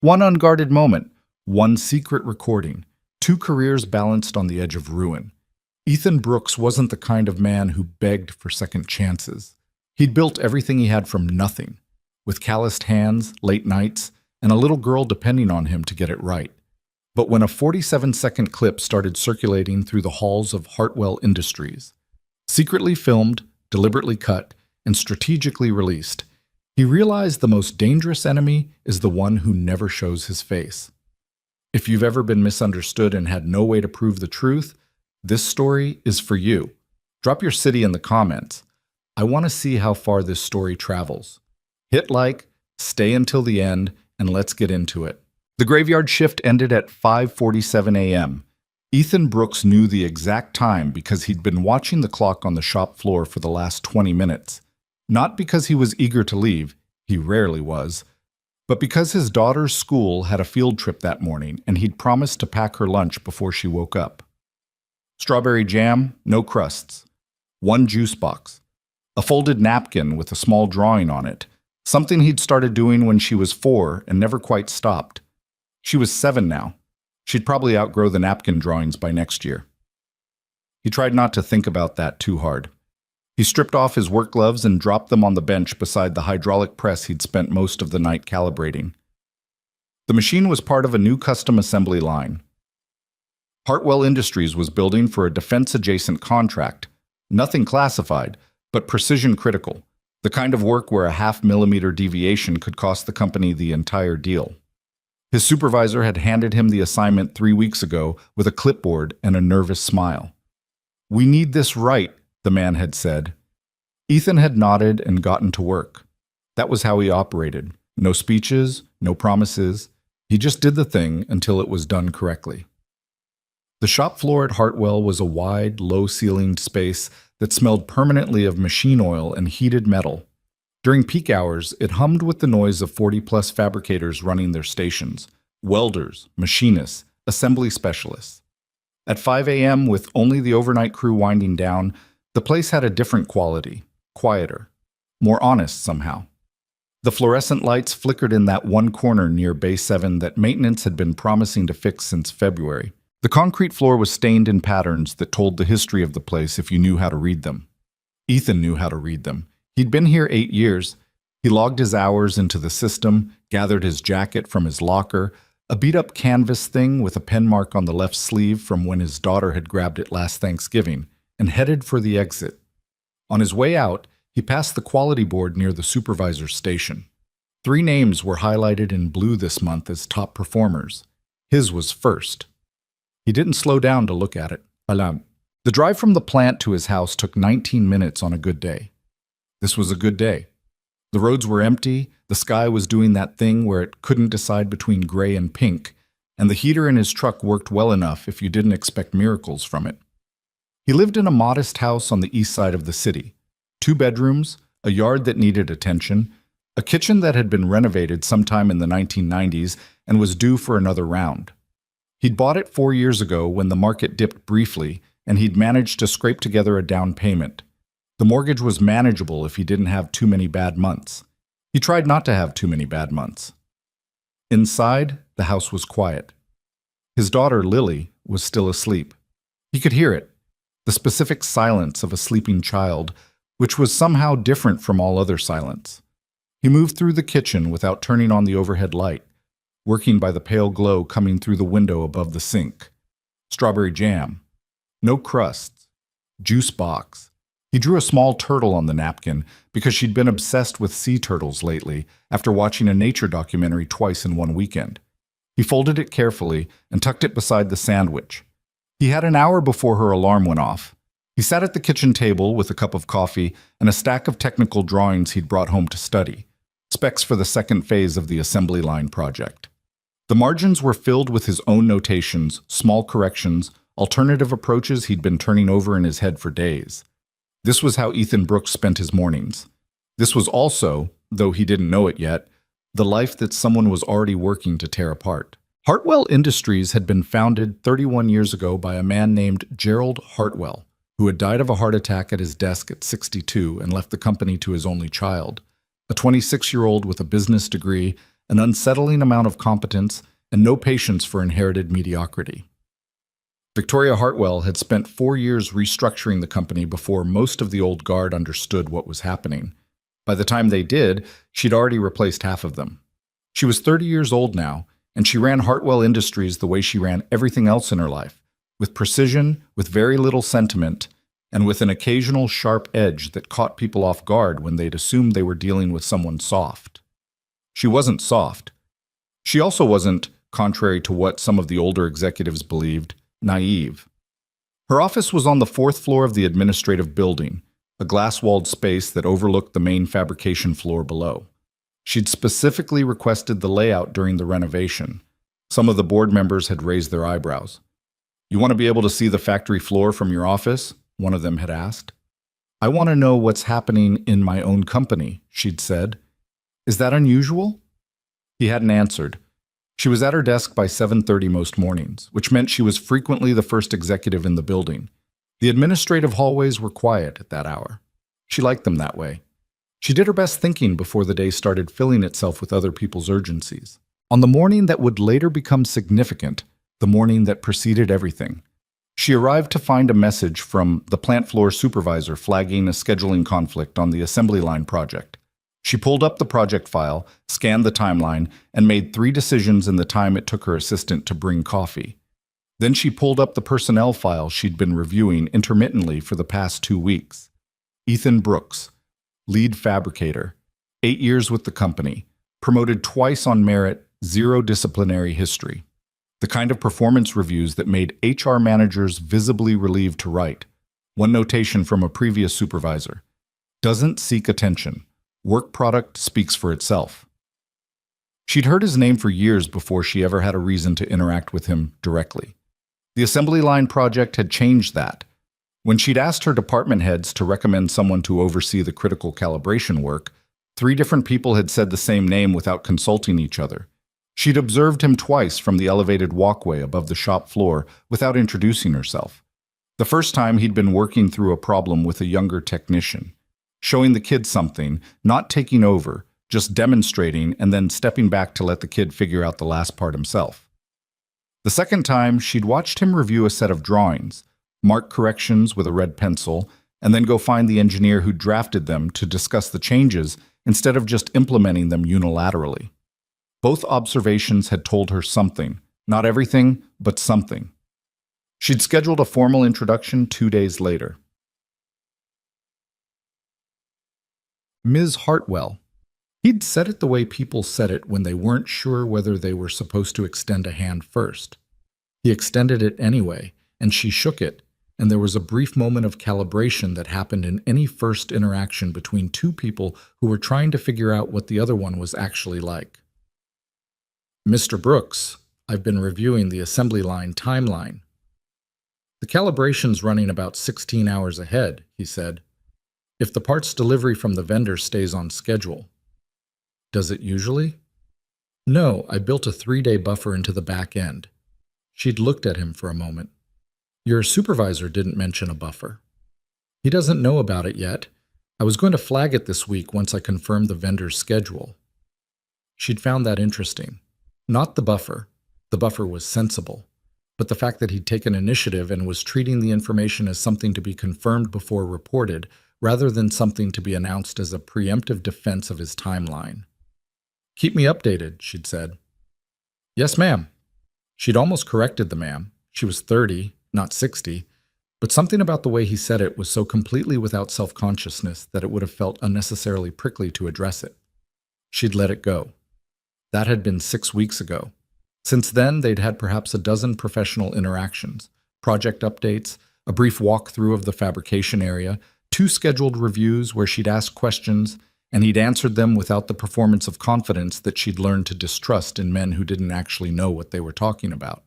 One unguarded moment, one secret recording, two careers balanced on the edge of ruin. Ethan Brooks wasn't the kind of man who begged for second chances. He'd built everything he had from nothing, with calloused hands, late nights, and a little girl depending on him to get it right. But when a 47-second clip started circulating through the halls of Hartwell Industries, secretly filmed, deliberately cut, and strategically released, he realized the most dangerous enemy is the one who never shows his face. If you've ever been misunderstood and had no way to prove the truth, this story is for you. Drop your city in the comments. I want to see how far this story travels. Hit like, stay until the end, and let's get into it. The graveyard shift ended at 5:47 a.m. Ethan Brooks knew the exact time because he'd been watching the clock on the shop floor for the last 20 minutes. Not because he was eager to leave, he rarely was, but because his daughter's school had a field trip that morning and he'd promised to pack her lunch before she woke up. Strawberry jam, no crusts. One juice box. A folded napkin with a small drawing on it, something he'd started doing when she was 4 and never quite stopped. She was 7 now. She'd probably outgrow the napkin drawings by next year. He tried not to think about that too hard. He stripped off his work gloves and dropped them on the bench beside the hydraulic press he'd spent most of the night calibrating. The machine was part of a new custom assembly line. Hartwell Industries was building for a defense-adjacent contract, nothing classified, but precision-critical, the kind of work where a half-millimeter deviation could cost the company the entire deal. His supervisor had handed him the assignment 3 weeks ago with a clipboard and a nervous smile. "We need this right," the man had said. Ethan had nodded and gotten to work. That was how he operated. No speeches, no promises. He just did the thing until it was done correctly. The shop floor at Hartwell was a wide, low-ceilinged space that smelled permanently of machine oil and heated metal. During peak hours, it hummed with the noise of 40-plus fabricators running their stations, welders, machinists, assembly specialists. At 5 a.m., with only the overnight crew winding down, the place had a different quality, quieter, more honest somehow. The fluorescent lights flickered in that one corner near Bay 7 that maintenance had been promising to fix since February. The concrete floor was stained in patterns that told the history of the place if you knew how to read them. Ethan knew how to read them. He'd been here 8 years. He logged his hours into the system, gathered his jacket from his locker, a beat-up canvas thing with a pen mark on the left sleeve from when his daughter had grabbed it last Thanksgiving, and headed for the exit. On his way out, he passed the quality board near the supervisor's station. 3 names were highlighted in blue this month as top performers. His was first. He didn't slow down to look at it. The drive from the plant to his house took 19 minutes on a good day. This was a good day. The roads were empty, the sky was doing that thing where it couldn't decide between gray and pink, and the heater in his truck worked well enough if you didn't expect miracles from it. He lived in a modest house on the east side of the city. 2 bedrooms, a yard that needed attention, a kitchen that had been renovated sometime in the 1990s and was due for another round. He'd bought it 4 years ago when the market dipped briefly, and he'd managed to scrape together a down payment. The mortgage was manageable if he didn't have too many bad months. He tried not to have too many bad months. Inside, the house was quiet. His daughter, Lily, was still asleep. He could hear it, the specific silence of a sleeping child, which was somehow different from all other silence. He moved through the kitchen without turning on the overhead light, working by the pale glow coming through the window above the sink. Strawberry jam. No crusts. Juice box. He drew a small turtle on the napkin because she'd been obsessed with sea turtles lately after watching a nature documentary twice in one weekend. He folded it carefully and tucked it beside the sandwich. He had an hour before her alarm went off. He sat at the kitchen table with a cup of coffee and a stack of technical drawings he'd brought home to study, specs for the second phase of the assembly line project. The margins were filled with his own notations, small corrections, alternative approaches he'd been turning over in his head for days. This was how Ethan Brooks spent his mornings. This was also, though he didn't know it yet, the life that someone was already working to tear apart. Hartwell Industries had been founded 31 years ago by a man named Gerald Hartwell, who had died of a heart attack at his desk at 62 and left the company to his only child, a 26-year-old with a business degree an unsettling amount of competence, and no patience for inherited mediocrity. Victoria Hartwell had spent 4 years restructuring the company before most of the old guard understood what was happening. By the time they did, she'd already replaced half of them. She was 30 years old now, and she ran Hartwell Industries the way she ran everything else in her life, with precision, with very little sentiment, and with an occasional sharp edge that caught people off guard when they'd assumed they were dealing with someone soft. She wasn't soft. She also wasn't, contrary to what some of the older executives believed, naive. Her office was on the 4th floor of the administrative building, a glass-walled space that overlooked the main fabrication floor below. She'd specifically requested the layout during the renovation. Some of the board members had raised their eyebrows. "You want to be able to see the factory floor from your office?" one of them had asked. "I want to know what's happening in my own company," she'd said. "Is that unusual?" He hadn't answered. She was at her desk by 7:30 most mornings, which meant she was frequently the first executive in the building. The administrative hallways were quiet at that hour. She liked them that way. She did her best thinking before the day started filling itself with other people's urgencies. On the morning that would later become significant, the morning that preceded everything, she arrived to find a message from the plant floor supervisor flagging a scheduling conflict on the assembly line project. She pulled up the project file, scanned the timeline, and made 3 decisions in the time it took her assistant to bring coffee. Then she pulled up the personnel file she'd been reviewing intermittently for the past 2 weeks. Ethan Brooks, lead fabricator, 8 years with the company, promoted twice on merit, 0 disciplinary history. The kind of performance reviews that made HR managers visibly relieved to write. One notation from a previous supervisor: "Doesn't seek attention. Work product speaks for itself." She'd heard his name for years before she ever had a reason to interact with him directly. The assembly line project had changed that. When she'd asked her department heads to recommend someone to oversee the critical calibration work, 3 different people had said the same name without consulting each other. She'd observed him twice from the elevated walkway above the shop floor without introducing herself. The first time he'd been working through a problem with a younger technician, showing the kid something, not taking over, just demonstrating and then stepping back to let the kid figure out the last part himself. The second time, she'd watched him review a set of drawings, mark corrections with a red pencil, and then go find the engineer who drafted them to discuss the changes instead of just implementing them unilaterally. Both observations had told her something, not everything, but something. She'd scheduled a formal introduction 2 days later. Ms. Hartwell. He'd said it the way people said it when they weren't sure whether they were supposed to extend a hand first. He extended it anyway, and she shook it, and there was a brief moment of calibration that happened in any first interaction between 2 people who were trying to figure out what the other one was actually like. "Mr. Brooks, I've been reviewing the assembly line timeline. The calibration's running about 16 hours ahead," he said. "If the parts delivery from the vendor stays on schedule." "Does it usually?" "No, I built a 3-day buffer into the back end." She'd looked at him for a moment. "Your supervisor didn't mention a buffer." "He doesn't know about it yet. I was going to flag it this week once I confirmed the vendor's schedule." She'd found that interesting. Not the buffer. The buffer was sensible. But the fact that he'd taken initiative and was treating the information as something to be confirmed before reported, rather than something to be announced as a preemptive defense of his timeline. "Keep me updated," she'd said. "Yes, ma'am." She'd almost corrected the ma'am. She was 30, not 60, but something about the way he said it was so completely without self-consciousness that it would have felt unnecessarily prickly to address it. She'd let it go. That had been 6 weeks ago. Since then, they'd had perhaps a dozen professional interactions, project updates, a brief walkthrough of the fabrication area, 2 scheduled reviews where she'd asked questions, and he'd answered them without the performance of confidence that she'd learned to distrust in men who didn't actually know what they were talking about.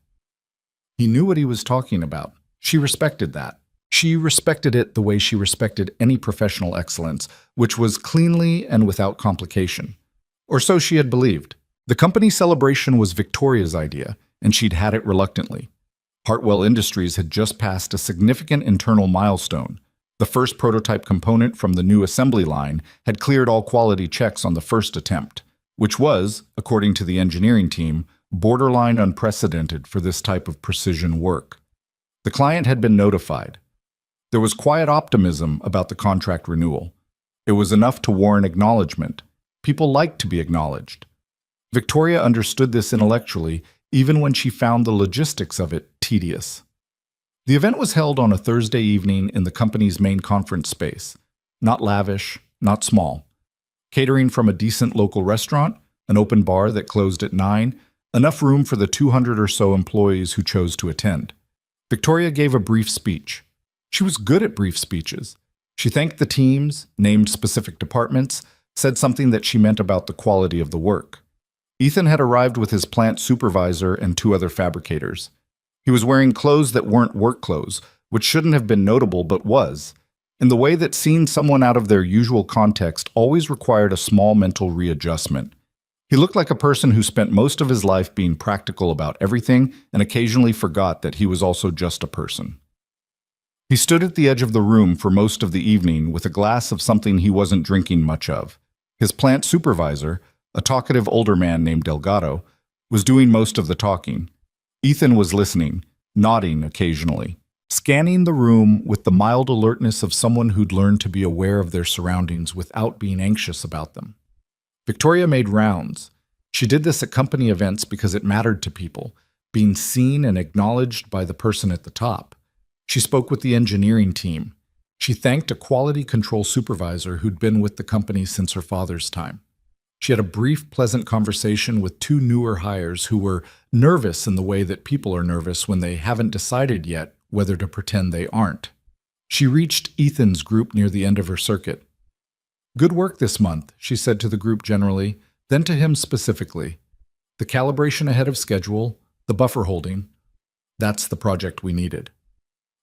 He knew what he was talking about. She respected that. She respected it the way she respected any professional excellence, which was cleanly and without complication. Or so she had believed. The company celebration was Victoria's idea, and she'd had it reluctantly. Hartwell Industries had just passed a significant internal milestone. The first prototype component from the new assembly line had cleared all quality checks on the first attempt. which was, according to the engineering team, borderline unprecedented for this type of precision work. The client had been notified. There was quiet optimism about the contract renewal. It was enough to warrant acknowledgement. People liked to be acknowledged. Victoria understood this intellectually, even when she found the logistics of it tedious. The event was held on a Thursday evening in the company's main conference space. Not lavish, not small. Catering from a decent local restaurant, an open bar that closed at 9, enough room for the 200 or so employees who chose to attend. Victoria gave a brief speech. She was good at brief speeches. She thanked the teams, named specific departments, said something that she meant about the quality of the work. Ethan had arrived with his plant supervisor and 2 other fabricators. He was wearing clothes that weren't work clothes, which shouldn't have been notable but was, in the way that seeing someone out of their usual context always required a small mental readjustment. He looked like a person who spent most of his life being practical about everything and occasionally forgot that he was also just a person. He stood at the edge of the room for most of the evening with a glass of something he wasn't drinking much of. His plant supervisor, a talkative older man named Delgado, was doing most of the talking. Ethan was listening, nodding occasionally, scanning the room with the mild alertness of someone who'd learned to be aware of their surroundings without being anxious about them. Victoria made rounds. She did this at company events because it mattered to people, being seen and acknowledged by the person at the top. She spoke with the engineering team. She thanked a quality control supervisor who'd been with the company since her father's time. She had a brief, pleasant conversation with 2 newer hires who were nervous in the way that people are nervous when they haven't decided yet whether to pretend they aren't. She reached Ethan's group near the end of her circuit. "Good work this month," she said to the group generally, then to him specifically. "The calibration ahead of schedule, the buffer holding, that's the project we needed."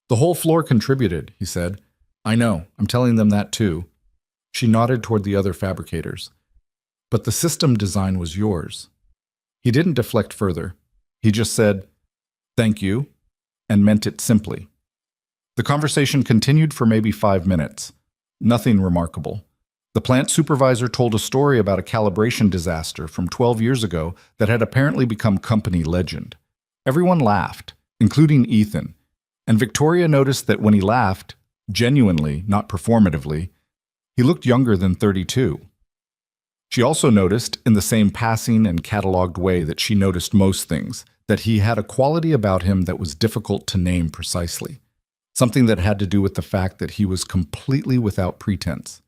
"The whole floor contributed," he said. "I know, I'm telling them that too." She nodded toward the other fabricators. "But the system design was yours." He didn't deflect further. He just said, "Thank you," and meant it simply. The conversation continued for maybe 5 minutes. Nothing remarkable. The plant supervisor told a story about a calibration disaster from 12 years ago that had apparently become company legend. Everyone laughed, including Ethan, and Victoria noticed that when he laughed, genuinely, not performatively, he looked younger than 32. She also noticed, in the same passing and catalogued way that she noticed most things, that he had a quality about him that was difficult to name precisely, something that had to do with the fact that he was completely without pretense.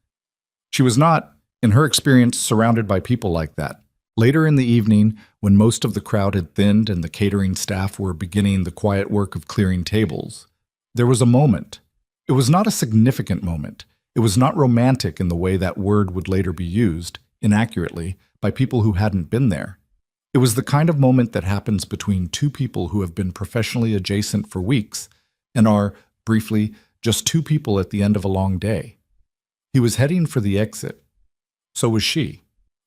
She was not, in her experience, surrounded by people like that. Later in the evening, when most of the crowd had thinned and the catering staff were beginning the quiet work of clearing tables, there was a moment. It was not a significant moment. It was not romantic in the way that word would later be used, inaccurately, by people who hadn't been there. It was the kind of moment that happens between 2 people who have been professionally adjacent for weeks and are, briefly, just 2 people at the end of a long day. He was heading for the exit. So was she,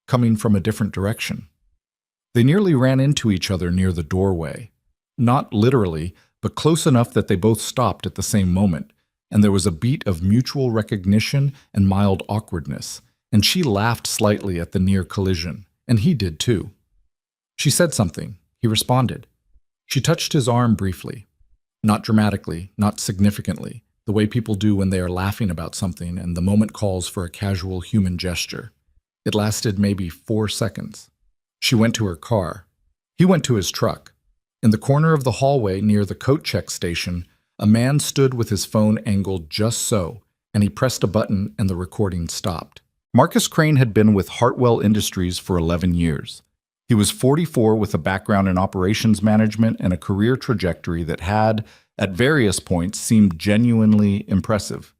coming from a different direction. They nearly ran into each other near the doorway. Not literally, but close enough that they both stopped at the same moment, and there was a beat of mutual recognition and mild awkwardness, and she laughed slightly at the near collision, and he did too. She said something. He responded. She touched his arm briefly. Not dramatically, not significantly, the way people do when they are laughing about something and the moment calls for a casual human gesture. It lasted maybe 4 seconds. She went to her car. He went to his truck. In the corner of the hallway near the coat check station, a man stood with his phone angled just so, and he pressed a button and the recording stopped. Marcus Crane had been with Hartwell Industries for 11 years. He was 44 with a background in operations management and a career trajectory that had, at various points, seemed genuinely impressive.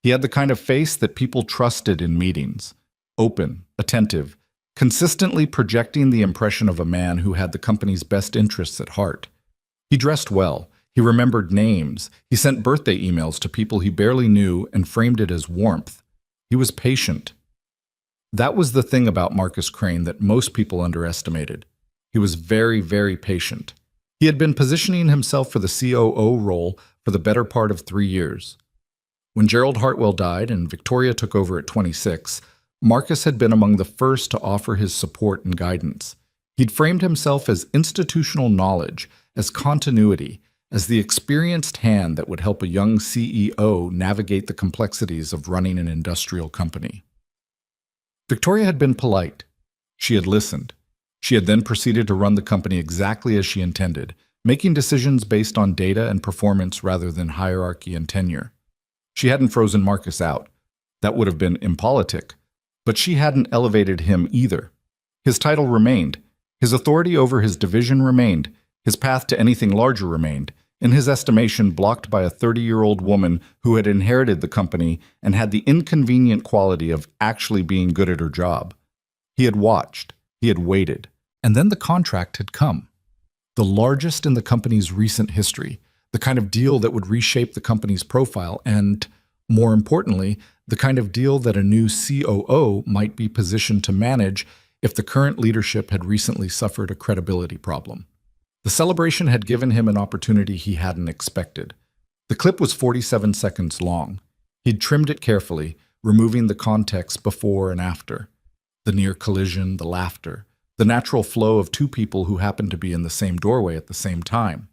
He had the kind of face that people trusted in meetings, open, attentive, consistently projecting the impression of a man who had the company's best interests at heart. He dressed well. He remembered names. He sent birthday emails to people he barely knew and framed it as warmth. He was patient. That was the thing about Marcus Crane that most people underestimated. He was very, very patient. He had been positioning himself for the COO role for the better part of 3 years. When Gerald Hartwell died and Victoria took over at 26, Marcus had been among the first to offer his support and guidance. He'd framed himself as institutional knowledge, as continuity, as the experienced hand that would help a young CEO navigate the complexities of running an industrial company. Victoria had been polite. She had listened. She had then proceeded to run the company exactly as she intended, making decisions based on data and performance rather than hierarchy and tenure. She hadn't frozen Marcus out. That would have been impolitic. But she hadn't elevated him either. His title remained. His authority over his division remained. His path to anything larger remained, in his estimation blocked by a 30-year-old woman who had inherited the company and had the inconvenient quality of actually being good at her job. He had watched. He had waited. And then the contract had come. The largest in the company's recent history, the kind of deal that would reshape the company's profile and, more importantly, the kind of deal that a new COO might be positioned to manage if the current leadership had recently suffered a credibility problem. The celebration had given him an opportunity he hadn't expected. The clip was 47 seconds long. He'd trimmed it carefully, removing the context before and after. The near collision, the laughter, the natural flow of two people who happened to be in the same doorway at the same time.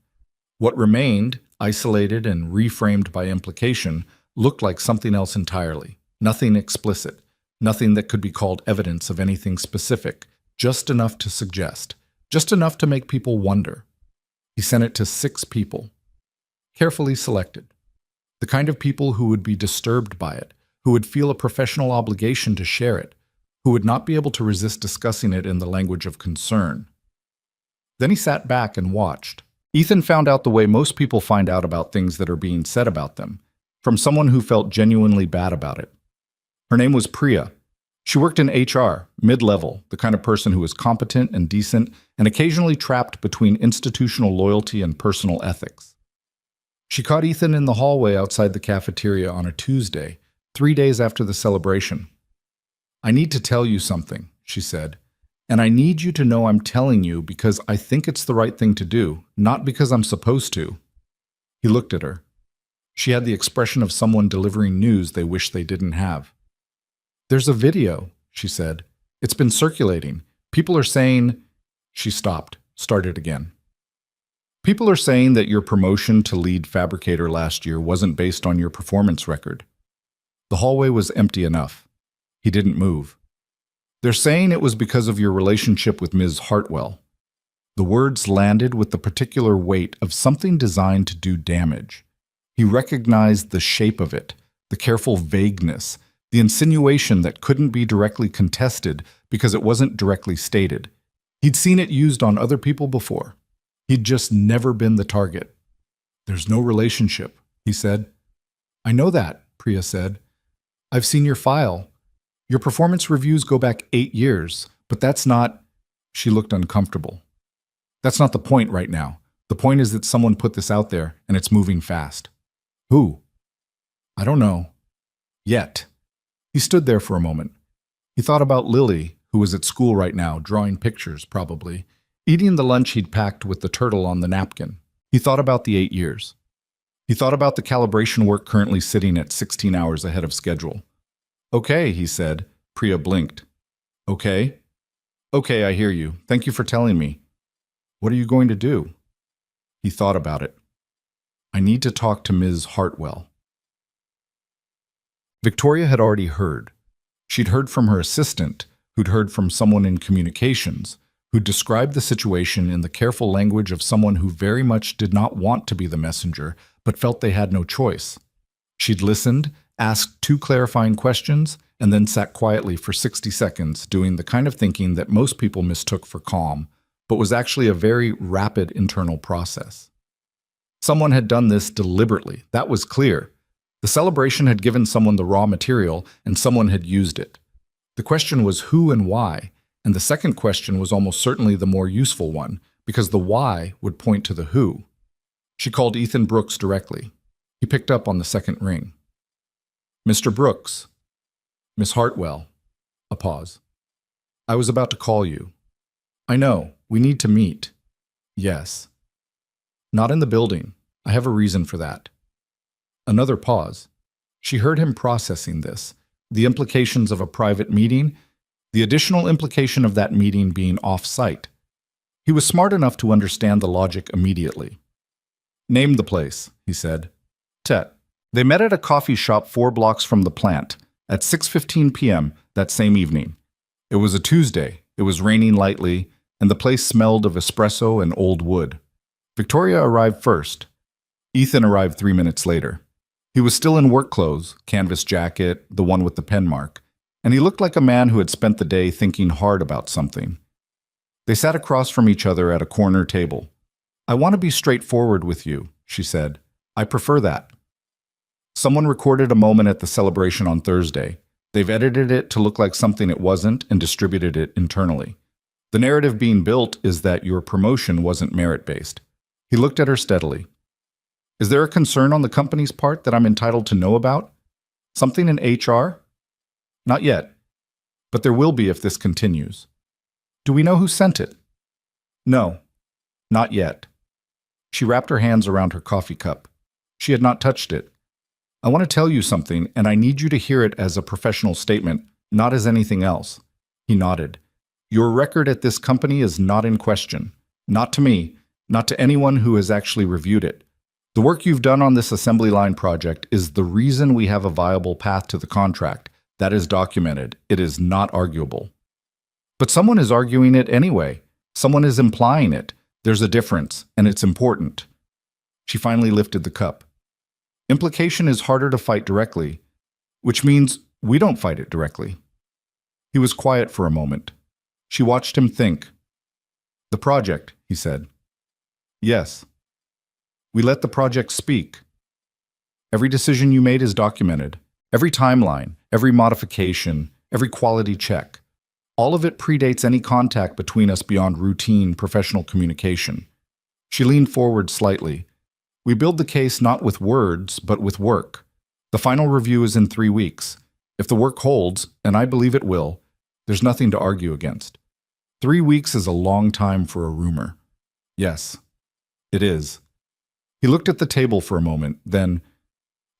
What remained, isolated and reframed by implication, looked like something else entirely. Nothing explicit, nothing that could be called evidence of anything specific, just enough to suggest, just enough to make people wonder. He sent it to 6 people, carefully selected. The kind of people who would be disturbed by it, who would feel a professional obligation to share it, who would not be able to resist discussing it in the language of concern. Then he sat back and watched. Ethan found out the way most people find out about things that are being said about them, from someone who felt genuinely bad about it. Her name was Priya. She worked in HR, mid-level, the kind of person who was competent and decent and occasionally trapped between institutional loyalty and personal ethics. She caught Ethan in the hallway outside the cafeteria on a Tuesday, 3 days after the celebration. "I need to tell you something," she said, "and I need you to know I'm telling you because I think it's the right thing to do, not because I'm supposed to." He looked at her. She had the expression of someone delivering news they wish they didn't have. "There's a video," she said. "It's been circulating. People are saying—" She stopped, started again. "People are saying that your promotion to lead fabricator last year wasn't based on your performance record." The hallway was empty enough. He didn't move. "They're saying it was because of your relationship with Ms. Hartwell." The words landed with the particular weight of something designed to do damage. He recognized the shape of it, the careful vagueness, the insinuation that couldn't be directly contested because it wasn't directly stated. He'd seen it used on other people before. He'd just never been the target. "There's no relationship," he said. "I know that," Priya said. "I've seen your file. Your performance reviews go back 8 years, but that's not—" She looked uncomfortable. "That's not the point right now. The point is that someone put this out there, and it's moving fast." "Who?" "I don't know. Yet." He stood there for a moment. He thought about Lily, who was at school right now, drawing pictures, probably, eating the lunch he'd packed with the turtle on the napkin. He thought about the 8 years. He thought about the calibration work currently sitting at 16 hours ahead of schedule. "Okay," he said. Priya blinked. "Okay? Okay, I hear you. Thank you for telling me. What are you going to do?" He thought about it. "I need to talk to Ms. Hartwell." Victoria had already heard. She'd heard from her assistant, who'd heard from someone in communications, who described the situation in the careful language of someone who very much did not want to be the messenger, but felt they had no choice. She'd listened, asked 2 clarifying questions, and then sat quietly for 60 seconds doing the kind of thinking that most people mistook for calm, but was actually a very rapid internal process. Someone had done this deliberately, that was clear. The celebration had given someone the raw material, and someone had used it. The question was who and why, and the second question was almost certainly the more useful one, because the why would point to the who. She called Ethan Brooks directly. He picked up on the second ring. "Mr. Brooks." "Miss Hartwell." A pause. "I was about to call you." "I know. We need to meet." "Yes." "Not in the building. I have a reason for that." Another pause. She heard him processing this. the implications of a private meeting, the additional implication of that meeting being off-site. He was smart enough to understand the logic immediately. "Name the place," he said. "Tet." They met at a coffee shop 4 blocks from the plant at 6:15 p.m. that same evening. It was a Tuesday, it was raining lightly, and the place smelled of espresso and old wood. Victoria arrived first. Ethan arrived 3 minutes later. He was still in work clothes, canvas jacket, the one with the pen mark, and he looked like a man who had spent the day thinking hard about something. They sat across from each other at a corner table. "I want to be straightforward with you," she said. "I prefer that." Someone recorded a moment at the celebration on Thursday. They've edited it to look like something it wasn't and distributed it internally. The narrative being built is that your promotion wasn't merit-based. He looked at her steadily. "Is there a concern on the company's part that I'm entitled to know about? Something in HR?" "Not yet, but there will be if this continues." "Do we know who sent it?" "No, not yet." She wrapped her hands around her coffee cup. She had not touched it. "I want to tell you something, and I need you to hear it as a professional statement, not as anything else." He nodded. "Your record at this company is not in question. Not to me, not to anyone who has actually reviewed it. The work you've done on this assembly line project is the reason we have a viable path to the contract. That is documented. It is not arguable." "But someone is arguing it anyway. Someone is implying it. There's a difference, and it's important." She finally lifted the cup. "Implication is harder to fight directly, which means we don't fight it directly." He was quiet for a moment. She watched him think. "The project," he said. "Yes. We let the project speak. Every decision you made is documented. Every timeline, every modification, every quality check. All of it predates any contact between us beyond routine professional communication." She leaned forward slightly. "We build the case not with words, but with work. The final review is in 3 weeks. If the work holds, and I believe it will, there's nothing to argue against. 3 weeks is a long time for a rumor." "Yes, it is." He looked at the table for a moment, then,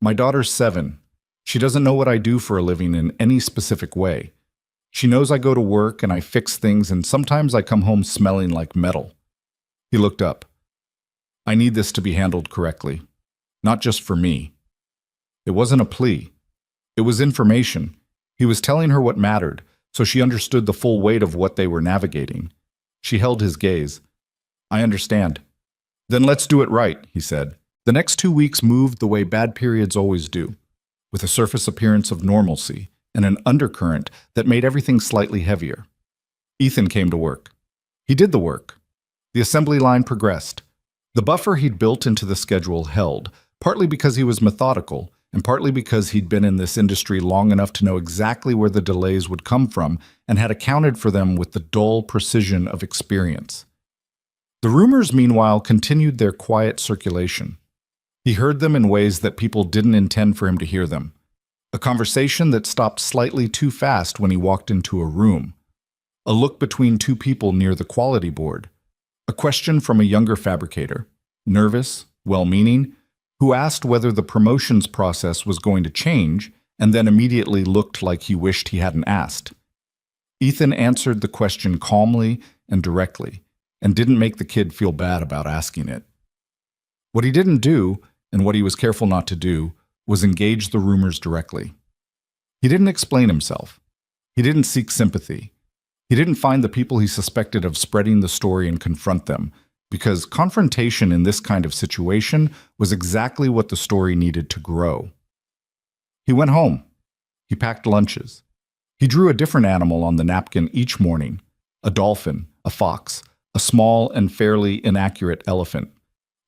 "My daughter's 7. She doesn't know what I do for a living in any specific way. She knows I go to work and I fix things, and sometimes I come home smelling like metal." He looked up. "I need this to be handled correctly. Not just for me." It wasn't a plea. It was information. He was telling her what mattered, so she understood the full weight of what they were navigating. She held his gaze. "I understand." "Then let's do it right," he said. The next 2 weeks moved the way bad periods always do, with a surface appearance of normalcy and an undercurrent that made everything slightly heavier. Ethan came to work. He did the work. The assembly line progressed. The buffer he'd built into the schedule held, partly because he was methodical, and partly because he'd been in this industry long enough to know exactly where the delays would come from and had accounted for them with the dull precision of experience. The rumors, meanwhile, continued their quiet circulation. He heard them in ways that people didn't intend for him to hear them. A conversation that stopped slightly too fast when he walked into a room. A look between 2 people near the quality board. A question from a younger fabricator, nervous, well-meaning, who asked whether the promotions process was going to change and then immediately looked like he wished he hadn't asked. Ethan answered the question calmly and directly, and didn't make the kid feel bad about asking it. What he didn't do, and what he was careful not to do, was engage the rumors directly. He didn't explain himself. He didn't seek sympathy. He didn't find the people he suspected of spreading the story and confront them, because confrontation in this kind of situation was exactly what the story needed to grow. He went home. He packed lunches. He drew a different animal on the napkin each morning, a dolphin, a fox, a small and fairly inaccurate elephant.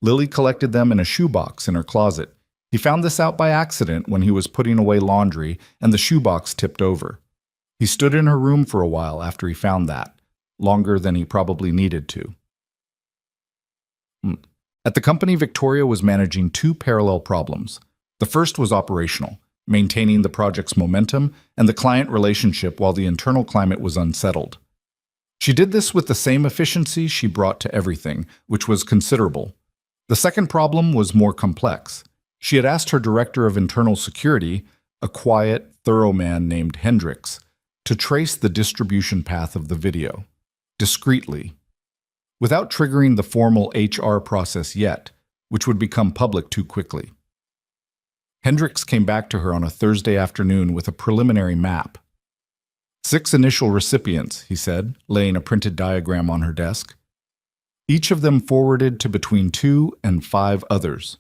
Lily collected them in a shoebox in her closet. He found this out by accident when he was putting away laundry and the shoebox tipped over. He stood in her room for a while after he found that, longer than he probably needed to. At the company, Victoria was managing 2 parallel problems. The first was operational, maintaining the project's momentum and the client relationship while the internal climate was unsettled. She did this with the same efficiency she brought to everything, which was considerable. The second problem was more complex. She had asked her director of internal security, a quiet, thorough man named Hendricks, to trace the distribution path of the video, discreetly, without triggering the formal HR process yet, which would become public too quickly. Hendricks came back to her on a Thursday afternoon with a preliminary map. 6 initial recipients, he said, laying a printed diagram on her desk. Each of them forwarded to between 2 and 5 others.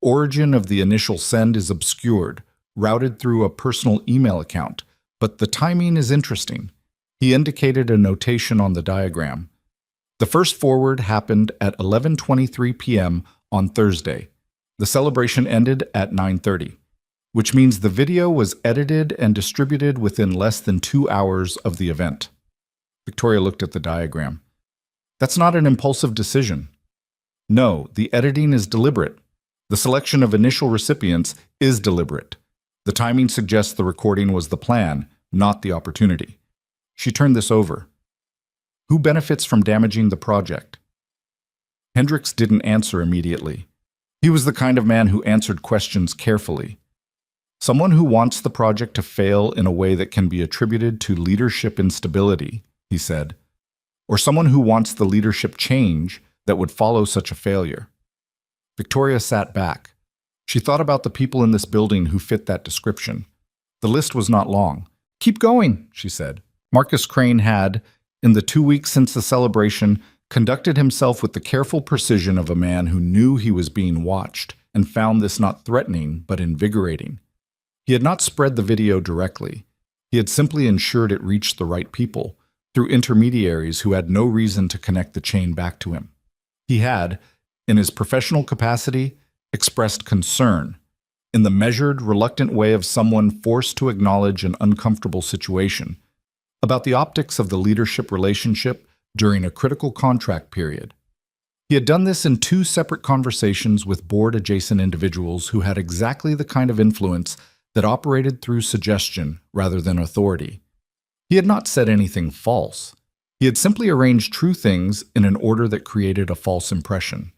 Origin of the initial send is obscured, routed through a personal email account, but the timing is interesting. He indicated a notation on the diagram. The first forward happened at 11:23 p.m. on Thursday. The celebration ended at 9:30, which means the video was edited and distributed within less than 2 hours of the event. Victoria looked at the diagram. That's not an impulsive decision. No, the editing is deliberate. The selection of initial recipients is deliberate. The timing suggests the recording was the plan, not the opportunity. She turned this over. Who benefits from damaging the project? Hendricks didn't answer immediately. He was the kind of man who answered questions carefully. Someone who wants the project to fail in a way that can be attributed to leadership instability, he said, or someone who wants the leadership change that would follow such a failure. Victoria sat back. She thought about the people in this building who fit that description. The list was not long. Keep going, she said. Marcus Crane had, in the 2 weeks since the celebration, conducted himself with the careful precision of a man who knew he was being watched and found this not threatening but invigorating. He had not spread the video directly. He had simply ensured it reached the right people, through intermediaries who had no reason to connect the chain back to him. He had, in his professional capacity, expressed concern, in the measured, reluctant way of someone forced to acknowledge an uncomfortable situation, about the optics of the leadership relationship during a critical contract period. He had done this in 2 separate conversations with board-adjacent individuals who had exactly the kind of influence that operated through suggestion rather than authority. He had not said anything false. He had simply arranged true things in an order that created a false impression.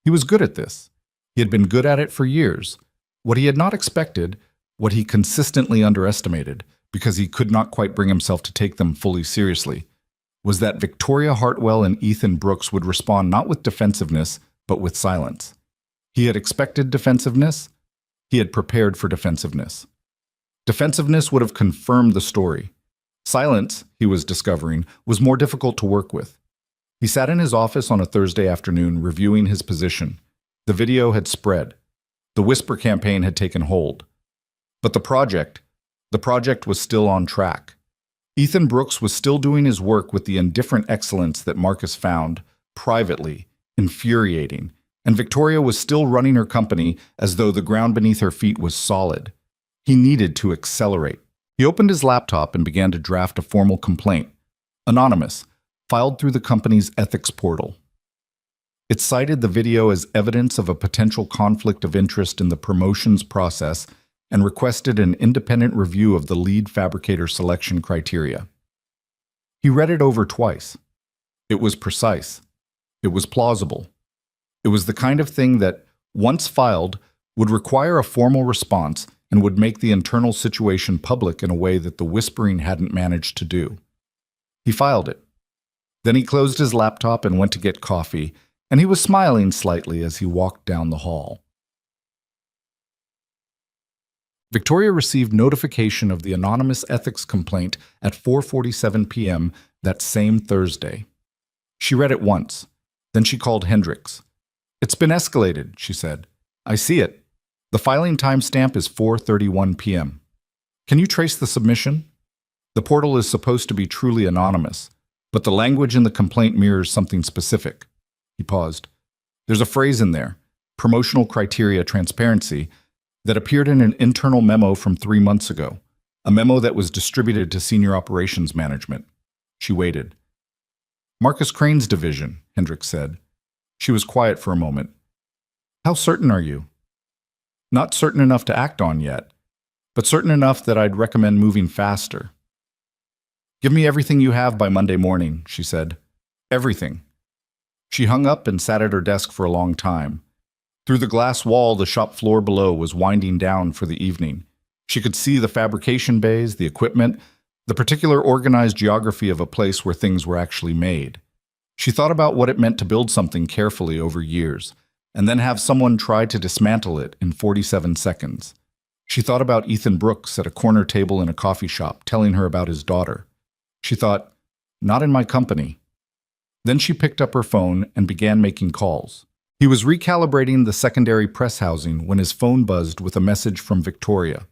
He was good at this. He had been good at it for years. What he had not expected, what he consistently underestimated, because he could not quite bring himself to take them fully seriously, was that Victoria Hartwell and Ethan Brooks would respond not with defensiveness, but with silence. He had expected defensiveness. He had prepared for defensiveness. Defensiveness would have confirmed the story. Silence, he was discovering, was more difficult to work with. He sat in his office on a Thursday afternoon reviewing his position. The video had spread. The whisper campaign had taken hold. But the project was still on track. Ethan Brooks was still doing his work with the indifferent excellence that Marcus found, privately, infuriating, and Victoria was still running her company as though the ground beneath her feet was solid. He needed to accelerate. He opened his laptop and began to draft a formal complaint, anonymous, filed through the company's ethics portal. It cited the video as evidence of a potential conflict of interest in the promotions process and requested an independent review of the lead fabricator selection criteria. He read it over twice. It was precise. It was plausible. It was the kind of thing that, once filed, would require a formal response and would make the internal situation public in a way that the whispering hadn't managed to do. He filed it. Then he closed his laptop and went to get coffee, and he was smiling slightly as he walked down the hall. Victoria received notification of the anonymous ethics complaint at 4:47 p.m. that same Thursday. She read it once. Then she called Hendricks. "It's been escalated," she said. "I see it. The filing timestamp is 4:31 p.m. Can you trace the submission? The portal is supposed to be truly anonymous, but the language in the complaint mirrors something specific." He paused. "There's a phrase in there, promotional criteria transparency, that appeared in an internal memo from 3 months ago, a memo that was distributed to senior operations management." She waited. "Marcus Crane's division," Hendricks said. She was quiet for a moment. "How certain are you?" "Not certain enough to act on yet, but certain enough that I'd recommend moving faster." "Give me everything you have by Monday morning," she said. "Everything." She hung up and sat at her desk for a long time. Through the glass wall, the shop floor below was winding down for the evening. She could see the fabrication bays, the equipment, the particular organized geography of a place where things were actually made. She thought about what it meant to build something carefully over years, and then have someone try to dismantle it in 47 seconds. She thought about Ethan Brooks at a corner table in a coffee shop telling her about his daughter. She thought, not in my company. Then she picked up her phone and began making calls. He was recalibrating the secondary press housing when his phone buzzed with a message from Victoria.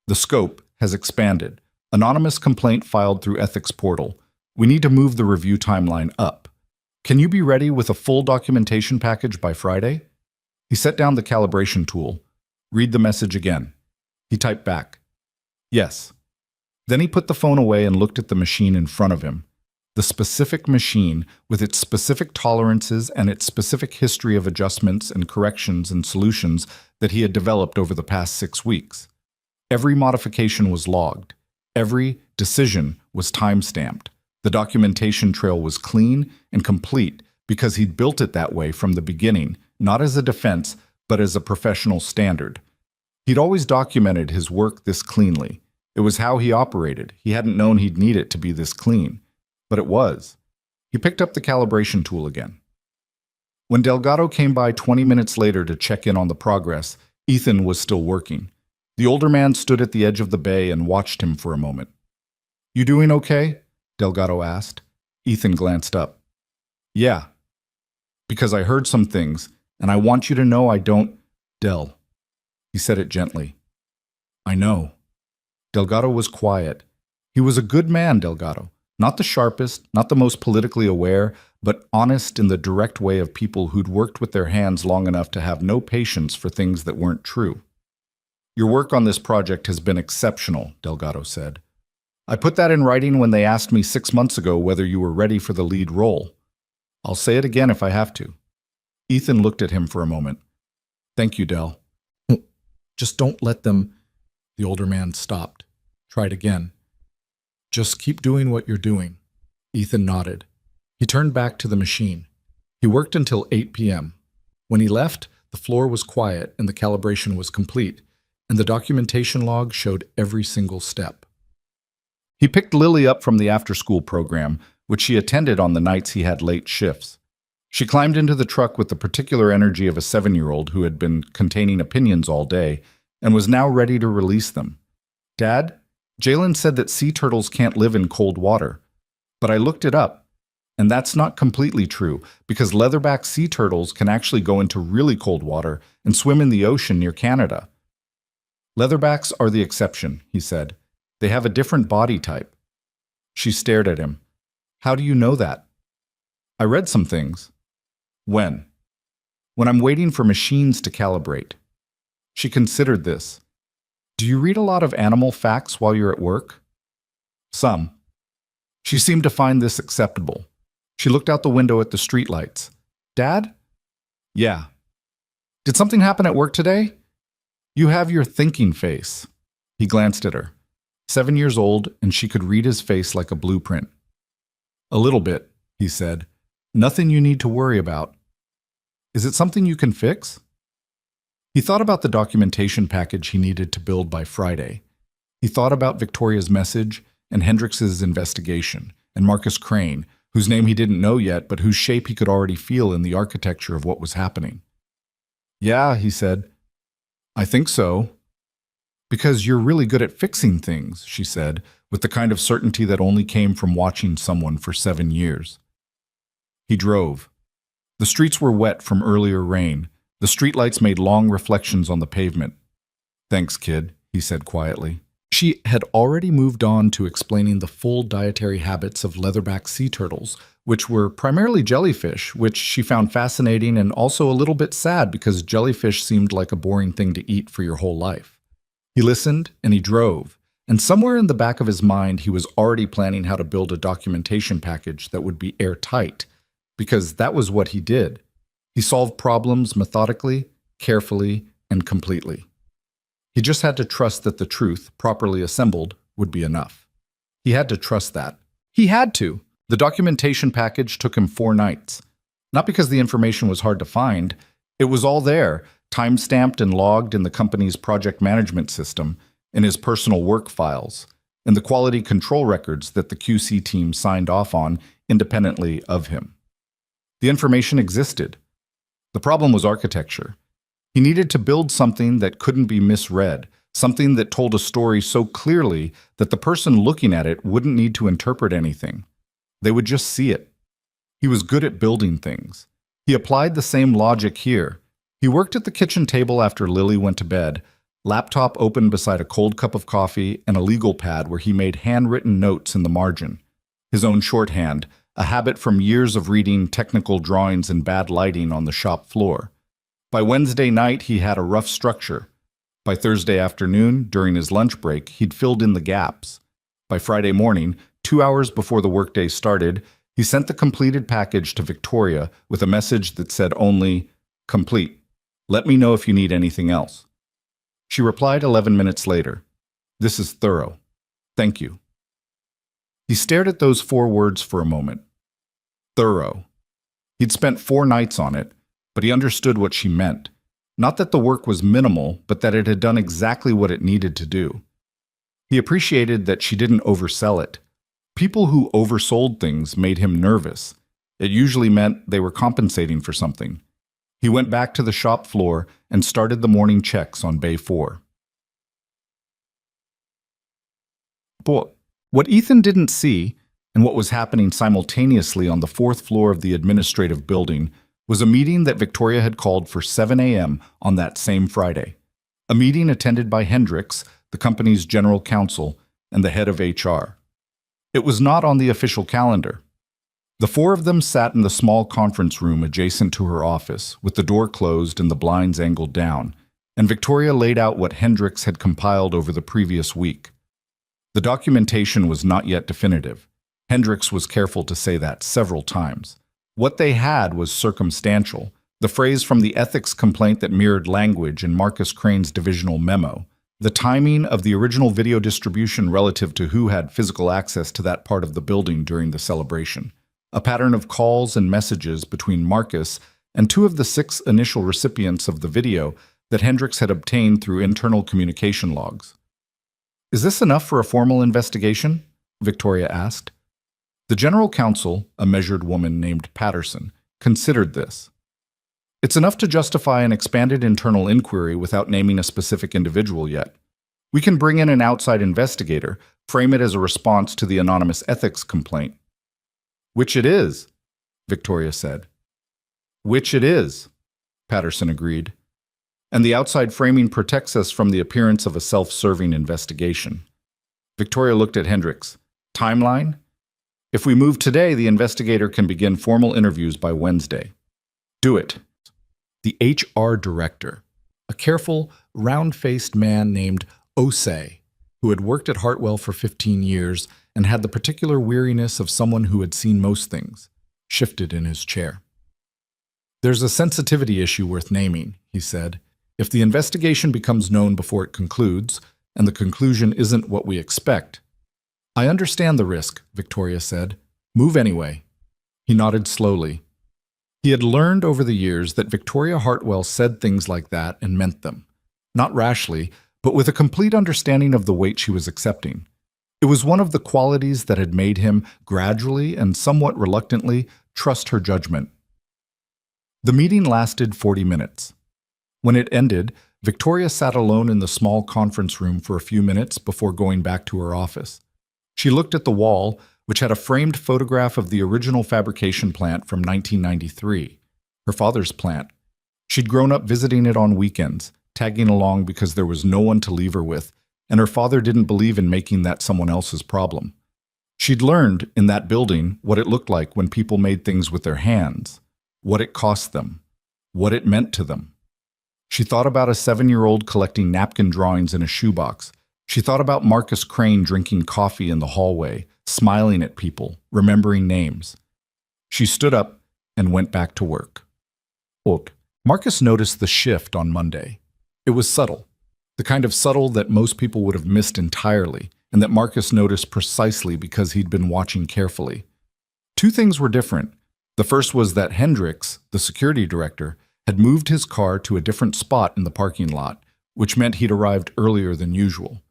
The scope has expanded. Anonymous complaint filed through ethics portal. We need to move the review timeline up. Can you be ready with a full documentation package by Friday? He set down the calibration tool. Read the message again. He typed back, yes. Then he put the phone away and looked at the machine in front of him. The specific machine, with its specific tolerances and its specific history of adjustments and corrections and solutions that he had developed over the past 6 weeks. Every modification was logged. Every decision was time-stamped. The documentation trail was clean and complete because he'd built it that way from the beginning, not as a defense, but as a professional standard. He'd always documented his work this cleanly. It was how he operated. He hadn't known he'd need it to be this clean. But it was. He picked up the calibration tool again. When Delgado came by 20 minutes later to check in on the progress, Ethan was still working. The older man stood at the edge of the bay and watched him for a moment. You doing okay? Delgado asked. Ethan glanced up. Yeah. Because I heard some things, and I want you to know I don't... Del. He said it gently. I know. Delgado was quiet. He was a good man, Delgado. Not the sharpest, not the most politically aware, but honest in the direct way of people who'd worked with their hands long enough to have no patience for things that weren't true. Your work on this project has been exceptional, Delgado said. I put that in writing when they asked me 6 months ago whether you were ready for the lead role. I'll say it again if I have to. Ethan looked at him for a moment. Thank you, Del. Just don't let them... The older man stopped. Tried again. Just keep doing what you're doing. Ethan nodded. He turned back to the machine. He worked until 8 p.m. When he left, the floor was quiet and the calibration was complete, and the documentation log showed every single step. He picked Lily up from the after-school program, which she attended on the nights he had late shifts. She climbed into the truck with the particular energy of a 7-year-old who had been containing opinions all day and was now ready to release them. Dad, Jalen said that sea turtles can't live in cold water, but I looked it up, and that's not completely true because leatherback sea turtles can actually go into really cold water and swim in the ocean near Canada. Leatherbacks are the exception, he said. They have a different body type. She stared at him. How do you know that? I read some things. When? When I'm waiting for machines to calibrate. She considered this. Do you read a lot of animal facts while you're at work? Some. She seemed to find this acceptable. She looked out the window at the streetlights. Dad? Yeah. Did something happen at work today? You have your thinking face. He glanced at her. 7 years old, and she could read his face like a blueprint. A little bit, he said. Nothing you need to worry about. Is it something you can fix? He thought about the documentation package he needed to build by Friday. He thought about Victoria's message and Hendrix's investigation, and Marcus Crane, whose name he didn't know yet, but whose shape he could already feel in the architecture of what was happening. Yeah, he said. I think so. Because you're really good at fixing things, she said, with the kind of certainty that only came from watching someone for 7 years. He drove. The streets were wet from earlier rain. The streetlights made long reflections on the pavement. Thanks, kid, he said quietly. She had already moved on to explaining the full dietary habits of leatherback sea turtles, which were primarily jellyfish, which she found fascinating and also a little bit sad because jellyfish seemed like a boring thing to eat for your whole life. He listened and he drove, and somewhere in the back of his mind he was already planning how to build a documentation package that would be airtight, because that was what he did. He solved problems methodically, carefully, and completely. He just had to trust that the truth, properly assembled, would be enough. He had to trust that. He had to. The documentation package took him 4 nights. Not because the information was hard to find. It was all there, time-stamped and logged in the company's project management system, in his personal work files, and the quality control records that the QC team signed off on independently of him. The information existed. The problem was architecture. He needed to build something that couldn't be misread, something that told a story so clearly that the person looking at it wouldn't need to interpret anything. They would just see it. He was good at building things. He applied the same logic here. He worked at the kitchen table after Lily went to bed, laptop open beside a cold cup of coffee and a legal pad where he made handwritten notes in the margin. His own shorthand, a habit from years of reading technical drawings in bad lighting on the shop floor. By Wednesday night, he had a rough structure. By Thursday afternoon, during his lunch break, he'd filled in the gaps. By Friday morning, 2 hours before the workday started, he sent the completed package to Victoria with a message that said only, "Complete. Let me know if you need anything else." She replied 11 minutes later, "This is thorough. Thank you." He stared at those 4 words for a moment. Thorough. He'd spent 4 nights on it, but he understood what she meant. Not that the work was minimal, but that it had done exactly what it needed to do. He appreciated that she didn't oversell it. People who oversold things made him nervous. It usually meant they were compensating for something. He went back to the shop floor and started the morning checks on Bay 4. But what Ethan didn't see, and what was happening simultaneously on the 4th floor of the administrative building, was a meeting that Victoria had called for 7 a.m. on that same Friday. A meeting attended by Hendricks, the company's general counsel, and the head of HR. It was not on the official calendar. The 4 of them sat in the small conference room adjacent to her office, with the door closed and the blinds angled down, and Victoria laid out what Hendricks had compiled over the previous week. The documentation was not yet definitive. Hendricks was careful to say that several times. What they had was circumstantial, the phrase from the ethics complaint that mirrored language in Marcus Crane's divisional memo, the timing of the original video distribution relative to who had physical access to that part of the building during the celebration, a pattern of calls and messages between Marcus and 2 of the 6 initial recipients of the video that Hendricks had obtained through internal communication logs. "Is this enough for a formal investigation?" Victoria asked. The general counsel, a measured woman named Patterson, considered this. "It's enough to justify an expanded internal inquiry without naming a specific individual yet. We can bring in an outside investigator, frame it as a response to the anonymous ethics complaint." "Which it is," Victoria said. "Which it is," Patterson agreed. "And the outside framing protects us from the appearance of a self-serving investigation." Victoria looked at Hendricks. "Timeline? If we move today, the investigator can begin formal interviews by Wednesday." "Do it." The HR director, a careful, round-faced man named Osei, who had worked at Hartwell for 15 years and had the particular weariness of someone who had seen most things, shifted in his chair. "There's a sensitivity issue worth naming," he said. "If the investigation becomes known before it concludes, and the conclusion isn't what we expect—" "I understand the risk," Victoria said. "Move anyway." He nodded slowly. He had learned over the years that Victoria Hartwell said things like that and meant them. Not rashly, but with a complete understanding of the weight she was accepting. It was one of the qualities that had made him, gradually and somewhat reluctantly, trust her judgment. The meeting lasted 40 minutes. When it ended, Victoria sat alone in the small conference room for a few minutes before going back to her office. She looked at the wall, which had a framed photograph of the original fabrication plant from 1993, her father's plant. She'd grown up visiting it on weekends, tagging along because there was no one to leave her with, and her father didn't believe in making that someone else's problem. She'd learned, in that building, what it looked like when people made things with their hands, what it cost them, what it meant to them. She thought about a 7-year-old collecting napkin drawings in a shoebox. She thought about Marcus Crane drinking coffee in the hallway, smiling at people, remembering names. She stood up and went back to work. Marcus noticed the shift on Monday. It was subtle, the kind of subtle that most people would have missed entirely, and that Marcus noticed precisely because he'd been watching carefully. 2 things were different. The first was that Hendricks, the security director, had moved his car to a different spot in the parking lot, which meant he'd arrived earlier than usual.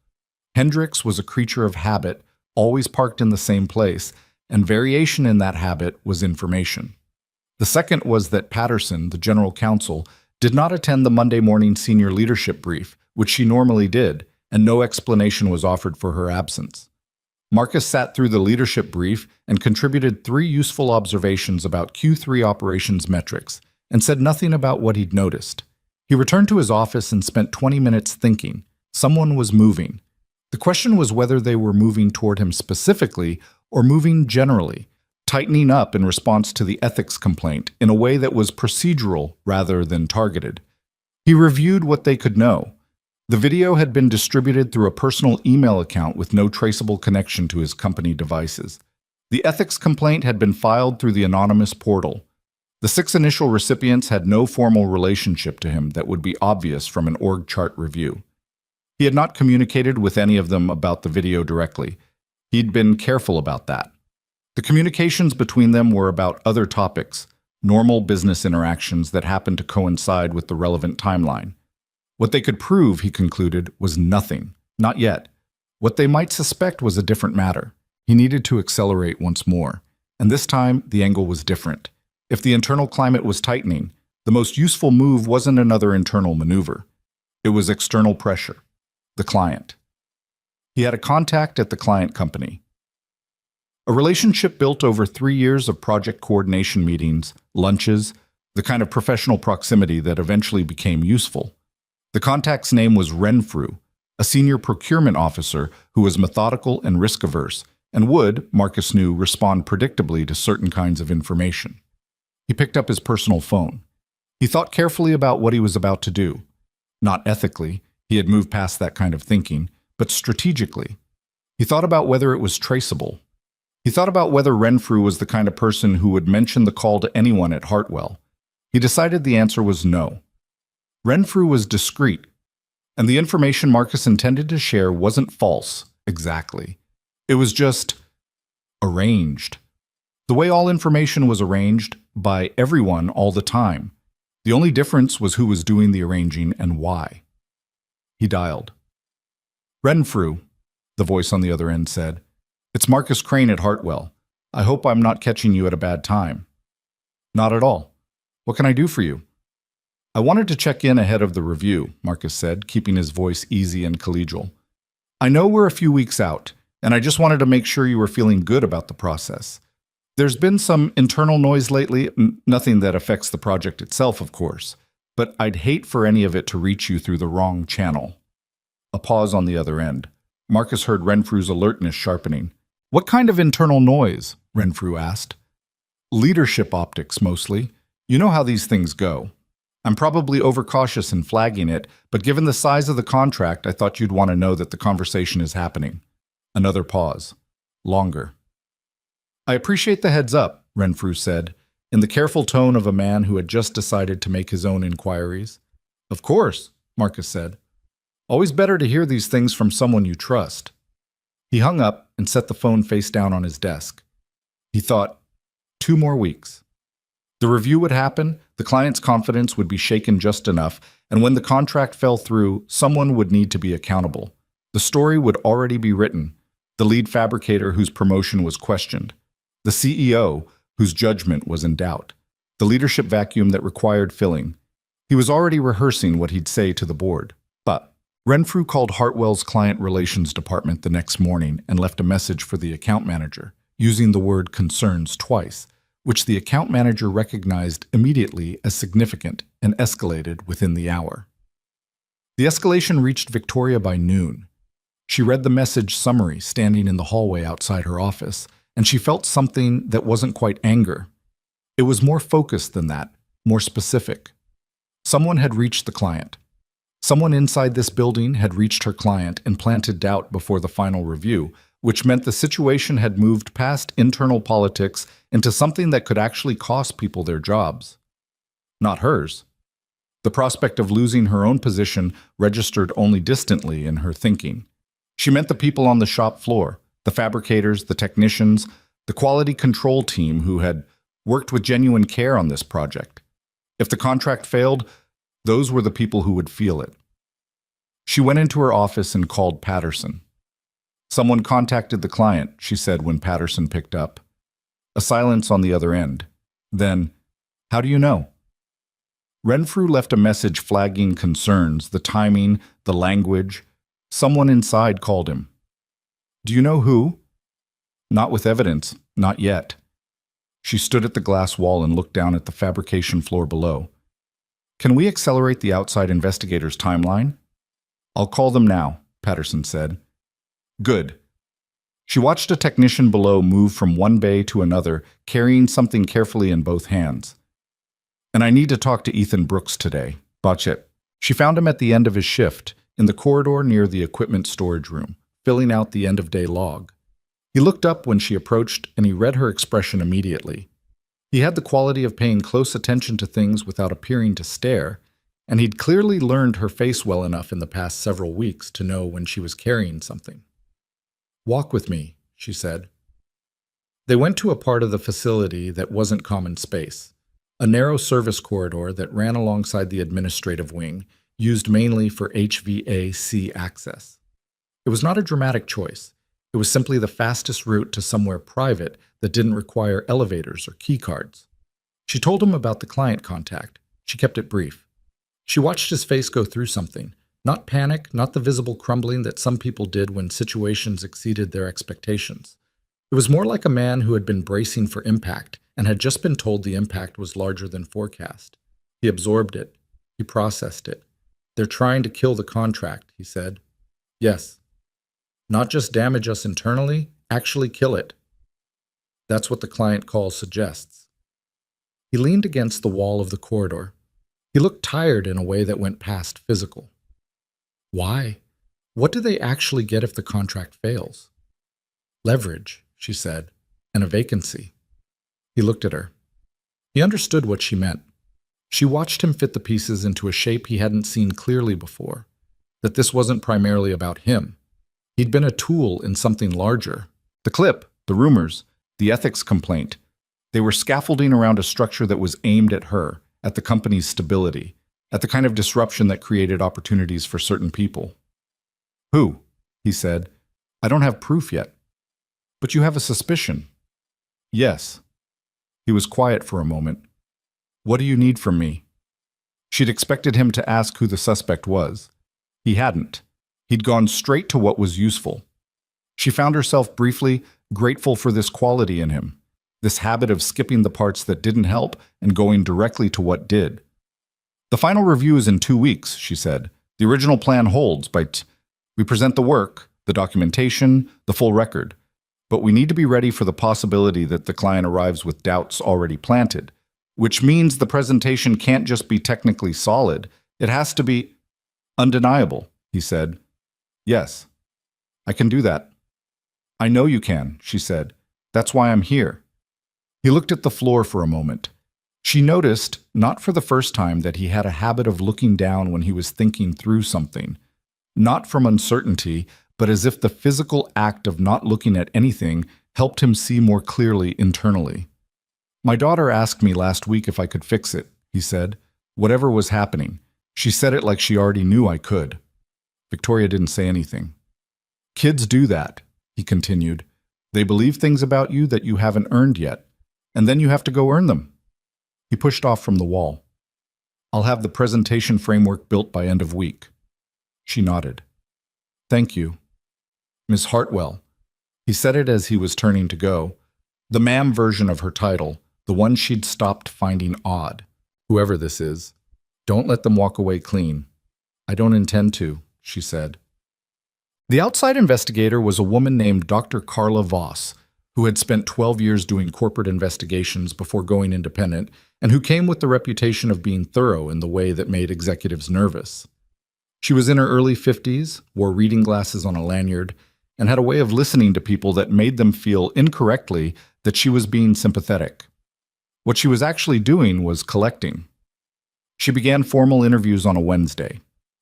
Hendricks was a creature of habit, always parked in the same place, and variation in that habit was information. The second was that Patterson, the general counsel, did not attend the Monday morning senior leadership brief, which she normally did, and no explanation was offered for her absence. Marcus sat through the leadership brief and contributed 3 useful observations about Q3 operations metrics, and said nothing about what he'd noticed. He returned to his office and spent 20 minutes thinking. Someone was moving. The question was whether they were moving toward him specifically or moving generally, tightening up in response to the ethics complaint in a way that was procedural rather than targeted. He reviewed what they could know. The video had been distributed through a personal email account with no traceable connection to his company devices. The ethics complaint had been filed through the anonymous portal. The 6 initial recipients had no formal relationship to him that would be obvious from an org chart review. He had not communicated with any of them about the video directly. He'd been careful about that. The communications between them were about other topics, normal business interactions that happened to coincide with the relevant timeline. What they could prove, he concluded, was nothing. Not yet. What they might suspect was a different matter. He needed to accelerate once more. And this time, the angle was different. If the internal climate was tightening, the most useful move wasn't another internal maneuver. It was external pressure. The client. He had a contact at the client company. A relationship built over 3 years of project coordination meetings, lunches, the kind of professional proximity that eventually became useful. The contact's name was Renfrew, a senior procurement officer who was methodical and risk-averse, and would, Marcus knew, respond predictably to certain kinds of information. He picked up his personal phone. He thought carefully about what he was about to do. Not ethically, he had moved past that kind of thinking, but strategically. He thought about whether it was traceable. He thought about whether Renfrew was the kind of person who would mention the call to anyone at Hartwell. He decided the answer was no. Renfrew was discreet, and the information Marcus intended to share wasn't false, exactly. It was just arranged. The way all information was arranged by everyone all the time. The only difference was who was doing the arranging and why. He dialed. Renfrew, the voice on the other end said. It's Marcus Crane at Hartwell. I hope I'm not catching you at a bad time. Not at all. What can I do for you? I wanted to check in ahead of the review, Marcus said, keeping his voice easy and collegial. I know we're a few weeks out, and I just wanted to make sure you were feeling good about the process. There's been some internal noise lately, nothing that affects the project itself, of course, but I'd hate for any of it to reach you through the wrong channel. A pause on the other end. Marcus heard Renfrew's alertness sharpening. What kind of internal noise? Renfrew asked. Leadership optics, mostly. You know how these things go. I'm probably overcautious in flagging it, but given the size of the contract, I thought you'd want to know that the conversation is happening. Another pause. Longer. I appreciate the heads up, Renfrew said, in the careful tone of a man who had just decided to make his own inquiries. Of course, Marcus said. Always better to hear these things from someone you trust. He hung up and set the phone face down on his desk. He thought, 2 more weeks. The review would happen, the client's confidence would be shaken just enough, and when the contract fell through, someone would need to be accountable. The story would already be written. The lead fabricator whose promotion was questioned. The CEO whose judgment was in doubt. The leadership vacuum that required filling. He was already rehearsing what he'd say to the board. But Renfrew called Hartwell's client relations department the next morning and left a message for the account manager, using the word concerns twice, which the account manager recognized immediately as significant and escalated within the hour. The escalation reached Victoria by noon. She read the message summary standing in the hallway outside her office, and she felt something that wasn't quite anger. It was more focused than that, more specific. Someone had reached the client. Someone inside this building had reached her client and planted doubt before the final review, which meant the situation had moved past internal politics into something that could actually cost people their jobs. Not hers. The prospect of losing her own position registered only distantly in her thinking. She meant the people on the shop floor, the fabricators, the technicians, the quality control team who had worked with genuine care on this project. If the contract failed, those were the people who would feel it. She went into her office and called Patterson. Someone contacted the client, she said when Patterson picked up. A silence on the other end. Then, how do you know? Renfrew left a message flagging concerns, the timing, the language. Someone inside called him. Do you know who? Not with evidence, not yet. She stood at the glass wall and looked down at the fabrication floor below. Can we accelerate the outside investigator's timeline? I'll call them now, Patterson said. Good. She watched a technician below move from one bay to another, carrying something carefully in both hands. And I need to talk to Ethan Brooks today. Botchet. She found him at the end of his shift, in the corridor near the equipment storage room, filling out the end-of-day log. He looked up when she approached, and he read her expression immediately. He had the quality of paying close attention to things without appearing to stare, and he'd clearly learned her face well enough in the past several weeks to know when she was carrying something. Walk with me, she said. They went to a part of the facility that wasn't common space, a narrow service corridor that ran alongside the administrative wing, used mainly for HVAC access. It was not a dramatic choice. It was simply the fastest route to somewhere private that didn't require elevators or key cards. She told him about the client contact. She kept it brief. She watched his face go through something. Not panic, not the visible crumbling that some people did when situations exceeded their expectations. It was more like a man who had been bracing for impact and had just been told the impact was larger than forecast. He absorbed it. He processed it. They're trying to kill the contract, he said. Yes. Not just damage us internally, actually kill it. That's what the client call suggests. He leaned against the wall of the corridor. He looked tired in a way that went past physical. Why? What do they actually get if the contract fails? Leverage, she said, and a vacancy. He looked at her. He understood what she meant. She watched him fit the pieces into a shape he hadn't seen clearly before, that this wasn't primarily about him. He'd been a tool in something larger. The clip, the rumors, the ethics complaint. They were scaffolding around a structure that was aimed at her, at the company's stability, at the kind of disruption that created opportunities for certain people. Who? He said. I don't have proof yet. But you have a suspicion. Yes. He was quiet for a moment. What do you need from me? She'd expected him to ask who the suspect was. He hadn't. He'd gone straight to what was useful. She found herself briefly grateful for this quality in him, this habit of skipping the parts that didn't help and going directly to what did. The final review is in 2 weeks, she said. The original plan holds, but we present the work, the documentation, the full record. But we need to be ready for the possibility that the client arrives with doubts already planted, which means the presentation can't just be technically solid. It has to be undeniable, he said. Yes, I can do that. I know you can, she said. That's why I'm here. He looked at the floor for a moment. She noticed, not for the first time, that he had a habit of looking down when he was thinking through something, not from uncertainty, but as if the physical act of not looking at anything helped him see more clearly internally. My daughter asked me last week if I could fix it, he said. Whatever was happening. She said it like she already knew I could. Victoria didn't say anything. Kids do that, he continued. They believe things about you that you haven't earned yet, and then you have to go earn them. He pushed off from the wall. I'll have the presentation framework built by end of week. She nodded. Thank you. Miss Hartwell. He said it as he was turning to go. The ma'am version of her title, the one she'd stopped finding odd. Whoever this is, don't let them walk away clean. I don't intend to, she said. The outside investigator was a woman named Dr. Carla Voss, who had spent 12 years doing corporate investigations before going independent, and who came with the reputation of being thorough in the way that made executives nervous. She was in her early 50s, wore reading glasses on a lanyard, and had a way of listening to people that made them feel incorrectly that she was being sympathetic. What she was actually doing was collecting. She began formal interviews on a Wednesday.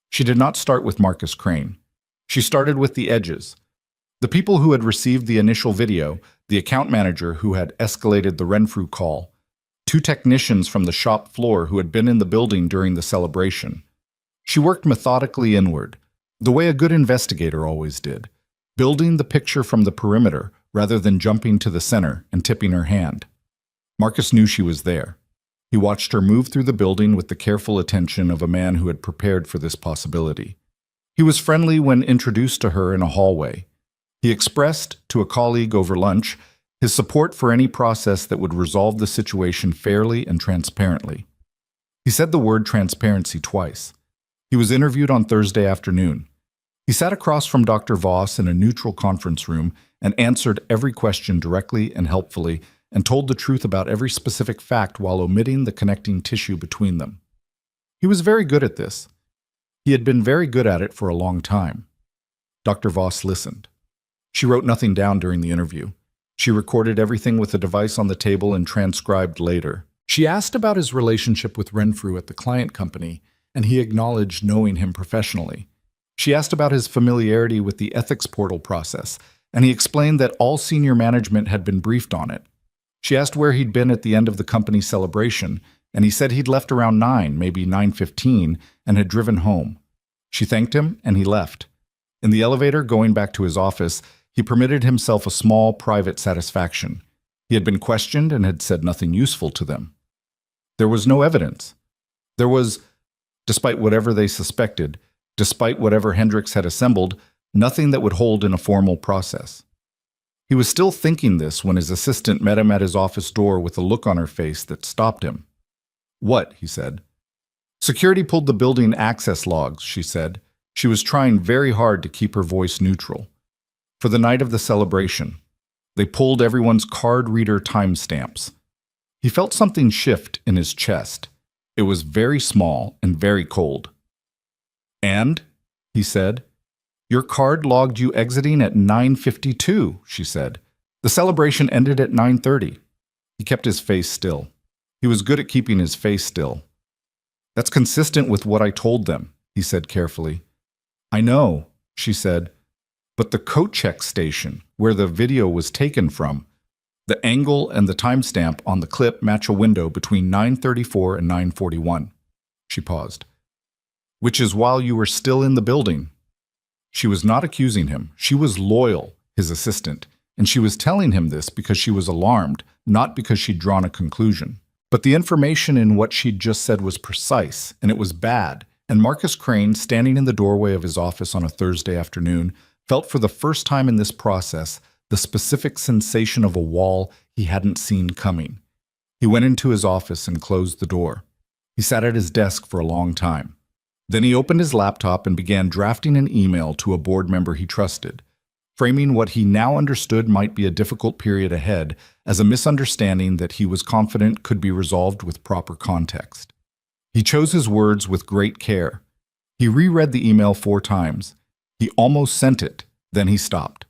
She did not start with Marcus Crane. She started with the edges. The people who had received the initial video, the account manager who had escalated the Renfrew call, 2 technicians from the shop floor who had been in the building during the celebration. She worked methodically inward, the way a good investigator always did, building the picture from the perimeter rather than jumping to the center and tipping her hand. Marcus knew she was there. He watched her move through the building with the careful attention of a man who had prepared for this possibility. He was friendly when introduced to her in a hallway. He expressed, to a colleague over lunch, his support for any process that would resolve the situation fairly and transparently. He said the word transparency twice. He was interviewed on Thursday afternoon. He sat across from Dr. Voss in a neutral conference room and answered every question directly and helpfully and told the truth about every specific fact while omitting the connecting tissue between them. He was very good at this. He had been very good at it for a long time. Dr. Voss listened. She wrote nothing down during the interview. She recorded everything with a device on the table and transcribed later. She asked about his relationship with Renfrew at the client company, and he acknowledged knowing him professionally. She asked about his familiarity with the ethics portal process, and he explained that all senior management had been briefed on it. She asked where he'd been at the end of the company's celebration, and he said he'd left around 9, maybe 9:15, and had driven home. She thanked him, and he left. In the elevator, going back to his office, he permitted himself a small, private satisfaction. He had been questioned and had said nothing useful to them. There was no evidence. There was, despite whatever they suspected, despite whatever Hendricks had assembled, nothing that would hold in a formal process. He was still thinking this when his assistant met him at his office door with a look on her face that stopped him. "What?" he said. "Security pulled the building access logs," she said. She was trying very hard to keep her voice neutral. "For the night of the celebration. They pulled everyone's card reader timestamps." He felt something shift in his chest. It was very small and very cold. "And?" he said. "Your card logged you exiting at 9:52, she said. "The celebration ended at 9:30. He kept his face still. He was good at keeping his face still. "That's consistent with what I told them," he said carefully. "I know," she said. "But the coat check station, where the video was taken from, the angle and the timestamp on the clip match a window between 9:34 and 9:41. She paused. "Which is while you were still in the building." She was not accusing him. She was loyal, his assistant, and she was telling him this because she was alarmed, not because she'd drawn a conclusion. But the information in what she'd just said was precise, and it was bad, and Marcus Crane, standing in the doorway of his office on a Thursday afternoon, felt for the first time in this process the specific sensation of a wall he hadn't seen coming. He went into his office and closed the door. He sat at his desk for a long time. Then he opened his laptop and began drafting an email to a board member he trusted, framing what he now understood might be a difficult period ahead as a misunderstanding that he was confident could be resolved with proper context. He chose his words with great care. He reread the email 4 times. He almost sent it, then he stopped.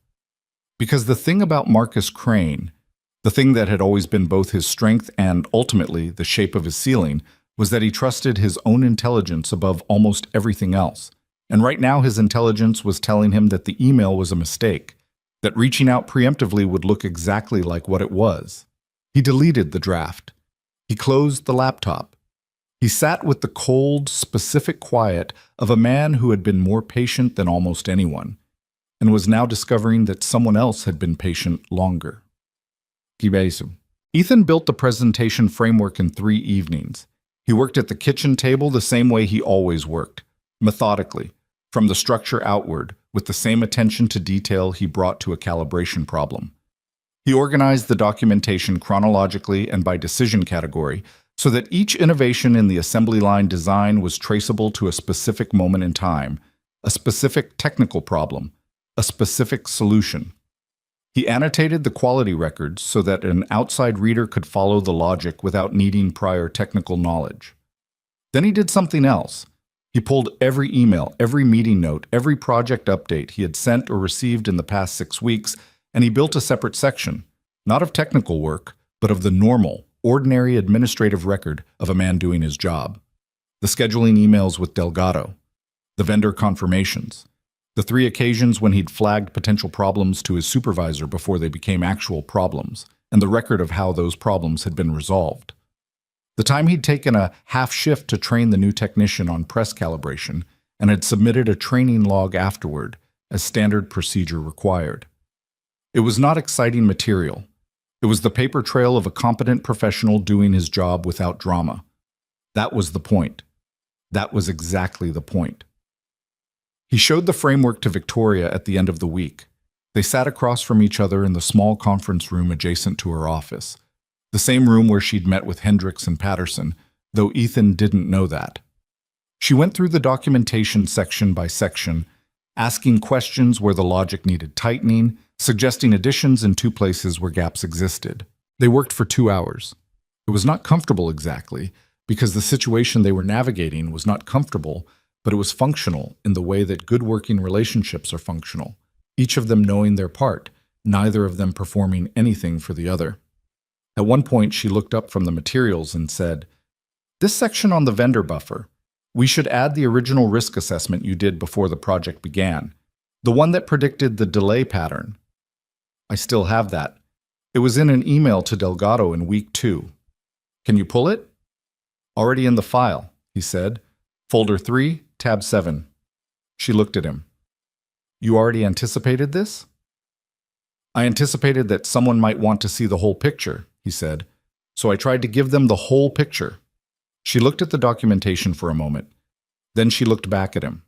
Because the thing about Marcus Crane, the thing that had always been both his strength and, ultimately, the shape of his ceiling, was that he trusted his own intelligence above almost everything else. And right now his intelligence was telling him that the email was a mistake, that reaching out preemptively would look exactly like what it was. He deleted the draft. He closed the laptop. He sat with the cold, specific quiet of a man who had been more patient than almost anyone, and was now discovering that someone else had been patient longer. Ethan built the presentation framework in 3 evenings. He worked at the kitchen table the same way he always worked, methodically, from the structure outward, with the same attention to detail he brought to a calibration problem. He organized the documentation chronologically and by decision category so that each innovation in the assembly line design was traceable to a specific moment in time, a specific technical problem, a specific solution. He annotated the quality records so that an outside reader could follow the logic without needing prior technical knowledge. Then he did something else. He pulled every email, every meeting note, every project update he had sent or received in the past 6 weeks, and he built a separate section, not of technical work, but of the normal, ordinary administrative record of a man doing his job. The scheduling emails with Delgado, the vendor confirmations, the 3 occasions when he'd flagged potential problems to his supervisor before they became actual problems, and the record of how those problems had been resolved. The time he'd taken a half shift to train the new technician on press calibration and had submitted a training log afterward, as standard procedure required. It was not exciting material. It was the paper trail of a competent professional doing his job without drama. That was the point. That was exactly the point. He showed the framework to Victoria at the end of the week. They sat across from each other in the small conference room adjacent to her office, the same room where she'd met with Hendricks and Patterson, though Ethan didn't know that. She went through the documentation section by section, asking questions where the logic needed tightening, suggesting additions in two places where gaps existed. They worked for 2 hours. It was not comfortable exactly, because the situation they were navigating was not comfortable, but it was functional in the way that good working relationships are functional, each of them knowing their part, neither of them performing anything for the other. At one point, she looked up from the materials and said, "This section on the vendor buffer, we should add the original risk assessment you did before the project began, the one that predicted the delay pattern. I still have that. It was in an email to Delgado in week 2. Can you pull it?" "Already in the file," he said. "Folder 3, tab 7. She looked at him. "You already anticipated this?" "I anticipated that someone might want to see the whole picture," he said. "So I tried to give them the whole picture." She looked at the documentation for a moment. Then she looked back at him.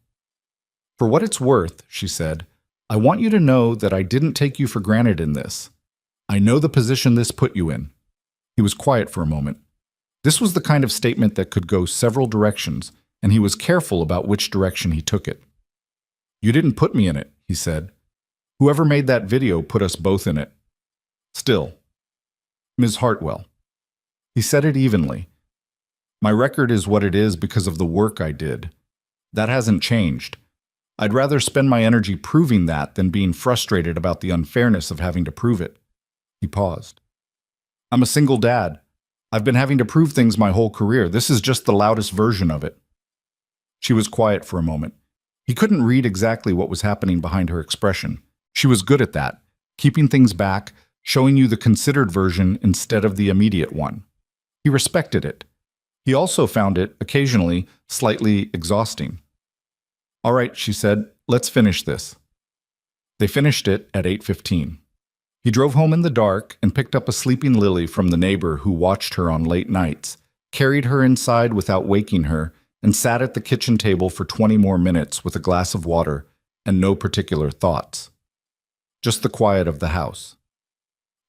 "For what it's worth," she said, "I want you to know that I didn't take you for granted in this. I know the position this put you in." He was quiet for a moment. This was the kind of statement that could go several directions, and he was careful about which direction he took it. "You didn't put me in it," he said. "Whoever made that video put us both in it. Still, Ms. Hartwell." He said it evenly. "My record is what it is because of the work I did. That hasn't changed. I'd rather spend my energy proving that than being frustrated about the unfairness of having to prove it." He paused. "I'm a single dad. I've been having to prove things my whole career. This is just the loudest version of it." She was quiet for a moment. He couldn't read exactly what was happening behind her expression. She was good at that, keeping things back, showing you the considered version instead of the immediate one. He respected it. He also found it, occasionally, slightly exhausting. "All right," she said, "let's finish this." They finished it at 8:15. He drove home in the dark and picked up a sleeping Lily from the neighbor who watched her on late nights, carried her inside without waking her, and sat at the kitchen table for 20 more minutes with a glass of water and no particular thoughts. Just the quiet of the house.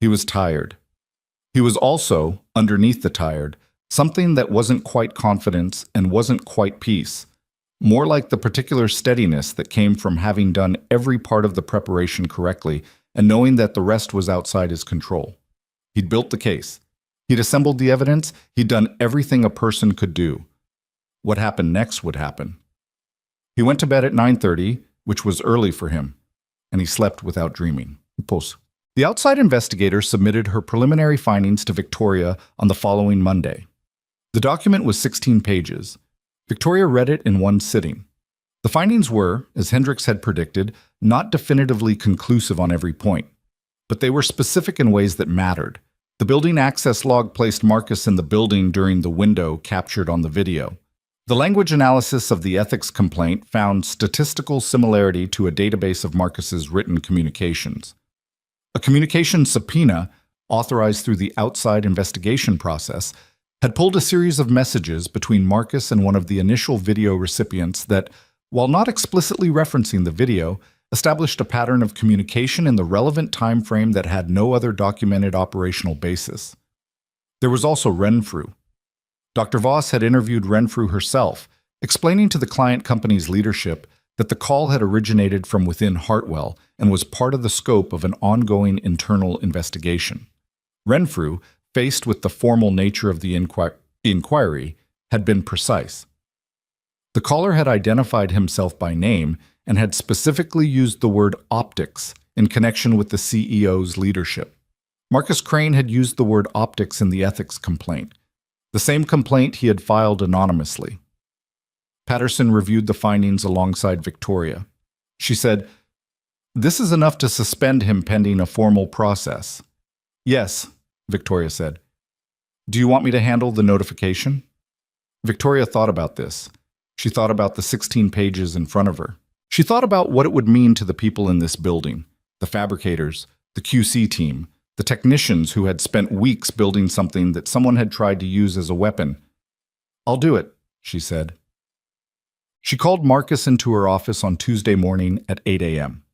He was tired. He was also, underneath the tired, something that wasn't quite confidence and wasn't quite peace, more like the particular steadiness that came from having done every part of the preparation correctly and knowing that the rest was outside his control. He'd built the case. He'd assembled the evidence. He'd done everything a person could do. What happened next would happen. He went to bed at 9:30, which was early for him, and he slept without dreaming. The outside investigator submitted her preliminary findings to Victoria on the following Monday. The document was 16 pages. Victoria read it in one sitting. The findings were, as Hendricks had predicted, not definitively conclusive on every point, but they were specific in ways that mattered. The building access log placed Marcus in the building during the window captured on the video. The language analysis of the ethics complaint found statistical similarity to a database of Marcus's written communications. A communication subpoena, authorized through the outside investigation process, had pulled a series of messages between Marcus and one of the initial video recipients that, while not explicitly referencing the video, established a pattern of communication in the relevant time frame that had no other documented operational basis. There was also Renfrew. Dr. Voss had interviewed Renfrew herself, explaining to the client company's leadership that the call had originated from within Hartwell and was part of the scope of an ongoing internal investigation. Renfrew, faced with the formal nature of the inquiry, had been precise. The caller had identified himself by name and had specifically used the word optics in connection with the CEO's leadership. Marcus Crane had used the word optics in the ethics complaint, the same complaint he had filed anonymously. Patterson reviewed the findings alongside Victoria. She said, "This is enough to suspend him pending a formal process." "Yes," Victoria said. "Do you want me to handle the notification?" Victoria thought about this. She thought about the 16 pages in front of her. She thought about what it would mean to the people in this building, the fabricators, the QC team, the technicians who had spent weeks building something that someone had tried to use as a weapon. "I'll do it," she said. She called Marcus into her office on Tuesday morning at 8 a.m.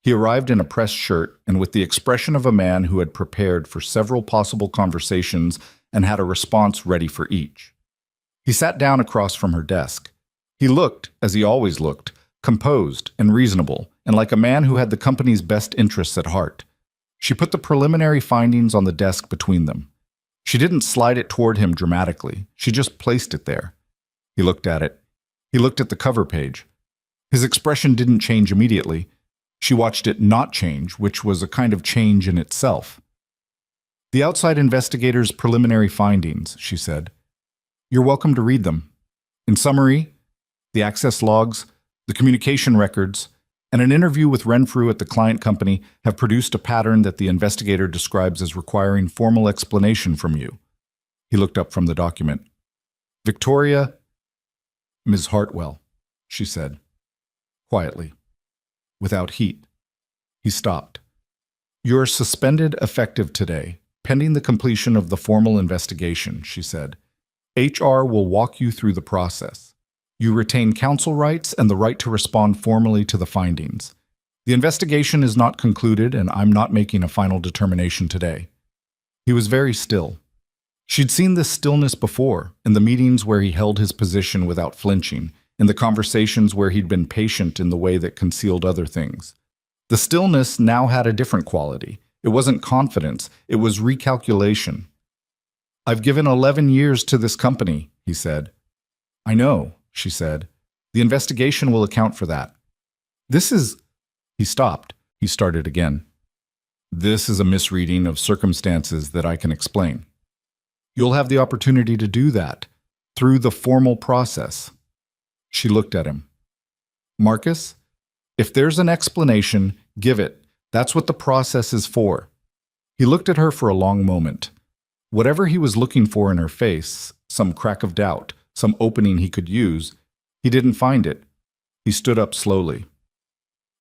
He arrived in a pressed shirt and with the expression of a man who had prepared for several possible conversations and had a response ready for each. He sat down across from her desk. He looked, as he always looked, composed and reasonable, and like a man who had the company's best interests at heart. She put the preliminary findings on the desk between them. She didn't slide it toward him dramatically. She just placed it there. He looked at it. He looked at the cover page. His expression didn't change immediately. She watched it not change, which was a kind of change in itself. "The outside investigator's preliminary findings," she said. "You're welcome to read them. In summary, the access logs, the communication records, and an interview with Renfrew at the client company have produced a pattern that the investigator describes as requiring formal explanation from you." He looked up from the document. "Victoria, Ms. Hartwell," she said, quietly, without heat. He stopped. "You're suspended effective today, pending the completion of the formal investigation," she said. "HR will walk you through the process. You retain counsel rights and the right to respond formally to the findings. The investigation is not concluded, and I'm not making a final determination today." He was very still. She'd seen this stillness before, in the meetings where he held his position without flinching, in the conversations where he'd been patient in the way that concealed other things. The stillness now had a different quality. It wasn't confidence, it was recalculation. "I've given 11 years to this company," he said. "I know," she said. "The investigation will account for that. This is—" He stopped. He started again. "This is a misreading of circumstances that I can explain. You'll have the opportunity to do that through the formal process." She looked at him. "Marcus, if there's an explanation, give it. That's what the process is for." He looked at her for a long moment. Whatever he was looking for in her face, some crack of doubt, some opening he could use, he didn't find it. He stood up slowly.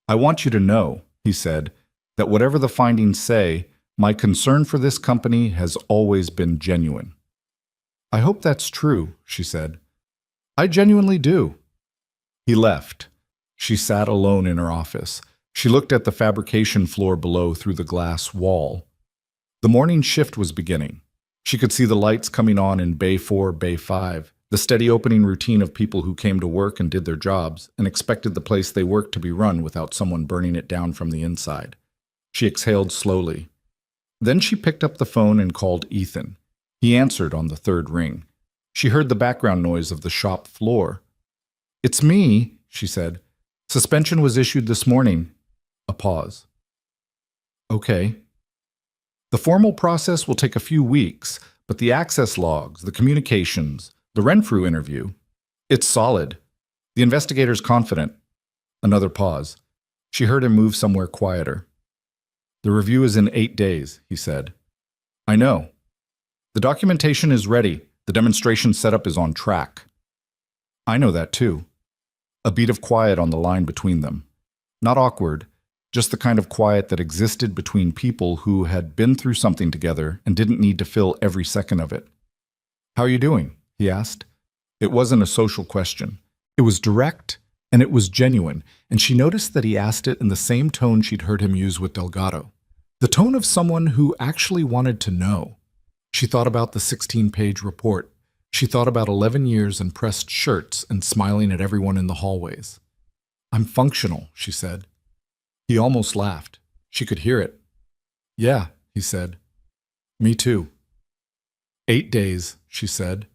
"I want you to know," he said, "that whatever the findings say, my concern for this company has always been genuine." "I hope that's true," she said. "I genuinely do." He left. She sat alone in her office. She looked at the fabrication floor below through the glass wall. The morning shift was beginning. She could see the lights coming on in Bay 4, Bay 5, the steady opening routine of people who came to work and did their jobs and expected the place they worked to be run without someone burning it down from the inside. She exhaled slowly. Then she picked up the phone and called Ethan. He answered on the third ring. She heard the background noise of the shop floor. "It's me," she said. "Suspension was issued this morning." A pause. "Okay." "The formal process will take a few weeks, but the access logs, the communications, the Renfrew interview, it's solid. The investigator's confident." Another pause. She heard him move somewhere quieter. "The review is in 8 days," he said. "I know. The documentation is ready. The demonstration setup is on track." "I know that too." A beat of quiet on the line between them. Not awkward, just the kind of quiet that existed between people who had been through something together and didn't need to fill every second of it. "How are you doing?" he asked. It wasn't a social question. It was direct, and it was genuine, and she noticed that he asked it in the same tone she'd heard him use with Delgado. The tone of someone who actually wanted to know. She thought about the 16-page report. She thought about 11 years in pressed shirts and smiling at everyone in the hallways. "I'm functional," she said. He almost laughed. She could hear it. "Yeah," he said. "Me too." 8 days, she said.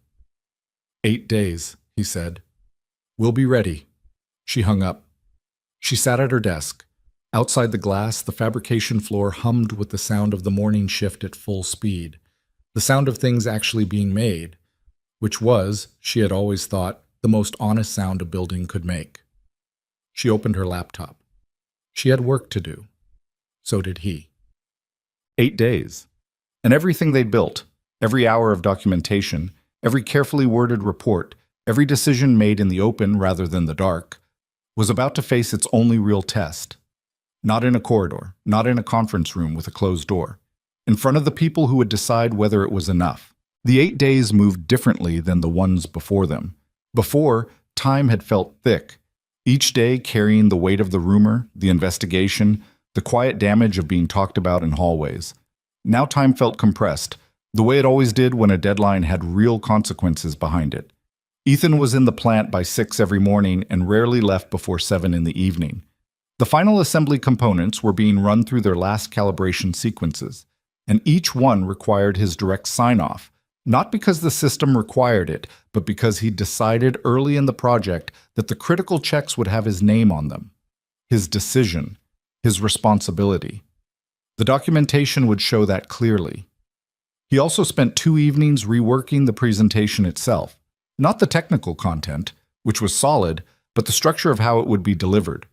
8 days, he said. "We'll be ready." She hung up. She sat at her desk. Outside the glass, the fabrication floor hummed with the sound of the morning shift at full speed, the sound of things actually being made, which was, she had always thought, the most honest sound a building could make. She opened her laptop. She had work to do. So did he. 8 days. And everything they'd built, every hour of documentation, every carefully worded report, every decision made in the open rather than the dark, was about to face its only real test. Not in a corridor, not in a conference room with a closed door. In front of the people who would decide whether it was enough. The 8 days moved differently than the ones before them. Before, time had felt thick, each day carrying the weight of the rumor, the investigation, the quiet damage of being talked about in hallways. Now time felt compressed, the way it always did when a deadline had real consequences behind it. Ethan was in the plant by 6 every morning and rarely left before 7 in the evening. The final assembly components were being run through their last calibration sequences, and each one required his direct sign-off, not because the system required it, but because he decided early in the project that the critical checks would have his name on them. His decision, his responsibility. The documentation would show that clearly. He also spent 2 evenings reworking the presentation itself, not the technical content, which was solid, but the structure of how it would be delivered.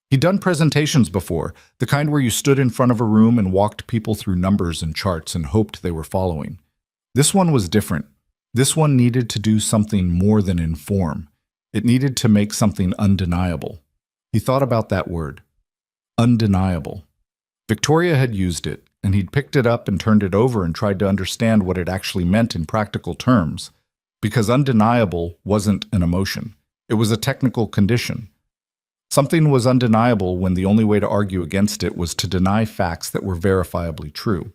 He'd done presentations before, the kind where you stood in front of a room and walked people through numbers and charts and hoped they were following. This one was different. This one needed to do something more than inform. It needed to make something undeniable. He thought about that word. Undeniable. Victoria had used it, and he'd picked it up and turned it over and tried to understand what it actually meant in practical terms. Because undeniable wasn't an emotion. It was a technical condition. Something was undeniable when the only way to argue against it was to deny facts that were verifiably true.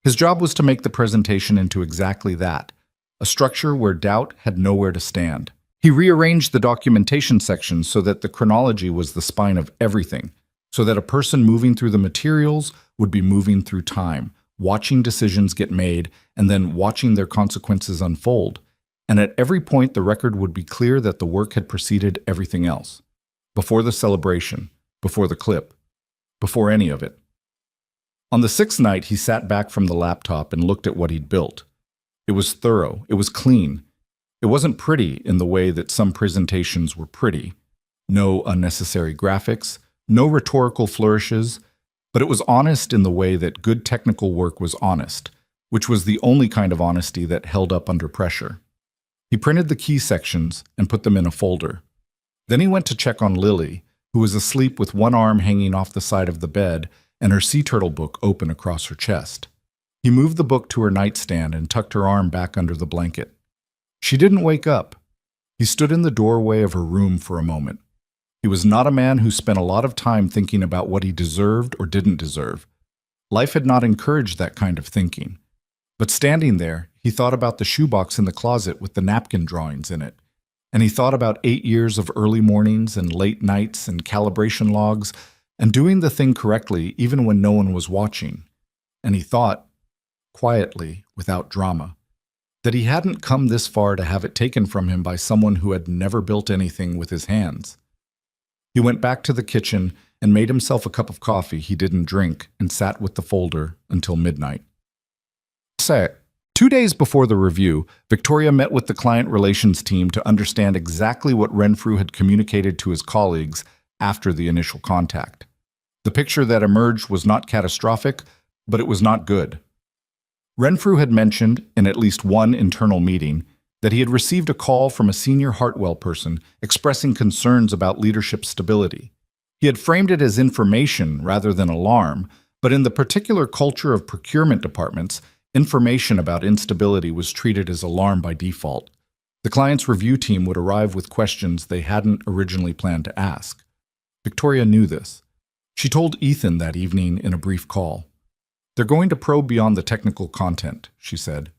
His job was to make the presentation into exactly that, a structure where doubt had nowhere to stand. He rearranged the documentation section so that the chronology was the spine of everything, so that a person moving through the materials would be moving through time, watching decisions get made, and then watching their consequences unfold. And at every point, the record would be clear that the work had preceded everything else. Before the celebration, before the clip, before any of it. On the 6th night, he sat back from the laptop and looked at what he'd built. It was thorough. It was clean. It wasn't pretty in the way that some presentations were pretty. No unnecessary graphics, no rhetorical flourishes, but it was honest in the way that good technical work was honest, which was the only kind of honesty that held up under pressure. He printed the key sections and put them in a folder. Then he went to check on Lily, who was asleep with one arm hanging off the side of the bed and her sea turtle book open across her chest. He moved the book to her nightstand and tucked her arm back under the blanket. She didn't wake up. He stood in the doorway of her room for a moment. He was not a man who spent a lot of time thinking about what he deserved or didn't deserve. Life had not encouraged that kind of thinking. But standing there, he thought about the shoebox in the closet with the napkin drawings in it. And he thought about 8 years of early mornings and late nights and calibration logs and doing the thing correctly even when no one was watching. And he thought, quietly, without drama, that he hadn't come this far to have it taken from him by someone who had never built anything with his hands. He went back to the kitchen and made himself a cup of coffee he didn't drink and sat with the folder until midnight. 2 days before the review, Victoria met with the client relations team to understand exactly what Renfrew had communicated to his colleagues after the initial contact. The picture that emerged was not catastrophic, but it was not good. Renfrew had mentioned, in at least one internal meeting, that he had received a call from a senior Hartwell person expressing concerns about leadership stability. He had framed it as information rather than alarm, but in the particular culture of procurement departments, information about instability was treated as alarm by default. The client's review team would arrive with questions they hadn't originally planned to ask. Victoria knew this. She told Ethan that evening in a brief call. "They're going to probe beyond the technical content," she said.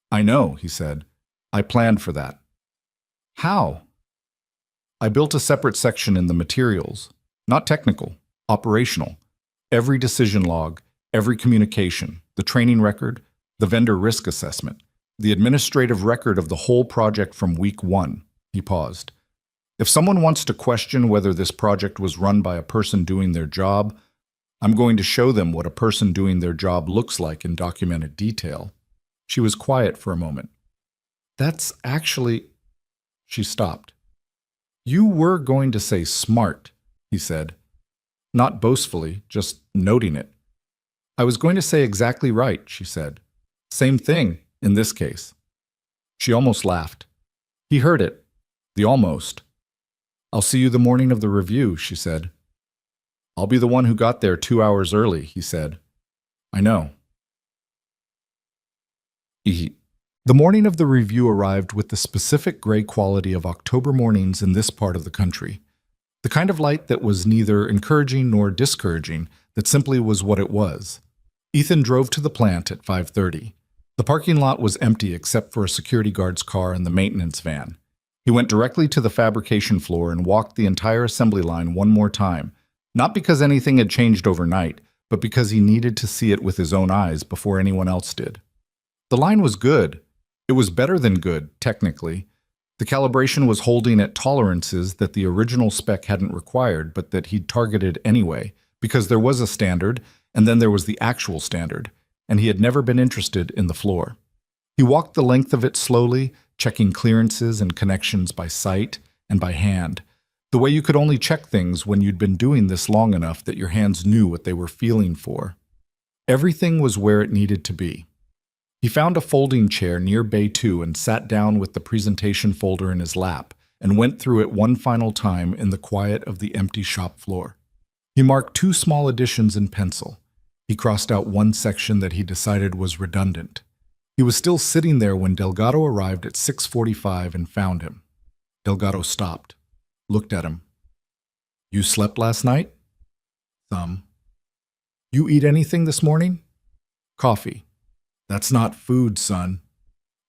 "I know," he said. "I planned for that." "How?" "I built a separate section in the materials. Not technical, operational. Every decision log, every communication, the training record, the vendor risk assessment, the administrative record of the whole project from week 1. He paused. "If someone wants to question whether this project was run by a person doing their job, I'm going to show them what a person doing their job looks like in documented detail." She was quiet for a moment. "That's actually—" She stopped. "You were going to say smart," he said. Not boastfully, just noting it. "I was going to say exactly right," she said. "Same thing, in this case." She almost laughed. He heard it. The almost. I'll see you the morning of the review, she said. I'll be the one who got there 2 hours early, he said. I know. The morning of the review arrived with the specific gray quality of October mornings in this part of the country. The kind of light that was neither encouraging nor discouraging, that simply was what it was. Ethan drove to the plant at 5:30. The parking lot was empty except for a security guard's car and the maintenance van. He went directly to the fabrication floor and walked the entire assembly line one more time, not because anything had changed overnight, but because he needed to see it with his own eyes before anyone else did. The line was good. It was better than good, technically. The calibration was holding at tolerances that the original spec hadn't required, but that he'd targeted anyway, because there was a standard, and then there was the actual standard, and he had never been interested in the floor. He walked the length of it slowly, checking clearances and connections by sight and by hand, the way you could only check things when you'd been doing this long enough that your hands knew what they were feeling for. Everything was where it needed to be. He found a folding chair near Bay 2 and sat down with the presentation folder in his lap and went through it one final time in the quiet of the empty shop floor. He marked 2 small additions in pencil. He crossed out one section that he decided was redundant. He was still sitting there when Delgado arrived at 6:45 and found him. Delgado stopped, looked at him. You slept last night? Some. You eat anything this morning? Coffee. That's not food, son.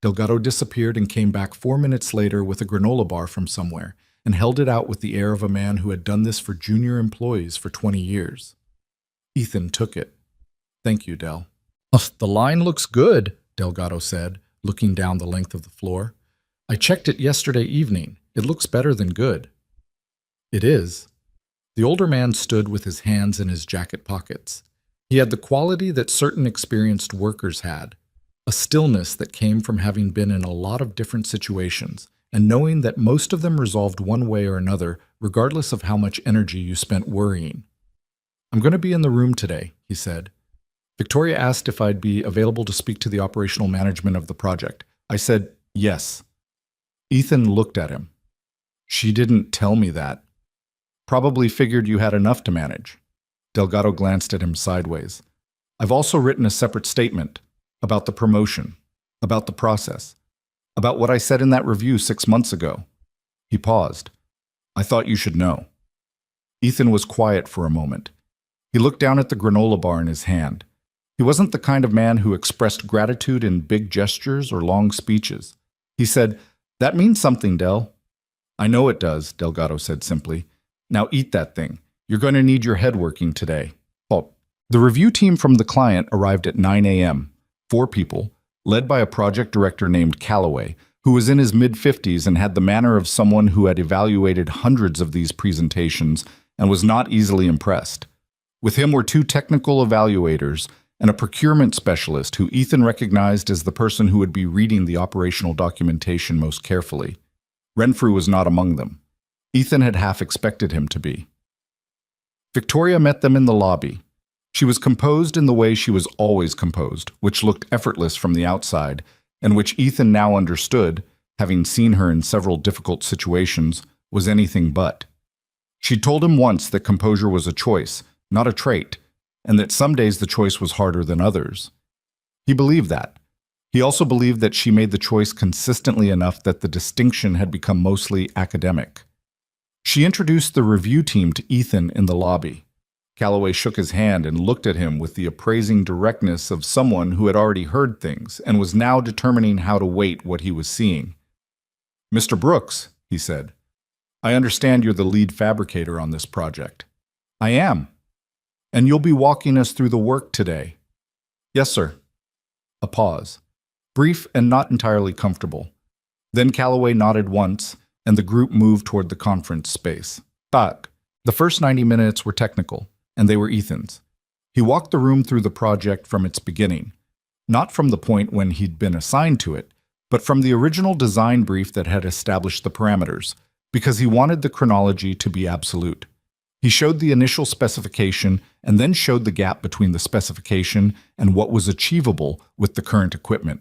Delgado disappeared and came back 4 minutes later with a granola bar from somewhere and held it out with the air of a man who had done this for junior employees for 20 years. Ethan took it. Thank you, Del. The line looks good, Delgado said, looking down the length of the floor. I checked it yesterday evening. It looks better than good. It is. The older man stood with his hands in his jacket pockets. He had the quality that certain experienced workers had, a stillness that came from having been in a lot of different situations and knowing that most of them resolved one way or another, regardless of how much energy you spent worrying. I'm going to be in the room today, he said. Victoria asked if I'd be available to speak to the operational management of the project. I said, yes. Ethan looked at him. She didn't tell me that. Probably figured you had enough to manage. Delgado glanced at him sideways. I've also written a separate statement about the promotion, about the process, about what I said in that review 6 months ago. He paused. I thought you should know. Ethan was quiet for a moment. He looked down at the granola bar in his hand. He wasn't the kind of man who expressed gratitude in big gestures or long speeches. He said, That means something, Del. I know it does, Delgado said simply. Now eat that thing. You're going to need your head working today. Oh. The review team from the client arrived at 9 a.m., 4 people, led by a project director named Calloway, who was in his mid-50s and had the manner of someone who had evaluated hundreds of these presentations and was not easily impressed. With him were 2 technical evaluators and a procurement specialist who Ethan recognized as the person who would be reading the operational documentation most carefully. Renfrew was not among them. Ethan had half expected him to be. Victoria met them in the lobby. She was composed in the way she was always composed, which looked effortless from the outside, and which Ethan now understood, having seen her in several difficult situations, was anything but. She told him once that composure was a choice, not a trait, and that some days the choice was harder than others. He believed that. He also believed that she made the choice consistently enough that the distinction had become mostly academic. She introduced the review team to Ethan in the lobby. Calloway shook his hand and looked at him with the appraising directness of someone who had already heard things and was now determining how to weight what he was seeing. Mr. Brooks, he said, I understand you're the lead fabricator on this project. I am. And you'll be walking us through the work today. Yes, sir. A pause. Brief and not entirely comfortable. Then Calloway nodded once, and the group moved toward the conference space. But the first 90 minutes were technical, and they were Ethan's. He walked the room through the project from its beginning, not from the point when he'd been assigned to it, but from the original design brief that had established the parameters, because he wanted the chronology to be absolute. He showed the initial specification and then showed the gap between the specification and what was achievable with the current equipment.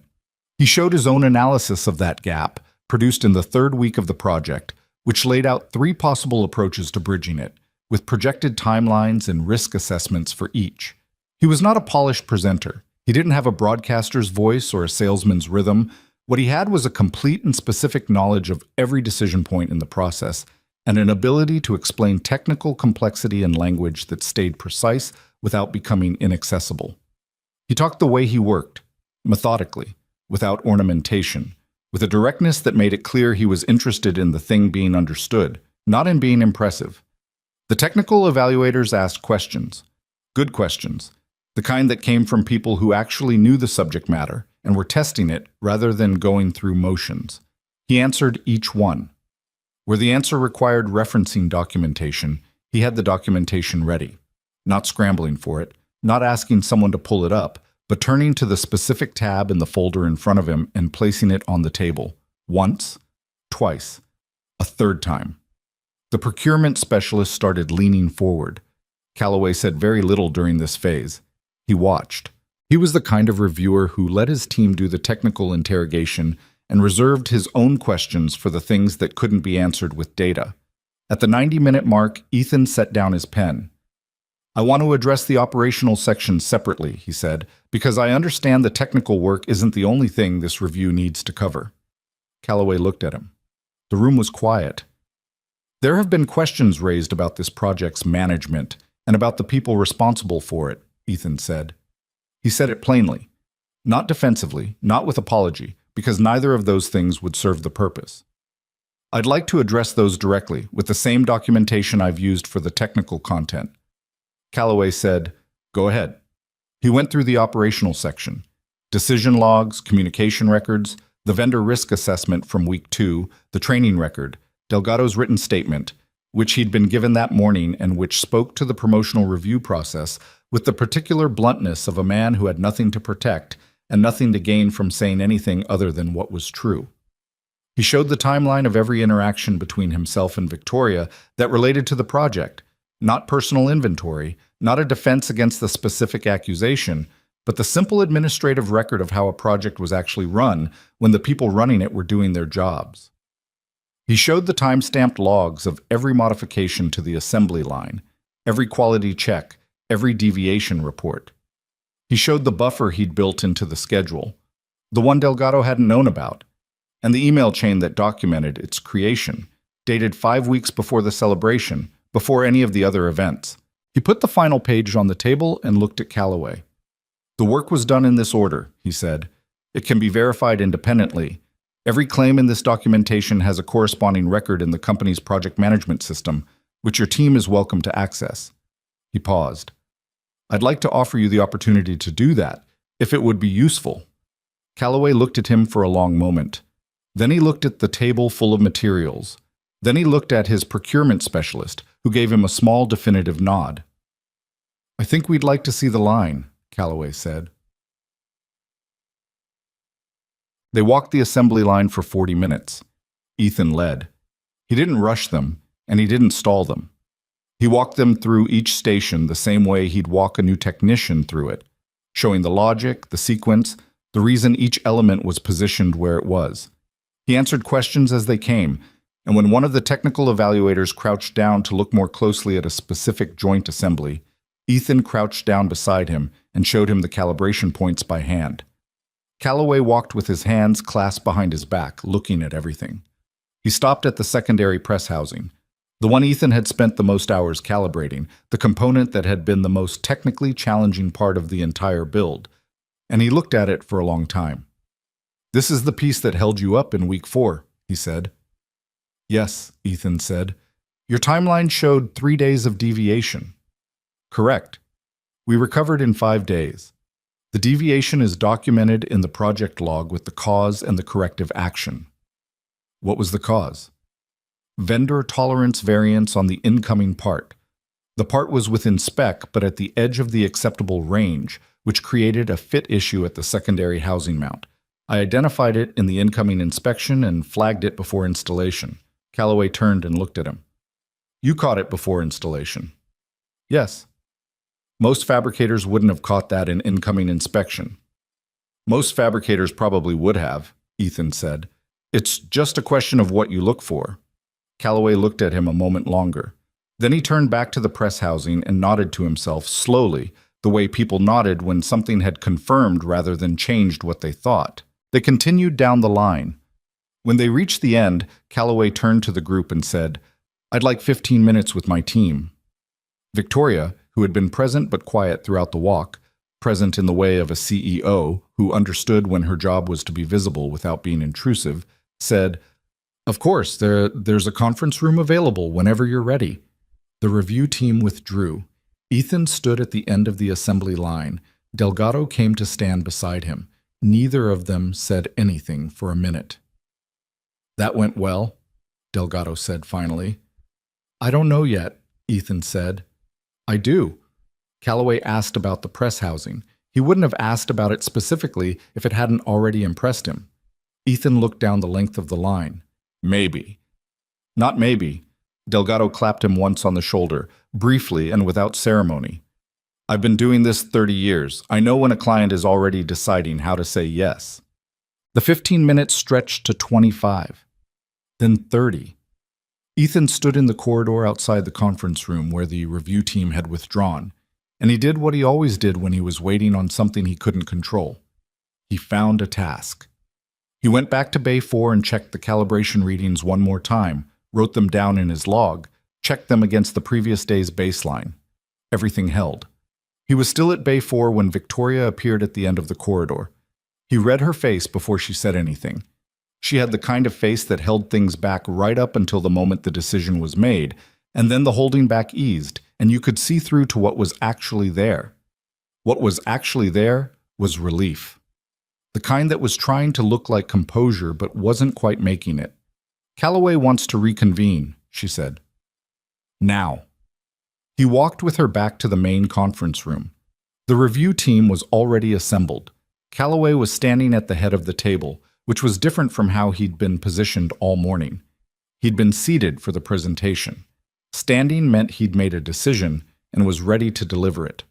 He showed his own analysis of that gap, produced in the 3rd week of the project, which laid out 3 possible approaches to bridging it, with projected timelines and risk assessments for each. He was not a polished presenter. He didn't have a broadcaster's voice or a salesman's rhythm. What he had was a complete and specific knowledge of every decision point in the process, and an ability to explain technical complexity in language that stayed precise without becoming inaccessible. He talked the way he worked, methodically, without ornamentation, with a directness that made it clear he was interested in the thing being understood, not in being impressive. The technical evaluators asked questions, good questions, the kind that came from people who actually knew the subject matter and were testing it rather than going through motions. He answered each one. Where the answer required referencing documentation, he had the documentation ready, not scrambling for it, not asking someone to pull it up, but turning to the specific tab in the folder in front of him and placing it on the table. Once, twice, a third time. The procurement specialist started leaning forward. Calloway said very little during this phase. He watched. He was the kind of reviewer who let his team do the technical interrogation and reserved his own questions for the things that couldn't be answered with data. At the 90-minute mark, Ethan set down his pen. "I want to address the operational section separately," he said, "because I understand the technical work isn't the only thing this review needs to cover." Calloway looked at him. The room was quiet. "There have been questions raised about this project's management and about the people responsible for it," Ethan said. He said it plainly, not defensively, not with apology, because neither of those things would serve the purpose. "I'd like to address those directly, with the same documentation I've used for the technical content." Calloway said, "Go ahead." He went through the operational section. Decision logs, communication records, the vendor risk assessment from week 2, the training record, Delgado's written statement, which he'd been given that morning and which spoke to the promotional review process with the particular bluntness of a man who had nothing to protect and nothing to gain from saying anything other than what was true. He showed the timeline of every interaction between himself and Victoria that related to the project, not personal inventory, not a defense against the specific accusation, but the simple administrative record of how a project was actually run when the people running it were doing their jobs. He showed the time-stamped logs of every modification to the assembly line, every quality check, every deviation report. He showed the buffer he'd built into the schedule, the one Delgado hadn't known about, and the email chain that documented its creation, dated 5 weeks before the celebration, before any of the other events. He put the final page on the table and looked at Calloway. "The work was done in this order," he said. "It can be verified independently. Every claim in this documentation has a corresponding record in the company's project management system, which your team is welcome to access." He paused. "I'd like to offer you the opportunity to do that, if it would be useful." Calloway looked at him for a long moment. Then he looked at the table full of materials. Then he looked at his procurement specialist, who gave him a small definitive nod. "I think we'd like to see the line," Calloway said. They walked the assembly line for 40 minutes. Ethan led. He didn't rush them, and he didn't stall them. He walked them through each station the same way he'd walk a new technician through it, showing the logic, the sequence, the reason each element was positioned where it was. He answered questions as they came, and when one of the technical evaluators crouched down to look more closely at a specific joint assembly, Ethan crouched down beside him and showed him the calibration points by hand. Calloway walked with his hands clasped behind his back, looking at everything. He stopped at the secondary press housing, the one Ethan had spent the most hours calibrating, the component that had been the most technically challenging part of the entire build, and he looked at it for a long time. "This is the piece that held you up in week 4, he said. "Yes," Ethan said. "Your timeline showed 3 days of deviation." "Correct. We recovered in 5 days. The deviation is documented in the project log with the cause and the corrective action." "What was the cause?" "Vendor tolerance variance on the incoming part. The part was within spec but at the edge of the acceptable range, which created a fit issue at the secondary housing mount. I identified it in the incoming inspection and flagged it before installation." Calloway turned and looked at him. "You caught it before installation?" "Yes." "Most fabricators wouldn't have caught that in incoming inspection." "Most fabricators probably would have," Ethan said. "It's just a question of what you look for." Calloway looked at him a moment longer. Then he turned back to the press housing and nodded to himself slowly, the way people nodded when something had confirmed rather than changed what they thought. They continued down the line. When they reached the end, Calloway turned to the group and said, "I'd like 15 minutes with my team." Victoria, who had been present but quiet throughout the walk, present in the way of a CEO who understood when her job was to be visible without being intrusive, said, "Of course, there's a conference room available whenever you're ready." The review team withdrew. Ethan stood at the end of the assembly line. Delgado came to stand beside him. Neither of them said anything for a minute. "That went well," Delgado said finally. "I don't know yet," Ethan said. "I do." Calloway asked about the press housing. He wouldn't have asked about it specifically if it hadn't already impressed him. Ethan looked down the length of the line. "Maybe." "Not maybe." Delgado clapped him once on the shoulder, briefly and without ceremony. "I've been doing this 30 years. I know when a client is already deciding how to say yes." The 15 minutes stretched to 25. Then 30. Ethan stood in the corridor outside the conference room where the review team had withdrawn, and he did what he always did when he was waiting on something he couldn't control. He found a task. He went back to Bay 4 and checked the calibration readings one more time, wrote them down in his log, checked them against the previous day's baseline. Everything held. He was still at Bay 4 when Victoria appeared at the end of the corridor. He read her face before she said anything. She had the kind of face that held things back right up until the moment the decision was made, and then the holding back eased, and you could see through to what was actually there. What was actually there was relief. The kind that was trying to look like composure but wasn't quite making it. "Calloway wants to reconvene," she said. "Now." He walked with her back to the main conference room. The review team was already assembled. Calloway was standing at the head of the table, which was different from how he'd been positioned all morning. He'd been seated for the presentation. Standing meant he'd made a decision and was ready to deliver it.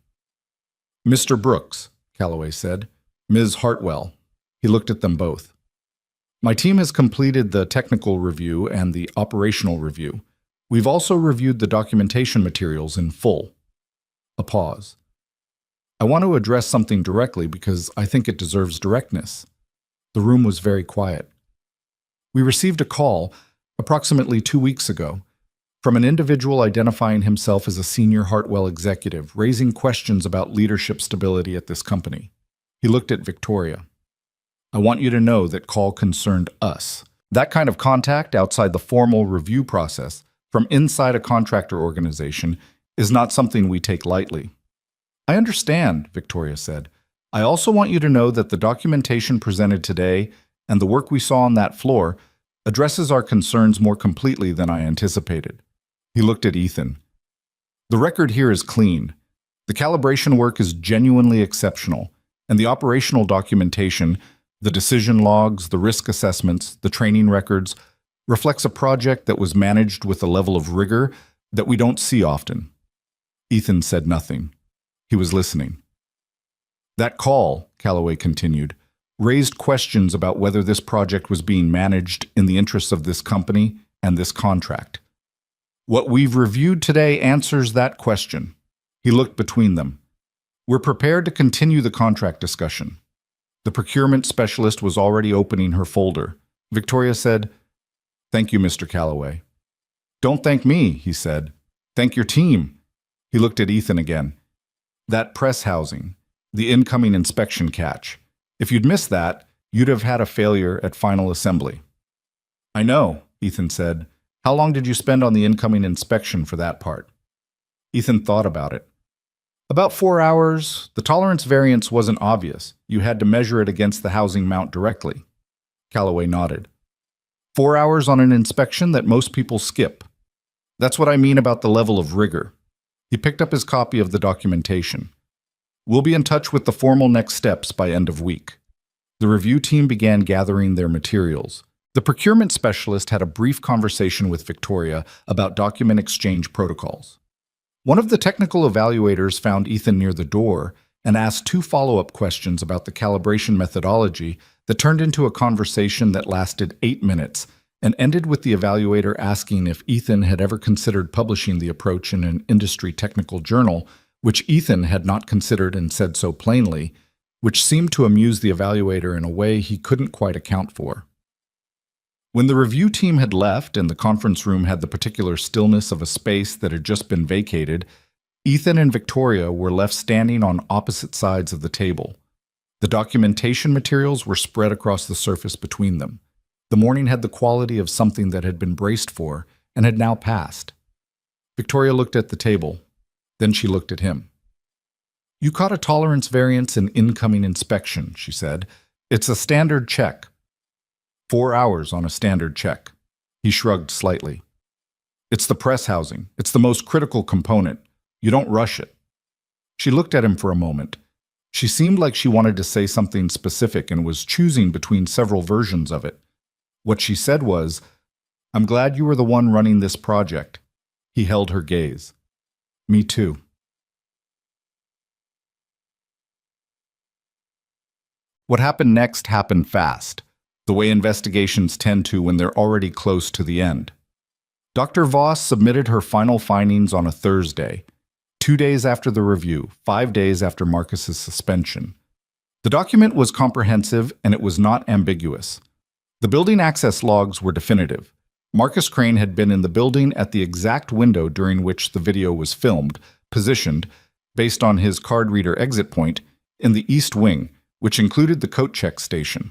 "Mr. Brooks," Calloway said. "Ms. Hartwell." He looked at them both. "My team has completed the technical review and the operational review. We've also reviewed the documentation materials in full." A pause. "I want to address something directly because I think it deserves directness." The room was very quiet. "We received a call, approximately 2 weeks ago, from an individual identifying himself as a senior Hartwell executive, raising questions about leadership stability at this company." He looked at Victoria. "I want you to know that call concerned us. That kind of contact outside the formal review process, from inside a contractor organization, is not something we take lightly." "I understand," Victoria said. "I also want you to know that the documentation presented today and the work we saw on that floor addresses our concerns more completely than I anticipated." He looked at Ethan. "The record here is clean. The calibration work is genuinely exceptional, and the operational documentation, the decision logs, the risk assessments, the training records, reflects a project that was managed with a level of rigor that we don't see often." Ethan said nothing. He was listening. "That call," Calloway continued, "raised questions about whether this project was being managed in the interests of this company and this contract. What we've reviewed today answers that question." He looked between them. "We're prepared to continue the contract discussion." The procurement specialist was already opening her folder. Victoria said, "Thank you, Mr. Calloway." "Don't thank me," he said. "Thank your team." He looked at Ethan again. "That press housing, the incoming inspection catch. If you'd missed that, you'd have had a failure at final assembly." "I know," Ethan said. "How long did you spend on the incoming inspection for that part?" Ethan thought about it. "About 4 hours. The tolerance variance wasn't obvious. You had to measure it against the housing mount directly." Calloway nodded. 4 hours on an inspection that most people skip. That's what I mean about the level of rigor." He picked up his copy of the documentation. "We'll be in touch with the formal next steps by end of week." The review team began gathering their materials. The procurement specialist had a brief conversation with Victoria about document exchange protocols. One of the technical evaluators found Ethan near the door and asked 2 follow-up questions about the calibration methodology that turned into a conversation that lasted 8 minutes and ended with the evaluator asking if Ethan had ever considered publishing the approach in an industry technical journal, which Ethan had not considered and said so plainly, which seemed to amuse the evaluator in a way he couldn't quite account for. When the review team had left and the conference room had the particular stillness of a space that had just been vacated, Ethan and Victoria were left standing on opposite sides of the table. The documentation materials were spread across the surface between them. The morning had the quality of something that had been braced for and had now passed. Victoria looked at the table. Then she looked at him. "You caught a tolerance variance in incoming inspection," she said. "It's a standard check." 4 hours on a standard check. He shrugged slightly. "It's the press housing. It's the most critical component. You don't rush it." She looked at him for a moment. She seemed like she wanted to say something specific and was choosing between several versions of it. What she said was, "I'm glad you were the one running this project." He held her gaze. "Me too." What happened next happened fast, the way investigations tend to when they're already close to the end. Dr. Voss submitted her final findings on a Thursday, 2 days after the review, 5 days after Marcus's suspension. The document was comprehensive and it was not ambiguous. The building access logs were definitive. Marcus Crane had been in the building at the exact window during which the video was filmed, positioned, based on his card reader exit point, in the east wing, which included the coat check station.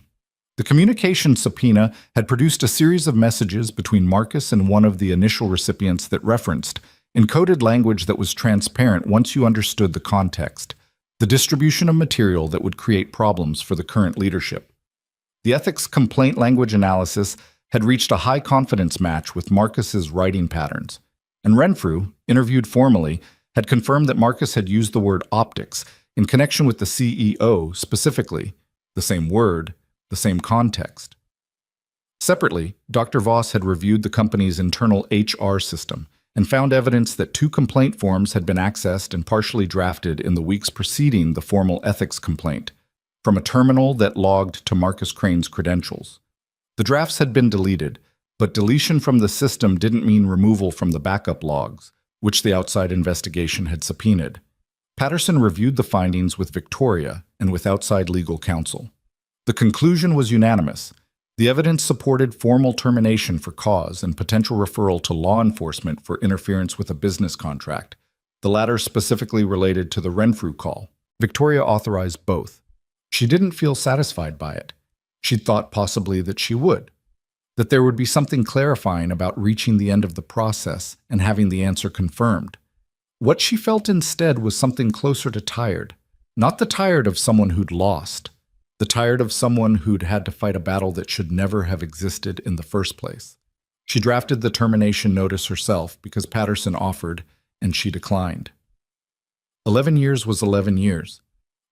The communication subpoena had produced a series of messages between Marcus and one of the initial recipients that referenced, encoded language that was transparent once you understood the context, the distribution of material that would create problems for the current leadership. The ethics complaint language analysis had reached a high confidence match with Marcus's writing patterns, and Renfrew, interviewed formally, had confirmed that Marcus had used the word optics in connection with the CEO specifically, the same word, the same context. Separately, Dr. Voss had reviewed the company's internal HR system and found evidence that 2 complaint forms had been accessed and partially drafted in the weeks preceding the formal ethics complaint, from a terminal that logged to Marcus Crane's credentials. The drafts had been deleted, but deletion from the system didn't mean removal from the backup logs, which the outside investigation had subpoenaed. Patterson reviewed the findings with Victoria and with outside legal counsel. The conclusion was unanimous. The evidence supported formal termination for cause and potential referral to law enforcement for interference with a business contract, the latter specifically related to the Renfrew call. Victoria authorized both. She didn't feel satisfied by it. She'd thought possibly that she would, that there would be something clarifying about reaching the end of the process and having the answer confirmed. What she felt instead was something closer to tired, not the tired of someone who'd lost, the tired of someone who'd had to fight a battle that should never have existed in the first place. She drafted the termination notice herself because Patterson offered, and she declined. 11 years was 11 years.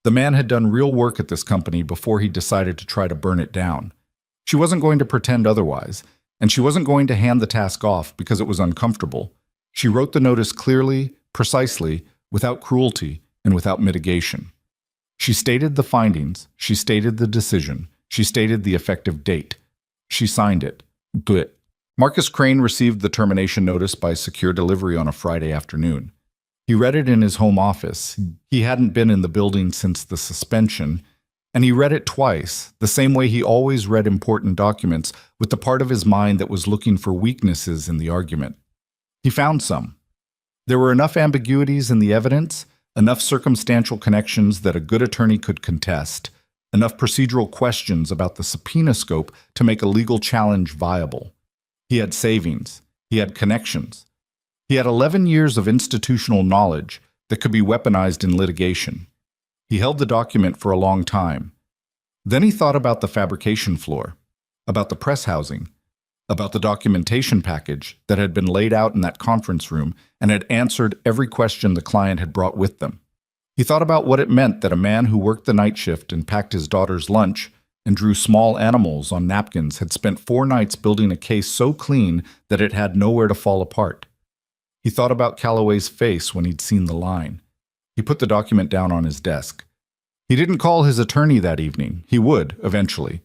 The man had done real work at this company before he decided to try to burn it down. She wasn't going to pretend otherwise, and she wasn't going to hand the task off because it was uncomfortable. She wrote the notice clearly, precisely, without cruelty, and without mitigation. She stated the findings, she stated the decision, she stated the effective date. She signed it. Blech. Marcus Crane received the termination notice by secure delivery on a Friday afternoon. He read it in his home office. He hadn't been in the building since the suspension, and he read it twice, the same way he always read important documents, with the part of his mind that was looking for weaknesses in the argument. He found some. There were enough ambiguities in the evidence, enough circumstantial connections that a good attorney could contest, enough procedural questions about the subpoena scope to make a legal challenge viable. He had savings. He had connections. He had 11 years of institutional knowledge that could be weaponized in litigation. He held the document for a long time. Then he thought about the fabrication floor, about the press housing, about the documentation package that had been laid out in that conference room and had answered every question the client had brought with them. He thought about what it meant that a man who worked the night shift and packed his daughter's lunch and drew small animals on napkins had spent 4 nights building a case so clean that it had nowhere to fall apart. He thought about Calloway's face when he'd seen the line. He put the document down on his desk. He didn't call his attorney that evening. He would, eventually.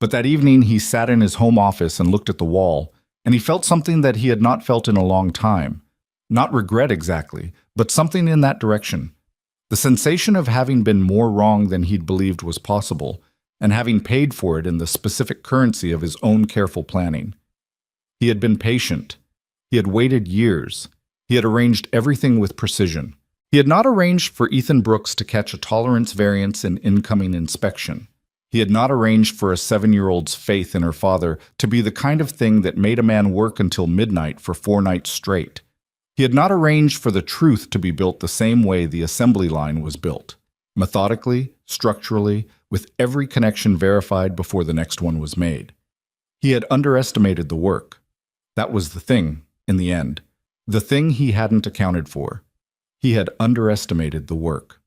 But that evening he sat in his home office and looked at the wall, and he felt something that he had not felt in a long time. Not regret exactly, but something in that direction. The sensation of having been more wrong than he'd believed was possible, and having paid for it in the specific currency of his own careful planning. He had been patient. He had waited years. He had arranged everything with precision. He had not arranged for Ethan Brooks to catch a tolerance variance in incoming inspection. He had not arranged for a 7-year-old's faith in her father to be the kind of thing that made a man work until midnight for 4 nights straight. He had not arranged for the truth to be built the same way the assembly line was built, methodically, structurally, with every connection verified before the next one was made. He had underestimated the work. That was the thing, in the end. The thing he hadn't accounted for. He had underestimated the work.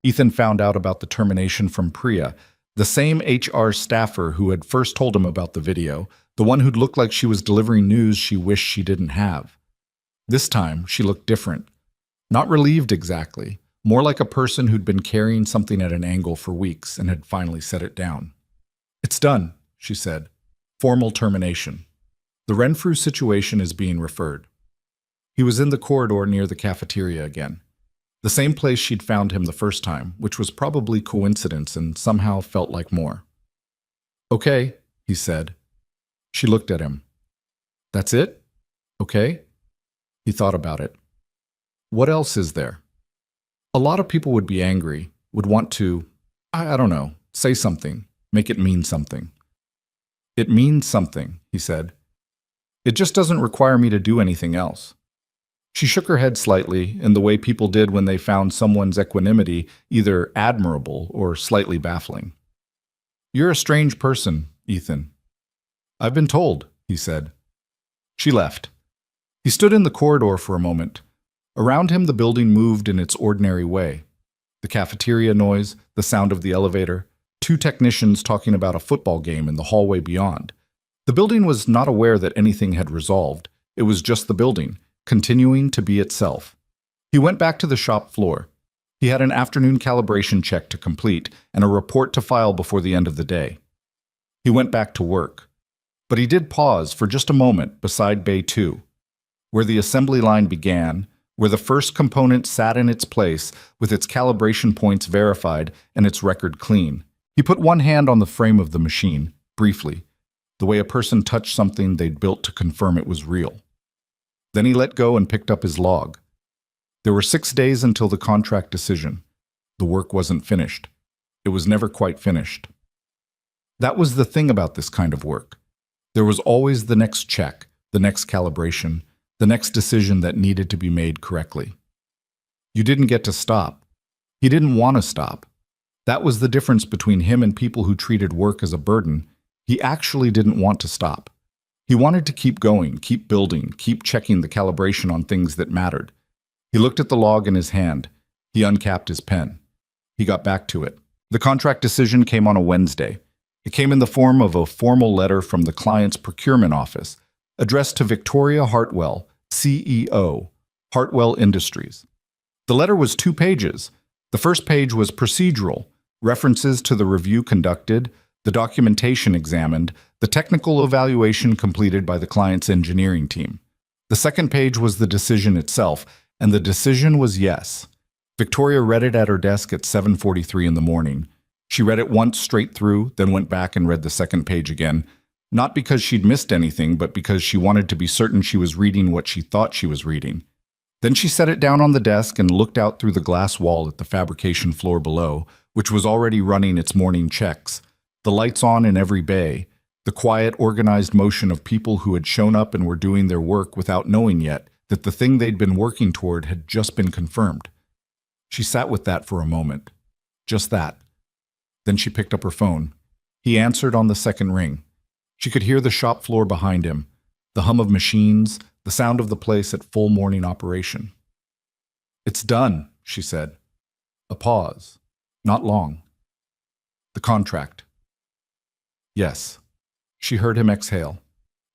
Ethan found out about the termination from Priya, the same HR staffer who had first told him about the video, the one who'd looked like she was delivering news she wished she didn't have. This time, she looked different. Not relieved exactly, more like a person who'd been carrying something at an angle for weeks and had finally set it down. "It's done," she said. "Formal termination. The Renfrew situation is being referred." He was in the corridor near the cafeteria again. The same place she'd found him the first time, which was probably coincidence and somehow felt like more. "Okay," he said. She looked at him. "That's it? Okay?" He thought about it. "What else is there?" A lot of people would be angry, would want to, I don't know, say something, make it mean something. "It means something," he said. "It just doesn't require me to do anything else." She shook her head slightly, in the way people did when they found someone's equanimity either admirable or slightly baffling. "You're a strange person, Ethan." "I've been told," he said. She left. He stood in the corridor for a moment. Around him the building moved in its ordinary way. The cafeteria noise, the sound of the elevator, 2 technicians talking about a football game in the hallway beyond. The building was not aware that anything had resolved. It was just the building, continuing to be itself. He went back to the shop floor. He had an afternoon calibration check to complete and a report to file before the end of the day. He went back to work. But he did pause for just a moment beside Bay 2, where the assembly line began, where the first component sat in its place with its calibration points verified and its record clean. He put one hand on the frame of the machine, briefly, the way a person touched something they'd built to confirm it was real. Then he let go and picked up his log. There were 6 days until the contract decision. The work wasn't finished. It was never quite finished. That was the thing about this kind of work. There was always the next check, the next calibration, the next decision that needed to be made correctly. You didn't get to stop. He didn't want to stop. That was the difference between him and people who treated work as a burden. He actually didn't want to stop. He wanted to keep going, keep building, keep checking the calibration on things that mattered. He looked at the log in his hand. He uncapped his pen. He got back to it. The contract decision came on a Wednesday. It came in the form of a formal letter from the client's procurement office, addressed to Victoria Hartwell, CEO, Hartwell Industries. The letter was 2 pages. The first page was procedural, references to the review conducted, the documentation examined, the technical evaluation completed by the client's engineering team. The second page was the decision itself, and the decision was yes. Victoria read it at her desk at 7:43 in the morning. She read it once straight through, then went back and read the second page again, not because she'd missed anything, but because she wanted to be certain she was reading what she thought she was reading. Then she set it down on the desk and looked out through the glass wall at the fabrication floor below, which was already running its morning checks, the lights on in every bay, the quiet, organized motion of people who had shown up and were doing their work without knowing yet that the thing they'd been working toward had just been confirmed. She sat with that for a moment. Just that. Then she picked up her phone. He answered on the second ring. She could hear the shop floor behind him, the hum of machines, the sound of the place at full morning operation. "It's done," she said. A pause. Not long. "The contract." "Yes." She heard him exhale.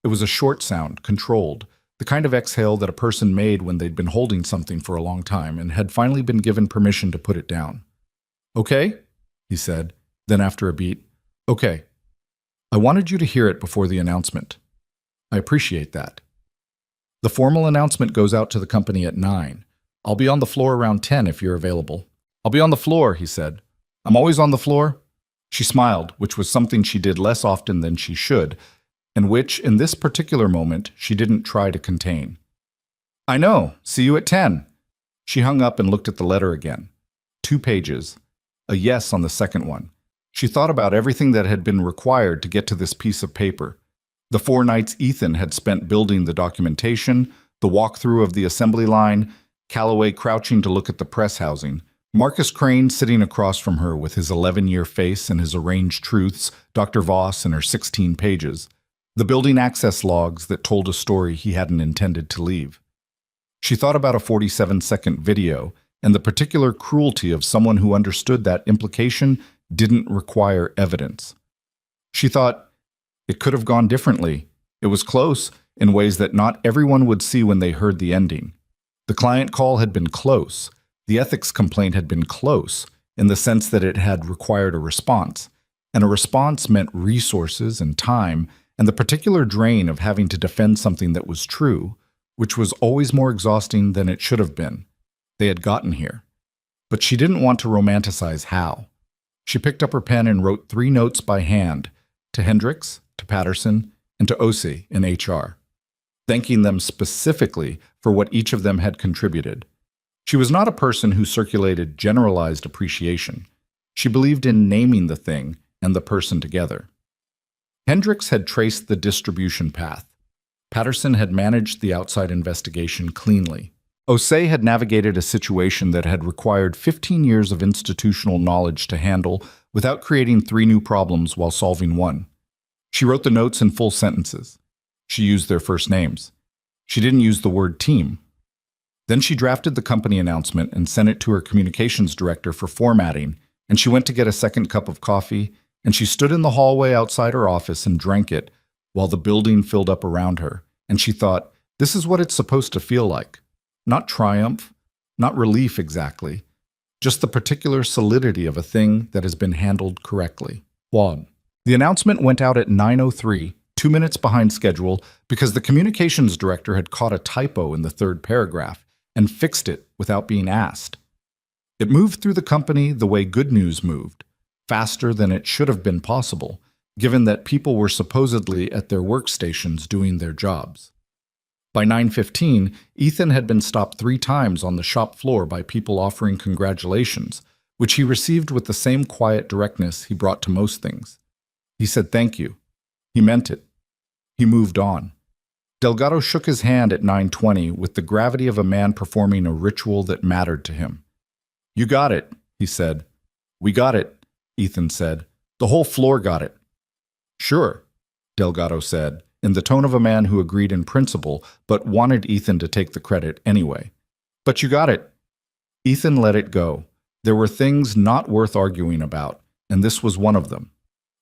It was a short sound, controlled, the kind of exhale that a person made when they'd been holding something for a long time and had finally been given permission to put it down. "Okay?" he said. Then after a beat, Okay, I wanted you to hear it before the announcement. I appreciate that. The formal announcement goes out to the company at 9. I'll be on the floor around 10 if you're available. I'll be on the floor, he said. I'm always on the floor. She smiled, which was something she did less often than she should, and which, in this particular moment, she didn't try to contain. I know. See you at 10. She hung up and looked at the letter again. 2 pages. A yes on the second one. She thought about everything that had been required to get to this piece of paper. The 4 nights Ethan had spent building the documentation, the walkthrough of the assembly line, Calloway crouching to look at the press housing, Marcus Crane sitting across from her with his 11-year face and his arranged truths, Dr. Voss and her 16 pages, the building access logs that told a story he hadn't intended to leave. She thought about a 47-second video and the particular cruelty of someone who understood that implication didn't require evidence. She thought, it could have gone differently. It was close in ways that not everyone would see when they heard the ending. The client call had been close. The ethics complaint had been close in the sense that it had required a response. And a response meant resources and time and the particular drain of having to defend something that was true, which was always more exhausting than it should have been. They had gotten here. But she didn't want to romanticize how. She picked up her pen and wrote 3 notes by hand, to Hendricks, to Patterson, and to Osei in HR, thanking them specifically for what each of them had contributed. She was not a person who circulated generalized appreciation. She believed in naming the thing and the person together. Hendricks had traced the distribution path. Patterson had managed the outside investigation cleanly. Osei had navigated a situation that had required 15 years of institutional knowledge to handle without creating 3 new problems while solving one. She wrote the notes in full sentences. She used their first names. She didn't use the word team. Then she drafted the company announcement and sent it to her communications director for formatting, and she went to get a second cup of coffee, and she stood in the hallway outside her office and drank it while the building filled up around her, and she thought, this is what it's supposed to feel like. Not triumph, not relief exactly, just the particular solidity of a thing that has been handled correctly. 1. The announcement went out at 9:03, 2 minutes behind schedule, because the communications director had caught a typo in the 3rd paragraph and fixed it without being asked. It moved through the company the way good news moved, faster than it should have been possible, given that people were supposedly at their workstations doing their jobs. By 9:15, Ethan had been stopped 3 times on the shop floor by people offering congratulations, which he received with the same quiet directness he brought to most things. He said thank you. He meant it. He moved on. Delgado shook his hand at 9:20 with the gravity of a man performing a ritual that mattered to him. You got it, he said. We got it, Ethan said. The whole floor got it. Sure, Delgado said, in the tone of a man who agreed in principle but wanted Ethan to take the credit anyway. But you got it. Ethan let it go. There were things not worth arguing about, and this was one of them.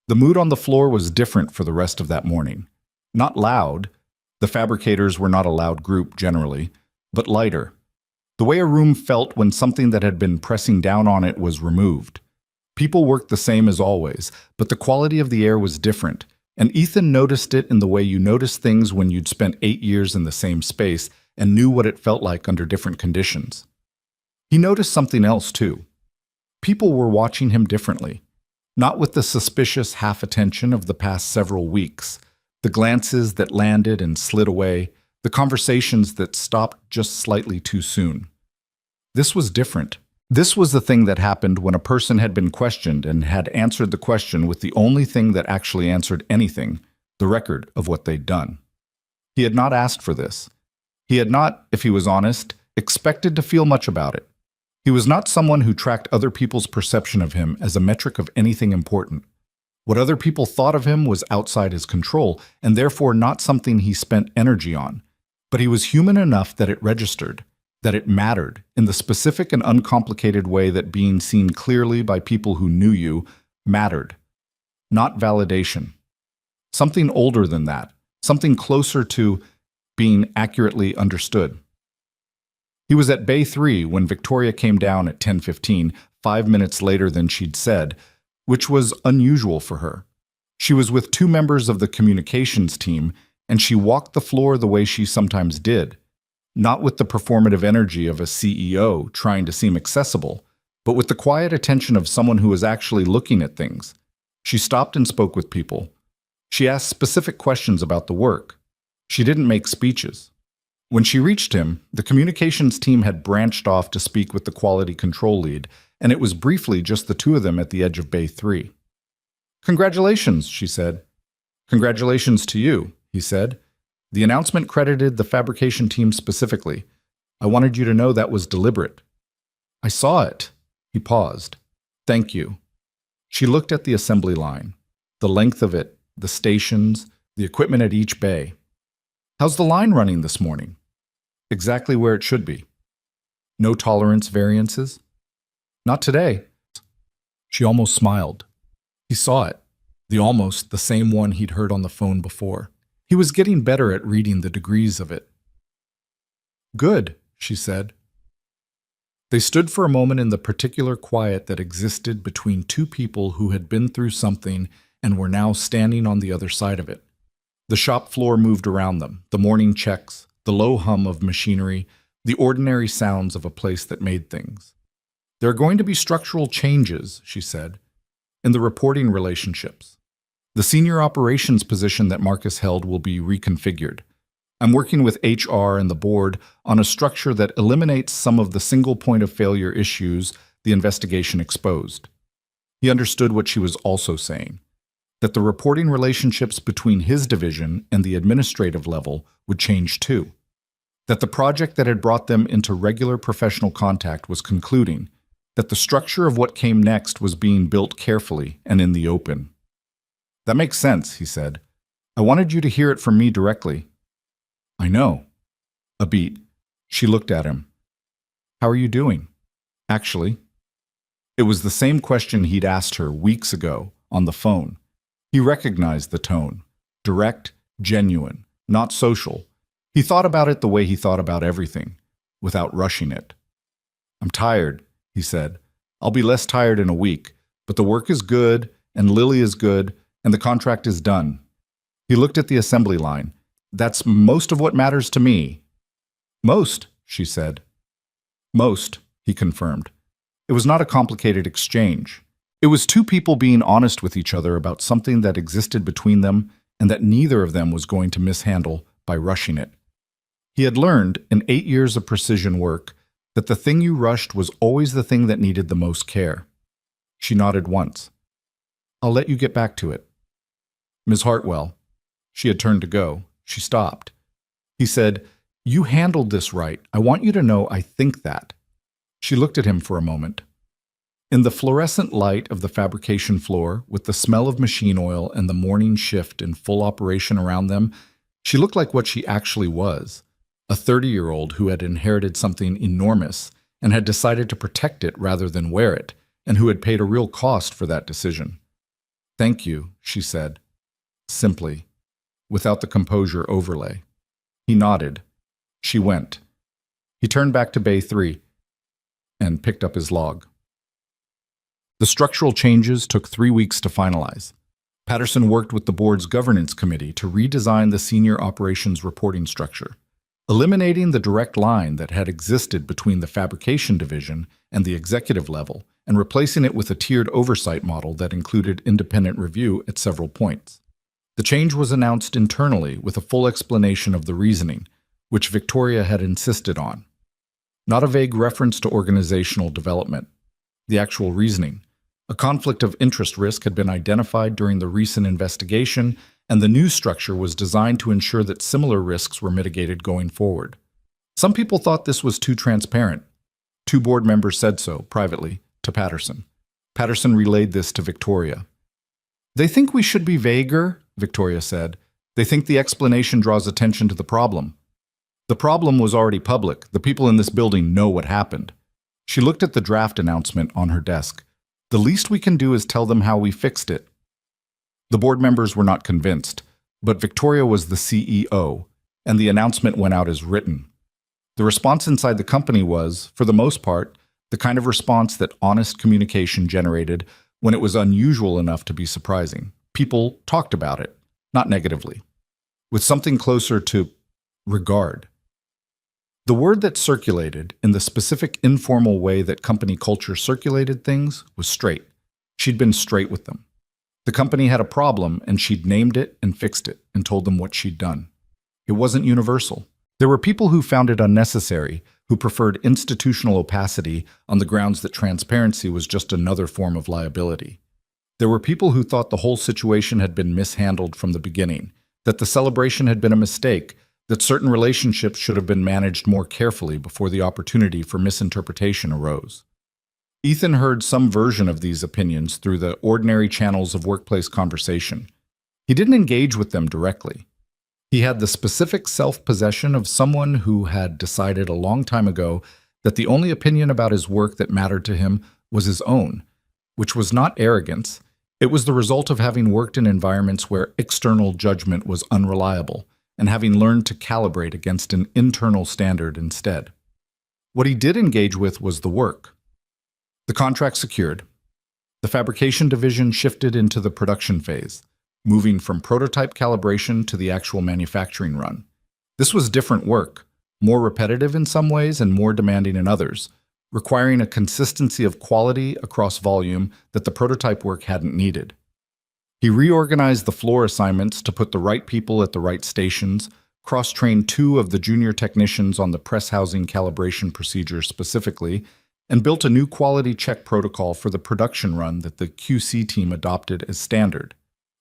The mood on the floor was different for the rest of that morning. Not loud. The fabricators were not a loud group generally, but lighter. The way a room felt when something that had been pressing down on it was removed. People worked the same as always, but the quality of the air was different, and Ethan noticed it in the way you notice things when you'd spent 8 years in the same space and knew what it felt like under different conditions. He noticed something else too. People were watching him differently, not with the suspicious half-attention of the past several weeks, the glances that landed and slid away, the conversations that stopped just slightly too soon. This was different. This was the thing that happened when a person had been questioned and had answered the question with the only thing that actually answered anything, the record of what they'd done. He had not asked for this. He had not, if he was honest, expected to feel much about it. He was not someone who tracked other people's perception of him as a metric of anything important. What other people thought of him was outside his control, and therefore not something he spent energy on. But he was human enough that it registered, that it mattered, in the specific and uncomplicated way that being seen clearly by people who knew you mattered. Not validation. Something older than that, something closer to being accurately understood. He was at Bay 3 when Victoria came down at 10:15, 5 minutes later than she'd said, which was unusual for her. She was with two members of the communications team, and she walked the floor the way she sometimes did, not with the performative energy of a CEO trying to seem accessible, but with the quiet attention of someone who was actually looking at things. She stopped and spoke with people. She asked specific questions about the work. She didn't make speeches. When she reached him, the communications team had branched off to speak with the quality control lead, and it was briefly just the two of them at the edge of Bay 3. "Congratulations," she said. "Congratulations to you," he said. "The announcement credited the fabrication team specifically. I wanted you to know that was deliberate." "I saw it." He paused. "Thank you." She looked at the assembly line, the length of it, the stations, the equipment at each bay. "How's the line running this morning?" "Exactly where it should be." "No tolerance variances?" "Not today." She almost smiled. He saw it, the same one he'd heard on the phone before. He was getting better at reading the degrees of it. "Good," she said. They stood for a moment in the particular quiet that existed between two people who had been through something and were now standing on the other side of it. The shop floor moved around them, the morning checks, the low hum of machinery, the ordinary sounds of a place that made things. "There are going to be structural changes," she said, "in the reporting relationships. The senior operations position that Marcus held will be reconfigured. I'm working with HR and the board on a structure that eliminates some of the single point of failure issues the investigation exposed." He understood what she was also saying, that the reporting relationships between his division and the administrative level would change too, that the project that had brought them into regular professional contact was concluding, that the structure of what came next was being built carefully and in the open. "That makes sense," he said. "I wanted you to hear it from me directly." "I know." A beat. She looked at him. "How are you doing?" "Actually." It was the same question he'd asked her weeks ago on the phone. He recognized the tone. Direct, genuine, not social. He thought about it the way he thought about everything, without rushing it. "I'm tired," he said. "I'll be less tired in a week, but the work is good, and Lily is good, and the contract is done." He looked at the assembly line. "That's most of what matters to me." "Most," she said. "Most," he confirmed. It was not a complicated exchange. It was two people being honest with each other about something that existed between them and that neither of them was going to mishandle by rushing it. He had learned, in 8 years of precision work, that the thing you rushed was always the thing that needed the most care. She nodded once. "I'll let you get back to it." "Ms. Hartwell." She had turned to go. She stopped. He said, "You handled this right. I want you to know I think that." She looked at him for a moment. In the fluorescent light of the fabrication floor, with the smell of machine oil and the morning shift in full operation around them, she looked like what she actually was, a 30-year-old who had inherited something enormous and had decided to protect it rather than wear it, and who had paid a real cost for that decision. "Thank you," she said, simply, without the composure overlay. He nodded. She went. He turned back to Bay 3 and picked up his log. The structural changes took 3 weeks to finalize. Patterson worked with the board's governance committee to redesign the senior operations reporting structure, eliminating the direct line that had existed between the fabrication division and the executive level, and replacing it with a tiered oversight model that included independent review at several points. The change was announced internally with a full explanation of the reasoning, which Victoria had insisted on. Not a vague reference to organizational development. The actual reasoning. A conflict of interest risk had been identified during the recent investigation, and the new structure was designed to ensure that similar risks were mitigated going forward. Some people thought this was too transparent. 2 board members said so, privately, to Patterson. Patterson relayed this to Victoria. "They think we should be vaguer," Victoria said. "They think the explanation draws attention to the problem." The problem was already public. The people in this building know what happened. She looked at the draft announcement on her desk. "The least we can do is tell them how we fixed it." The board members were not convinced, but Victoria was the CEO, and the announcement went out as written. The response inside the company was, for the most part, the kind of response that honest communication generated when it was unusual enough to be surprising. people talked about it, not negatively, with something closer to regard. The word that circulated, in the specific informal way that company culture circulated things, was straight. She'd been straight with them. The company had a problem, and she'd named it and fixed it and told them what she'd done. It wasn't universal. There were people who found it unnecessary, who preferred institutional opacity on the grounds that transparency was just another form of liability. There were people who thought the whole situation had been mishandled from the beginning, that the celebration had been a mistake, that certain relationships should have been managed more carefully before the opportunity for misinterpretation arose. Ethan heard some version of these opinions through the ordinary channels of workplace conversation. He didn't engage with them directly. He had the specific self-possession of someone who had decided a long time ago that the only opinion about his work that mattered to him was his own, which was not arrogance. It was the result of having worked in environments where external judgment was unreliable and having learned to calibrate against an internal standard instead. What he did engage with was the work. The contract secured. The fabrication division shifted into the production phase, moving from prototype calibration to the actual manufacturing run. This was different work, more repetitive in some ways and more demanding in others, requiring a consistency of quality across volume that the prototype work hadn't needed. He reorganized the floor assignments to put the right people at the right stations, cross-trained 2 of the junior technicians on the press housing calibration procedure specifically, and built a new quality check protocol for the production run that the QC team adopted as standard.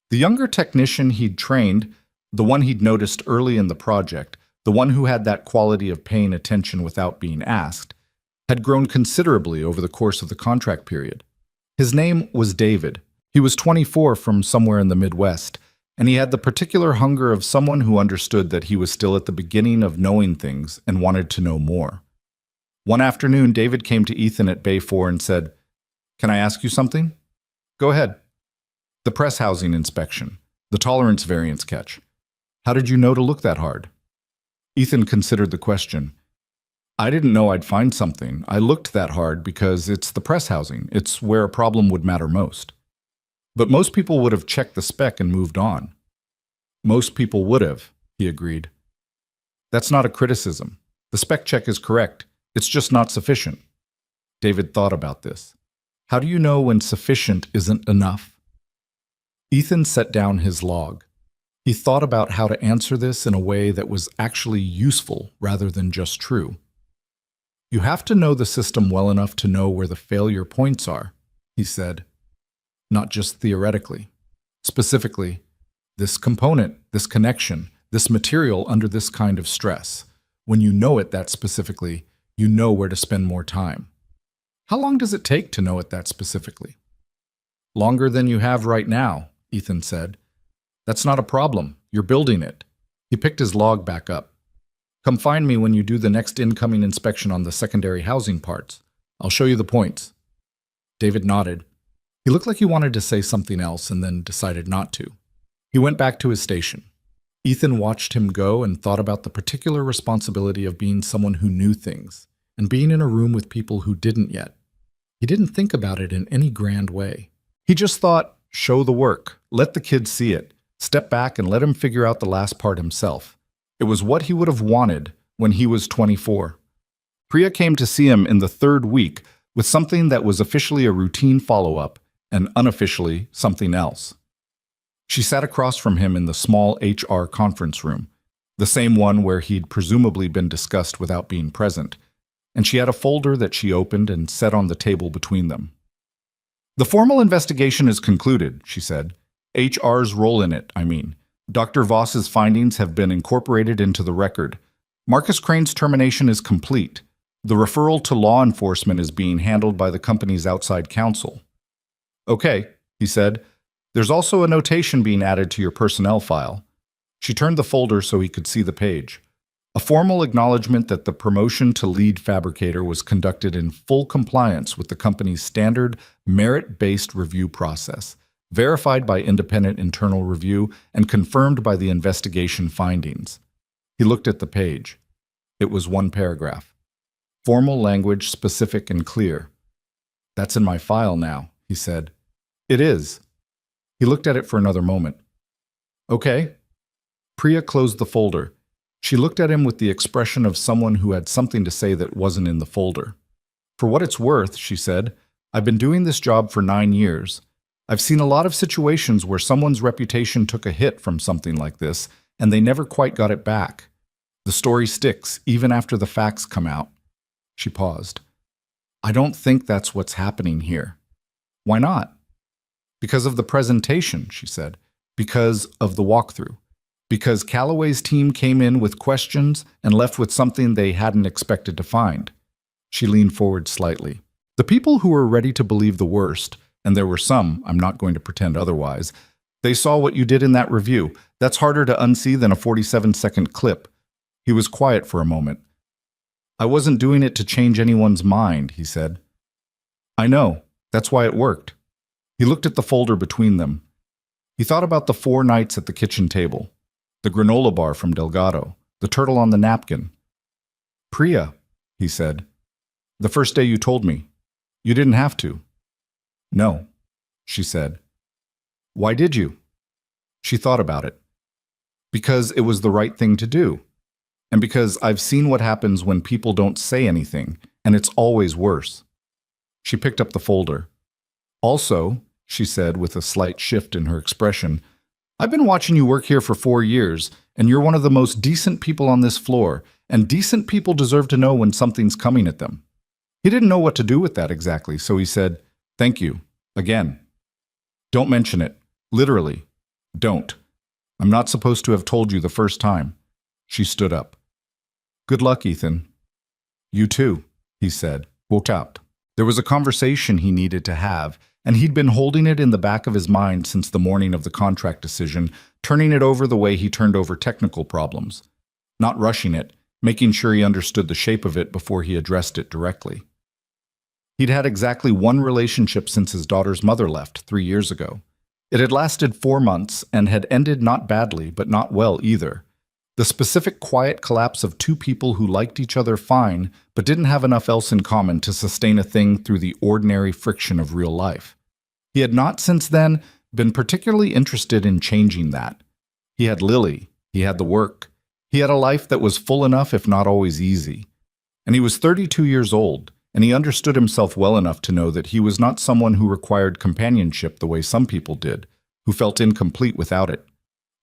The younger technician he'd trained, the one he'd noticed early in the project, the one who had that quality of paying attention without being asked, had grown considerably over the course of the contract period. His name was David. He was 24 from somewhere in the Midwest, and he had the particular hunger of someone who understood that he was still at the beginning of knowing things and wanted to know more. One afternoon, David came to Ethan at Bay 4 and said, "Can I ask you something?" "Go ahead." "The press housing inspection, the tolerance variance catch. How did you know to look that hard?" Ethan considered the question. "I didn't know I'd find something. I looked that hard because it's the press housing. It's where a problem would matter most." "But most people would have checked the spec and moved on." "Most people would have," he agreed. "That's not a criticism. The spec check is correct. It's just not sufficient." David thought about this. How do you know when sufficient isn't enough? Ethan set down his log. He thought about how to answer this in a way that was actually useful rather than just true. "You have to know the system well enough to know where the failure points are," he said. "Not just theoretically. Specifically, this component, this connection, this material under this kind of stress. When you know it that specifically, you know where to spend more time." "How long does it take to know it that specifically?" "Longer than you have right now," Ethan said. "That's not a problem. You're building it." He picked his log back up. "Come find me when you do the next incoming inspection on the secondary housing parts. I'll show you the points." David nodded. He looked like he wanted to say something else and then decided not to. He went back to his station. Ethan watched him go and thought about the particular responsibility of being someone who knew things and being in a room with people who didn't yet. He didn't think about it in any grand way. He just thought, show the work, let the kid see it, step back and let him figure out the last part himself. It was what he would have wanted when he was 24. Priya came to see him in the 3rd week with something that was officially a routine follow-up and unofficially something else. She sat across from him in the small HR conference room, the same one where he'd presumably been discussed without being present, and she had a folder that she opened and set on the table between them. "The formal investigation is concluded," she said. "HR's role in it, I mean. Dr. Voss's findings have been incorporated into the record. Marcus Crane's termination is complete. The referral to law enforcement is being handled by the company's outside counsel." "Okay," he said. "There's also a notation being added to your personnel file." She turned the folder so he could see the page. A formal acknowledgement that the promotion to lead fabricator was conducted in full compliance with the company's standard merit-based review process, verified by independent internal review and confirmed by the investigation findings. He looked at the page. It was 1 paragraph. Formal language, specific and clear. "That's in my file now," he said. "It is." He looked at it for another moment. Okay. Priya closed the folder. She looked at him with the expression of someone who had something to say that wasn't in the folder. For what it's worth, she said, I've been doing this job for 9 years. I've seen a lot of situations where someone's reputation took a hit from something like this, and they never quite got it back. The story sticks, even after the facts come out. She paused. I don't think that's what's happening here. Why not? Because of the presentation, she said. Because of the walkthrough. Because Callaway's team came in with questions and left with something they hadn't expected to find. She leaned forward slightly. The people who were ready to believe the worst, and there were some, I'm not going to pretend otherwise, they saw what you did in that review. That's harder to unsee than a 47-second clip. He was quiet for a moment. I wasn't doing it to change anyone's mind, he said. I know. That's why it worked. He looked at the folder between them. He thought about the 4 nights at the kitchen table, the granola bar from Delgado, the turtle on the napkin. Priya, he said, the first day you told me, you didn't have to. No, she said. Why did you? She thought about it. Because it was the right thing to do. And because I've seen what happens when people don't say anything, and it's always worse. She picked up the folder. Also, she said with a slight shift in her expression, I've been watching you work here for 4 years, and you're one of the most decent people on this floor, and decent people deserve to know when something's coming at them. He didn't know what to do with that exactly, so he said, thank you, again. Don't mention it. Literally, don't. I'm not supposed to have told you the first time. She stood up. Good luck, Ethan. You too, he said, woke up. There was a conversation he needed to have, and he'd been holding it in the back of his mind since the morning of the contract decision, turning it over the way he turned over technical problems. Not rushing it, making sure he understood the shape of it before he addressed it directly. He'd had exactly 1 relationship since his daughter's mother left 3 years ago. It had lasted 4 months and had ended not badly, but not well either. The specific quiet collapse of 2 people who liked each other fine, but didn't have enough else in common to sustain a thing through the ordinary friction of real life. He had not since then been particularly interested in changing that. He had Lily, he had the work, he had a life that was full enough if not always easy. And he was 32 years old, and he understood himself well enough to know that he was not someone who required companionship the way some people did, who felt incomplete without it.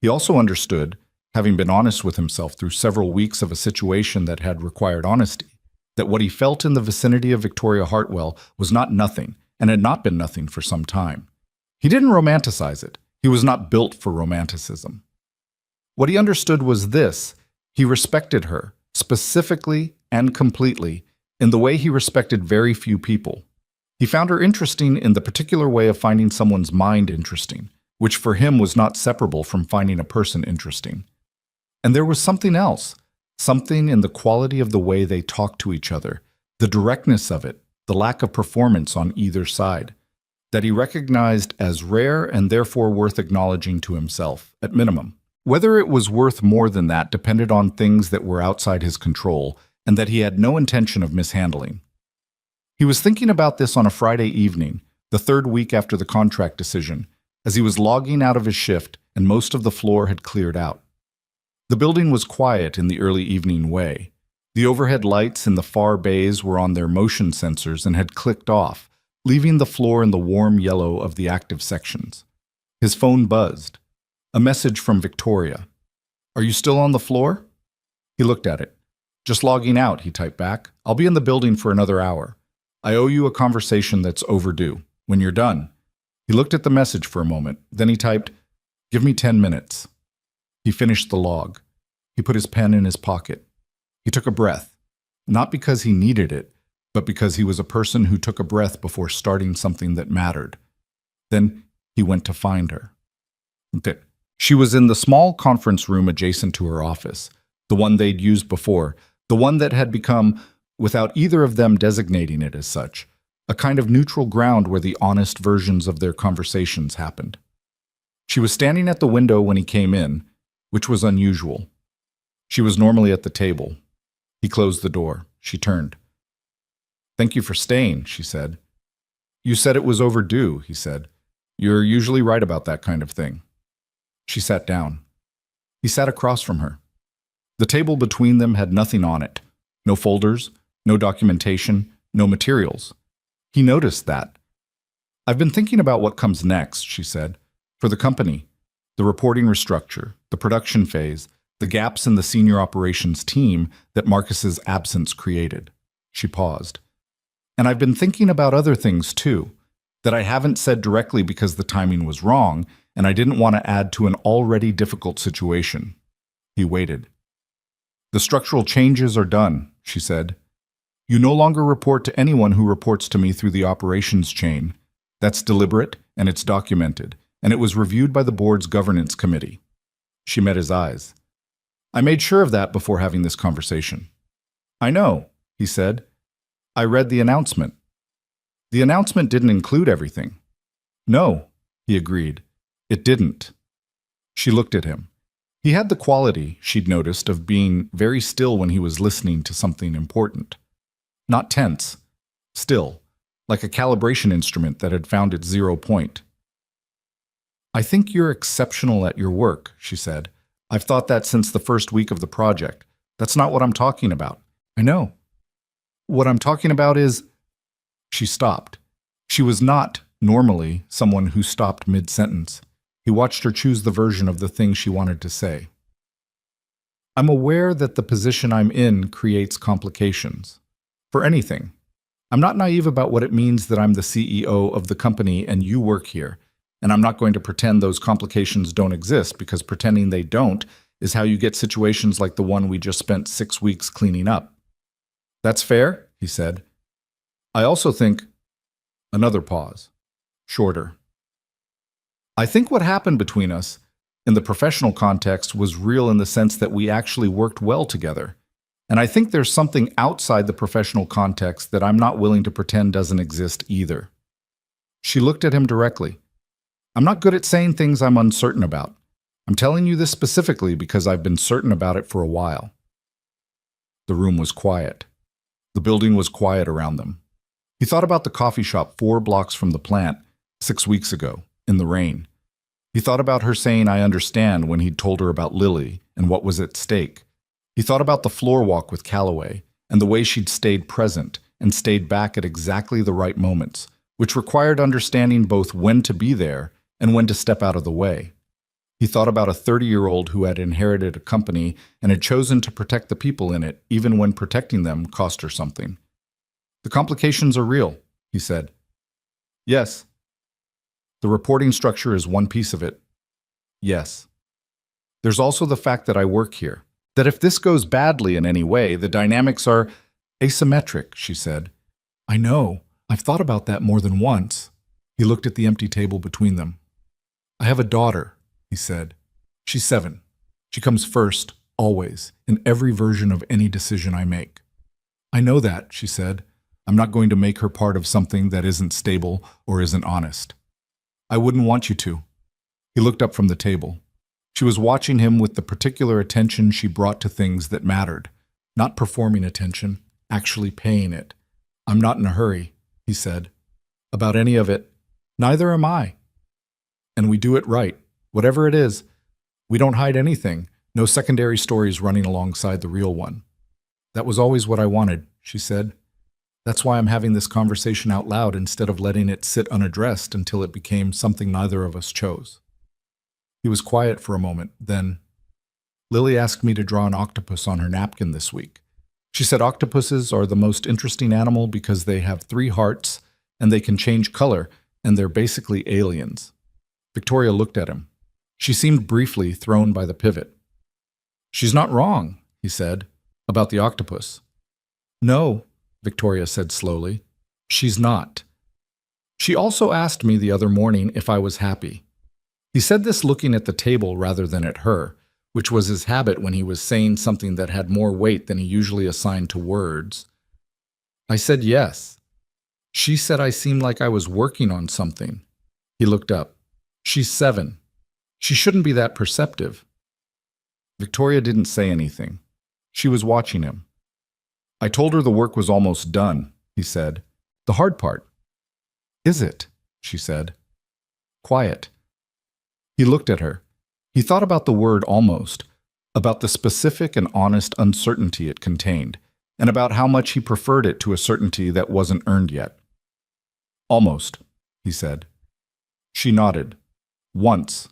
He also understood, having been honest with himself through several weeks of a situation that had required honesty, that what he felt in the vicinity of Victoria Hartwell was not nothing, and had not been nothing for some time. He didn't romanticize it. He was not built for romanticism. What he understood was this: he respected her, specifically and completely, in the way he respected very few people. He found her interesting in the particular way of finding someone's mind interesting, which for him was not separable from finding a person interesting. And there was something else, something in the quality of the way they talked to each other, the directness of it, the lack of performance on either side, that he recognized as rare and therefore worth acknowledging to himself, at minimum. Whether it was worth more than that depended on things that were outside his control and that he had no intention of mishandling. He was thinking about this on a Friday evening, the 3rd week after the contract decision, as he was logging out of his shift and most of the floor had cleared out. The building was quiet in the early evening way. The overhead lights in the far bays were on their motion sensors and had clicked off, leaving the floor in the warm yellow of the active sections. His phone buzzed. A message from Victoria. Are you still on the floor? He looked at it. Just logging out, he typed back. I'll be in the building for another hour. I owe you a conversation that's overdue. When you're done. He looked at the message for a moment. Then he typed, give me 10 minutes. He finished the log. He put his pen in his pocket. He took a breath, not because he needed it, but because he was a person who took a breath before starting something that mattered. Then he went to find her. She was in the small conference room adjacent to her office, the one they'd used before, the one that had become, without either of them designating it as such, a kind of neutral ground where the honest versions of their conversations happened. She was standing at the window when he came in, which was unusual. She was normally at the table. He closed the door. She turned. Thank you for staying, she said. You said it was overdue, he said. You're usually right about that kind of thing. She sat down. He sat across from her. The table between them had nothing on it. No folders, no documentation, no materials. He noticed that. I've been thinking about what comes next, she said. For the company, the reporting restructure, the production phase, the gaps in the senior operations team that Marcus's absence created. She paused. And I've been thinking about other things too, that I haven't said directly because the timing was wrong, and I didn't want to add to an already difficult situation. He waited. The structural changes are done, she said. You no longer report to anyone who reports to me through the operations chain. That's deliberate, and it's documented, and it was reviewed by the board's governance committee. She met his eyes. I made sure of that before having this conversation. I know, he said. I read the announcement. The announcement didn't include everything. No, he agreed. It didn't. She looked at him. He had the quality, she'd noticed, of being very still when he was listening to something important. Not tense. Still, like a calibration instrument that had found its 0 point. I think you're exceptional at your work, she said. I've thought that since the first week of the project. That's not what I'm talking about. I know. What I'm talking about is... She stopped. She was not, normally, someone who stopped mid-sentence. He watched her choose the version of the thing she wanted to say. I'm aware that the position I'm in creates complications. For anything. I'm not naive about what it means that I'm the CEO of the company and you work here. And I'm not going to pretend those complications don't exist, because pretending they don't is how you get situations like the one we just spent 6 weeks cleaning up. That's fair, he said. I also think... Another pause. Shorter. I think what happened between us, in the professional context, was real in the sense that we actually worked well together. And I think there's something outside the professional context that I'm not willing to pretend doesn't exist either. She looked at him directly. I'm not good at saying things I'm uncertain about. I'm telling you this specifically because I've been certain about it for a while. The room was quiet. The building was quiet around them. He thought about the coffee shop 4 blocks from the plant 6 weeks ago, in the rain. He thought about her saying I understand when he'd told her about Lily and what was at stake. He thought about the floor walk with Calloway and the way she'd stayed present and stayed back at exactly the right moments, which required understanding both when to be there and when to step out of the way. He thought about a 30-year-old who had inherited a company and had chosen to protect the people in it, even when protecting them cost her something. The complications are real, he said. Yes. The reporting structure is one piece of it. Yes. There's also the fact that I work here, that if this goes badly in any way, the dynamics are asymmetric, she said. I know. I've thought about that more than once. He looked at the empty table between them. I have a daughter, he said. She's 7. She comes first, always, in every version of any decision I make. I know that, she said. I'm not going to make her part of something that isn't stable or isn't honest. I wouldn't want you to. He looked up from the table. She was watching him with the particular attention she brought to things that mattered. Not performing attention, actually paying it. I'm not in a hurry, he said. About any of it. Neither am I. And we do it right. Whatever it is, we don't hide anything. No secondary stories running alongside the real one. That was always what I wanted, she said. That's why I'm having this conversation out loud instead of letting it sit unaddressed until it became something neither of us chose. He was quiet for a moment, then, Lily asked me to draw an octopus on her napkin this week. She said octopuses are the most interesting animal because they have 3 hearts and they can change color, and they're basically aliens. Victoria looked at him. She seemed briefly thrown by the pivot. She's not wrong, he said, about the octopus. No, Victoria said slowly. She's not. She also asked me the other morning if I was happy. He said this looking at the table rather than at her, which was his habit when he was saying something that had more weight than he usually assigned to words. I said yes. She said I seemed like I was working on something. He looked up. She's 7. She shouldn't be that perceptive. Victoria didn't say anything. She was watching him. I told her the work was almost done, he said. The hard part. Is it? She said. quiet. He looked at her. He thought about the word almost, about the specific and honest uncertainty it contained, and about how much he preferred it to a certainty that wasn't earned yet. Almost, he said. She nodded. Once.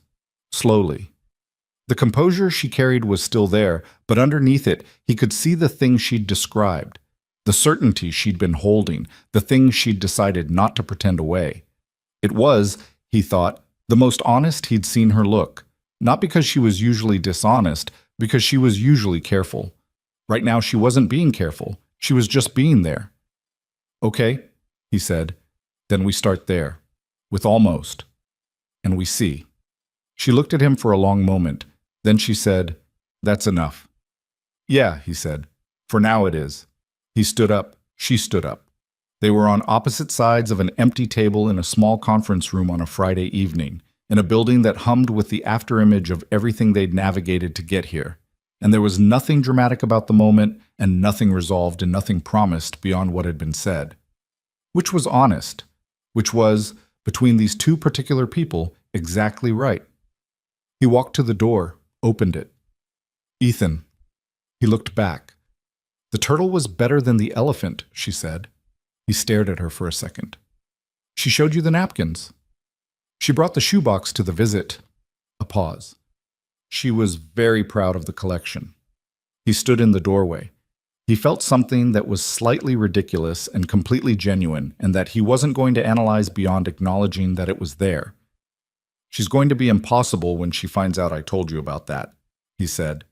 Slowly. The composure she carried was still there, but underneath it, he could see the thing she'd described, the certainty she'd been holding, the thing she'd decided not to pretend away. It was, he thought, the most honest he'd seen her look, not because she was usually dishonest, because she was usually careful. Right now she wasn't being careful, she was just being there. Okay, he said, then we start there, with almost, and we see. She looked at him for a long moment. Then she said, "That's enough." "Yeah," he said. "For now it is." He stood up. She stood up. They were on opposite sides of an empty table in a small conference room on a Friday evening, in a building that hummed with the afterimage of everything they'd navigated to get here. And there was nothing dramatic about the moment, and nothing resolved and nothing promised beyond what had been said. Which was honest. Which was, between these two particular people, exactly right. He walked to the door, opened it. "Ethan." He looked back. "The turtle was better than the elephant," she said. He stared at her for a second. "She showed you the napkins." "She brought the shoebox to the visit." A pause. She was very proud of the collection. He stood in the doorway. He felt something that was slightly ridiculous and completely genuine, and that he wasn't going to analyze beyond acknowledging that it was there. "She's going to be impossible when she finds out I told you about that," he said.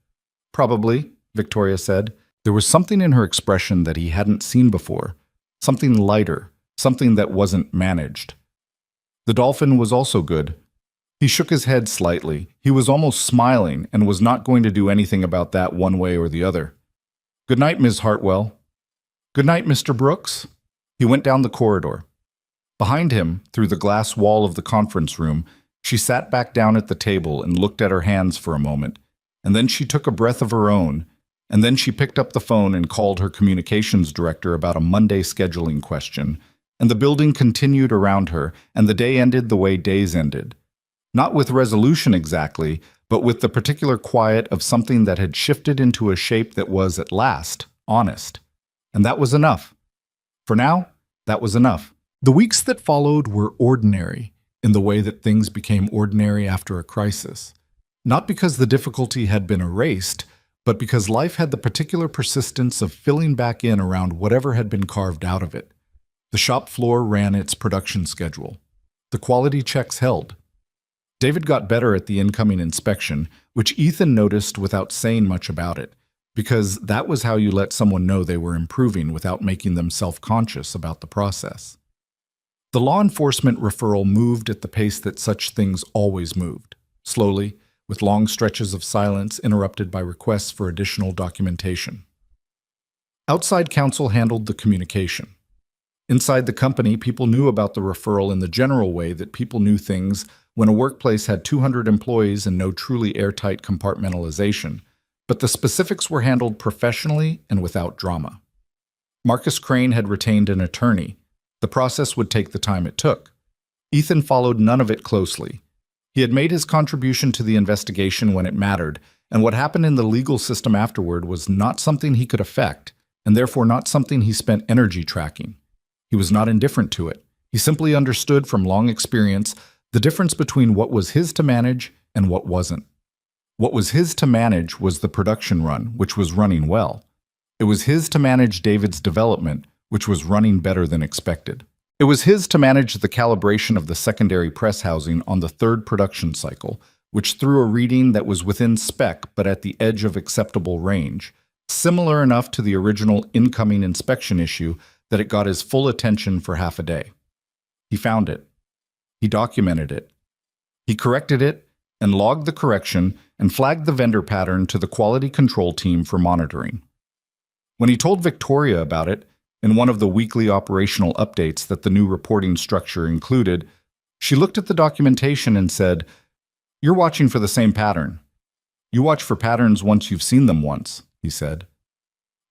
"Probably," Victoria said. There was something in her expression that he hadn't seen before, something lighter, something that wasn't managed. "The dolphin was also good." He shook his head slightly. He was almost smiling and was not going to do anything about that one way or the other. "Good night, Ms. Hartwell." "Good night, Mr. Brooks." He went down the corridor. Behind him, through the glass wall of the conference room, she sat back down at the table and looked at her hands for a moment, and then she took a breath of her own, and then she picked up the phone and called her communications director about a Monday scheduling question, and the building continued around her, and the day ended the way days ended. Not with resolution exactly, but with the particular quiet of something that had shifted into a shape that was, at last, honest. And that was enough. For now, that was enough. The weeks that followed were ordinary, in the way that things became ordinary after a crisis. Not because the difficulty had been erased, but because life had the particular persistence of filling back in around whatever had been carved out of it. The shop floor ran its production schedule. The quality checks held. David got better at the incoming inspection, which Ethan noticed without saying much about it, because that was how you let someone know they were improving without making them self-conscious about the process. The law enforcement referral moved at the pace that such things always moved, slowly, with long stretches of silence interrupted by requests for additional documentation. Outside counsel handled the communication. Inside the company, people knew about the referral in the general way that people knew things when a workplace had 200 employees and no truly airtight compartmentalization, but the specifics were handled professionally and without drama. Marcus Crane had retained an attorney. The process would take the time it took. Ethan followed none of it closely. He had made his contribution to the investigation when it mattered, and what happened in the legal system afterward was not something he could affect, and therefore not something he spent energy tracking. He was not indifferent to it. He simply understood from long experience the difference between what was his to manage and what wasn't. What was his to manage was the production run, which was running well. It was his to manage David's development, which was running better than expected. It was his to manage the calibration of the secondary press housing on the third production cycle, which threw a reading that was within spec but at the edge of acceptable range, similar enough to the original incoming inspection issue that it got his full attention for half a day. He found it. He documented it. He corrected it and logged the correction and flagged the vendor pattern to the quality control team for monitoring. When he told Victoria about it, in one of the weekly operational updates that the new reporting structure included, she looked at the documentation and said, "You're watching for the same pattern. You watch for patterns once you've seen them once," he said.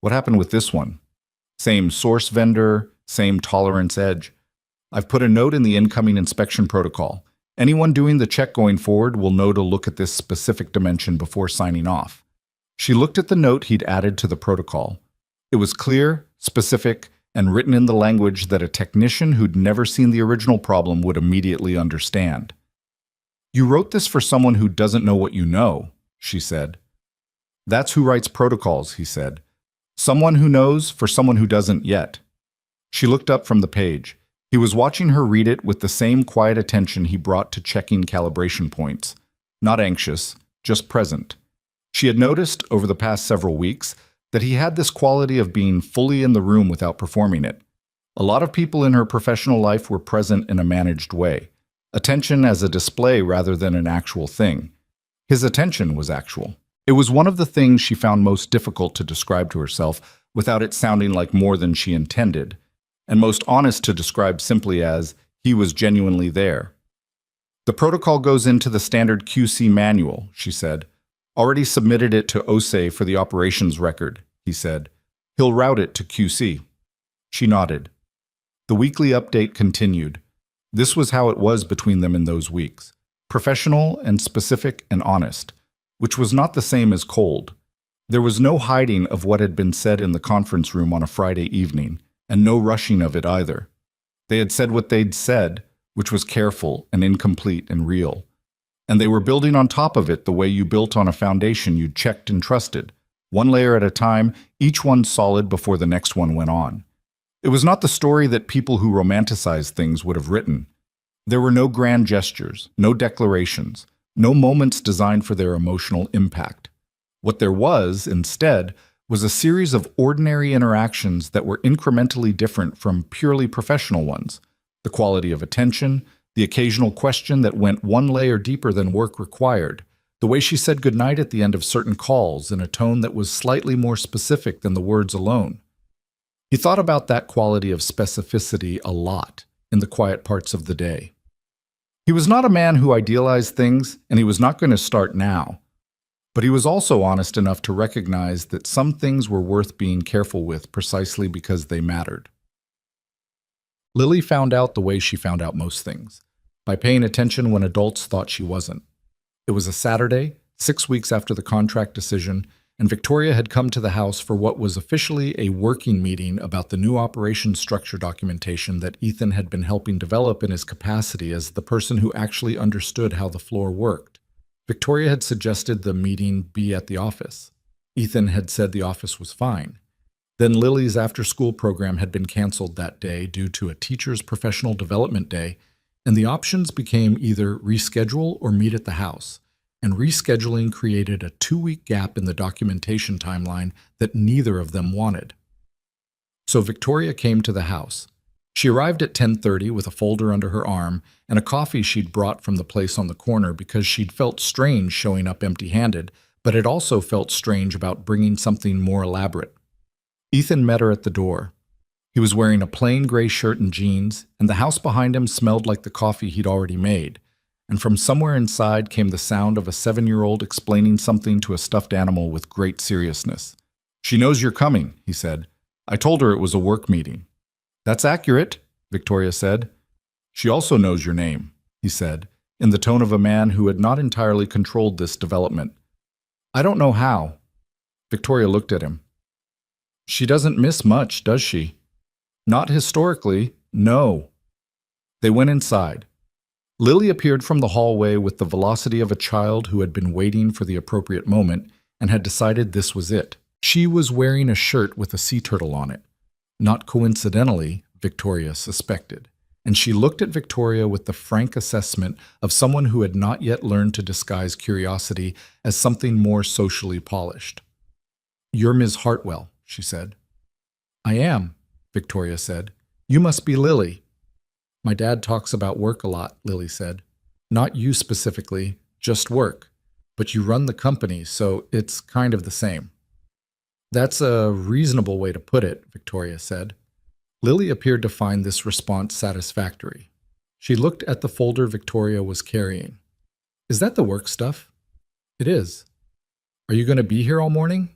"What happened with this one? Same source vendor, same tolerance edge. I've put a note in the incoming inspection protocol. Anyone doing the check going forward will know to look at this specific dimension before signing off. She looked at the note he'd added to the protocol. It was clear, specific, and written in the language that a technician who'd never seen the original problem would immediately understand. "You wrote this for someone who doesn't know what you know," she said. "That's who writes protocols," he said. "Someone who knows for someone who doesn't yet." She looked up from the page. He was watching her read it with the same quiet attention he brought to checking calibration points. Not anxious, just present. She had noticed, over the past several weeks, that he had this quality of being fully in the room without performing it. A lot of people in her professional life were present in a managed way. Attention as a display rather than an actual thing. His attention was actual. It was one of the things she found most difficult to describe to herself without it sounding like more than she intended, and most honest to describe simply as, he was genuinely there. "The protocol goes into the standard QC manual," she said. "Already submitted it to OSE for the operations record," he said. "He'll route it to QC." She nodded. The weekly update continued. This was how it was between them in those weeks. Professional and specific and honest, which was not the same as cold. There was no hiding of what had been said in the conference room on a Friday evening, and no rushing of it either. They had said what they'd said, which was careful and incomplete and real. And they were building on top of it the way you built on a foundation you'd checked and trusted, one layer at a time, each one solid before the next one went on. It was not the story that people who romanticize things would have written. There were no grand gestures, no declarations, no moments designed for their emotional impact. What there was, instead, was a series of ordinary interactions that were incrementally different from purely professional ones. The quality of attention, the occasional question that went one layer deeper than work required, the way she said goodnight at the end of certain calls in a tone that was slightly more specific than the words alone. He thought about that quality of specificity a lot in the quiet parts of the day. He was not a man who idealized things, and he was not going to start now. But he was also honest enough to recognize that some things were worth being careful with precisely because they mattered. Lily found out the way she found out most things, by paying attention when adults thought she wasn't. It was a Saturday, 6 weeks after the contract decision, and Victoria had come to the house for what was officially a working meeting about the new operations structure documentation that Ethan had been helping develop in his capacity as the person who actually understood how the floor worked. Victoria had suggested the meeting be at the office. Ethan had said the office was fine. Then Lily's after-school program had been canceled that day due to a teacher's professional development day, and the options became either reschedule or meet at the house, and rescheduling created a 2-week gap in the documentation timeline that neither of them wanted. So Victoria came to the house. She arrived at 10:30 with a folder under her arm and a coffee she'd brought from the place on the corner because she'd felt strange showing up empty-handed, but had also felt strange about bringing something more elaborate. Ethan met her at the door. He was wearing a plain gray shirt and jeans, and the house behind him smelled like the coffee he'd already made, and from somewhere inside came the sound of a 7-year-old explaining something to a stuffed animal with great seriousness. "She knows you're coming," he said. "I told her it was a work meeting." "That's accurate," Victoria said. "She also knows your name," he said, in the tone of a man who had not entirely controlled this development. "I don't know how." Victoria looked at him. "She doesn't miss much, does she?" "Not historically, no." They went inside. Lily appeared from the hallway with the velocity of a child who had been waiting for the appropriate moment and had decided this was it. She was wearing a shirt with a sea turtle on it. Not coincidentally, Victoria suspected, and she looked at Victoria with the frank assessment of someone who had not yet learned to disguise curiosity as something more socially polished. "You're Ms. Hartwell," she said. "I am," Victoria said. "You must be Lily." "My dad talks about work a lot," Lily said. "Not you specifically, just work. But you run the company, so it's kind of the same." "That's a reasonable way to put it," Victoria said. Lily appeared to find this response satisfactory. She looked at the folder Victoria was carrying. "Is that the work stuff?" "It is." "Are you going to be here all morning?"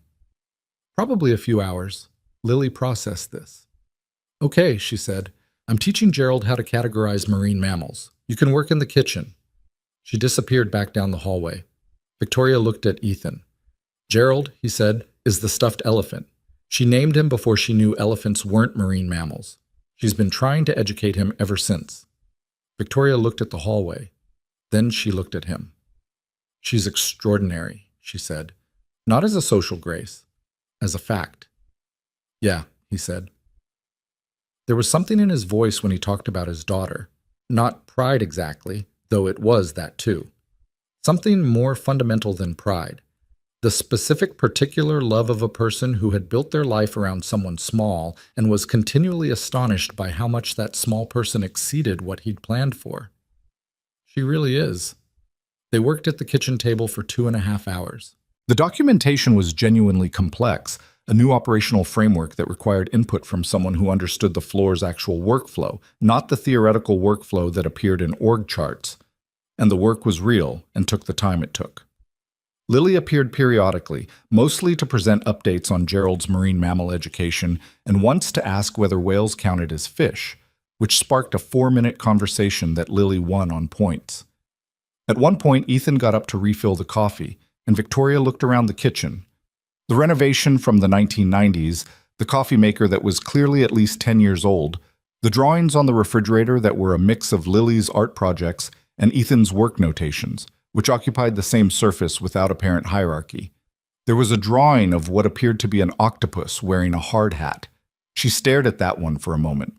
"Probably a few hours." Lily processed this. "Okay," she said. "I'm teaching Gerald how to categorize marine mammals. You can work in the kitchen. She disappeared back down the hallway. Victoria looked at Ethan. Gerald, he said, is the stuffed elephant. She named him before she knew elephants weren't marine mammals. She's been trying to educate him ever since. Victoria looked at the hallway. Then she looked at him. She's extraordinary, she said. Not as a social grace, as a fact. Yeah, he said. There was something in his voice when he talked about his daughter. Not pride exactly, though it was that too. Something more fundamental than pride. The specific particular love of a person who had built their life around someone small and was continually astonished by how much that small person exceeded what he'd planned for. She really is. They worked at the kitchen table for 2.5 hours. The documentation was genuinely complex, a new operational framework that required input from someone who understood the floor's actual workflow, not the theoretical workflow that appeared in org charts. And the work was real and took the time it took. Lily appeared periodically, mostly to present updates on Gerald's marine mammal education and once to ask whether whales counted as fish, which sparked a 4-minute conversation that Lily won on points. At one point, Ethan got up to refill the coffee, and Victoria looked around the kitchen. The renovation from the 1990s, the coffee maker that was clearly at least 10 years old, the drawings on the refrigerator that were a mix of Lily's art projects and Ethan's work notations, which occupied the same surface without apparent hierarchy. There was a drawing of what appeared to be an octopus wearing a hard hat. She stared at that one for a moment.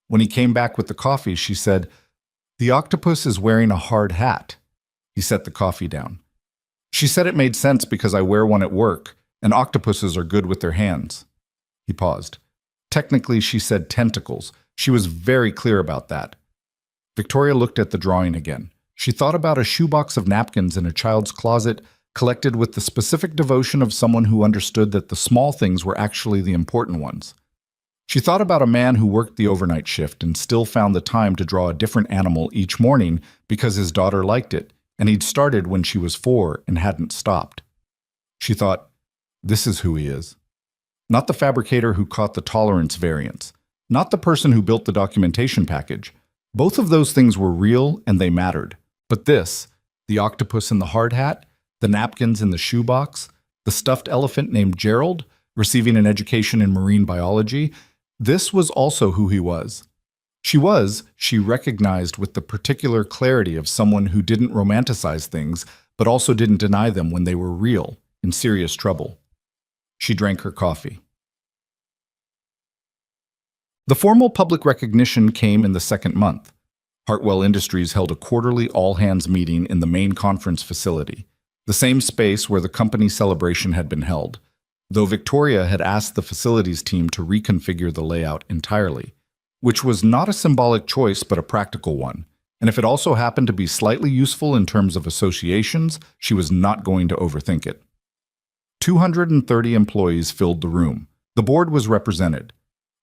When he came back with the coffee, she said, "The octopus is wearing a hard hat." He set the coffee down. She said it made sense because I wear one at work, and octopuses are good with their hands. He paused. Technically, she said tentacles. She was very clear about that. Victoria looked at the drawing again. She thought about a shoebox of napkins in a child's closet, collected with the specific devotion of someone who understood that the small things were actually the important ones. She thought about a man who worked the overnight shift and still found the time to draw a different animal each morning because his daughter liked it, and he'd started when she was 4 and hadn't stopped. She thought, this is who he is. Not the fabricator who caught the tolerance variance, not the person who built the documentation package. Both of those things were real and they mattered. But this, the octopus in the hard hat, the napkins in the shoebox, the stuffed elephant named Gerald, receiving an education in marine biology, this was also who he was. She recognized with the particular clarity of someone who didn't romanticize things, but also didn't deny them when they were real, in serious trouble. She drank her coffee. The formal public recognition came in the second month. Hartwell Industries held a quarterly all-hands meeting in the main conference facility, the same space where the company celebration had been held, though Victoria had asked the facilities team to reconfigure the layout entirely, which was not a symbolic choice but a practical one, and if it also happened to be slightly useful in terms of associations, she was not going to overthink it. 230 employees filled the room. The board was represented.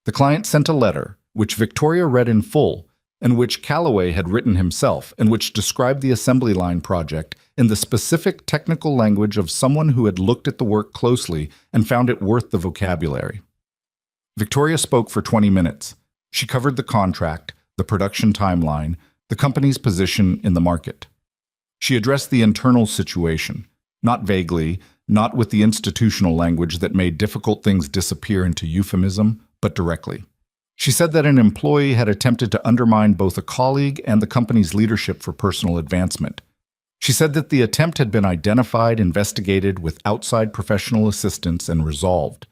The client sent a letter, which Victoria read in full, and which Calloway had written himself, and which described the assembly line project in the specific technical language of someone who had looked at the work closely and found it worth the vocabulary. Victoria spoke for 20 minutes. She covered the contract, the production timeline, the company's position in the market. She addressed the internal situation, not vaguely, not with the institutional language that made difficult things disappear into euphemism, but directly. She said that an employee had attempted to undermine both a colleague and the company's leadership for personal advancement. She said that the attempt had been identified, investigated with outside professional assistance, and resolved.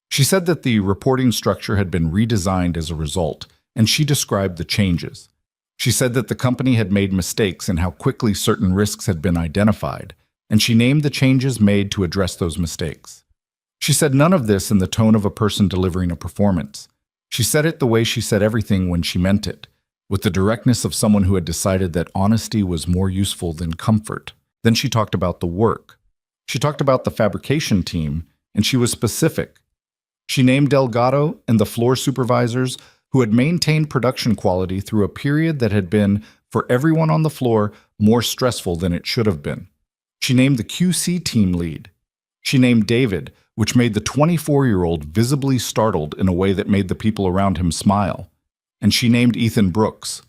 She said that the reporting structure had been redesigned as a result, and she described the changes. She said that the company had made mistakes in how quickly certain risks had been identified, and she named the changes made to address those mistakes. She said none of this in the tone of a person delivering a performance. She said it the way she said everything when she meant it, with the directness of someone who had decided that honesty was more useful than comfort. Then she talked about the work. She talked about the fabrication team, and she was specific. She named Delgado and the floor supervisors who had maintained production quality through a period that had been, for everyone on the floor, more stressful than it should have been. She named the QC team lead. She named David, which made the 24-year-old visibly startled in a way that made the people around him smile. And she named Ethan Brooks.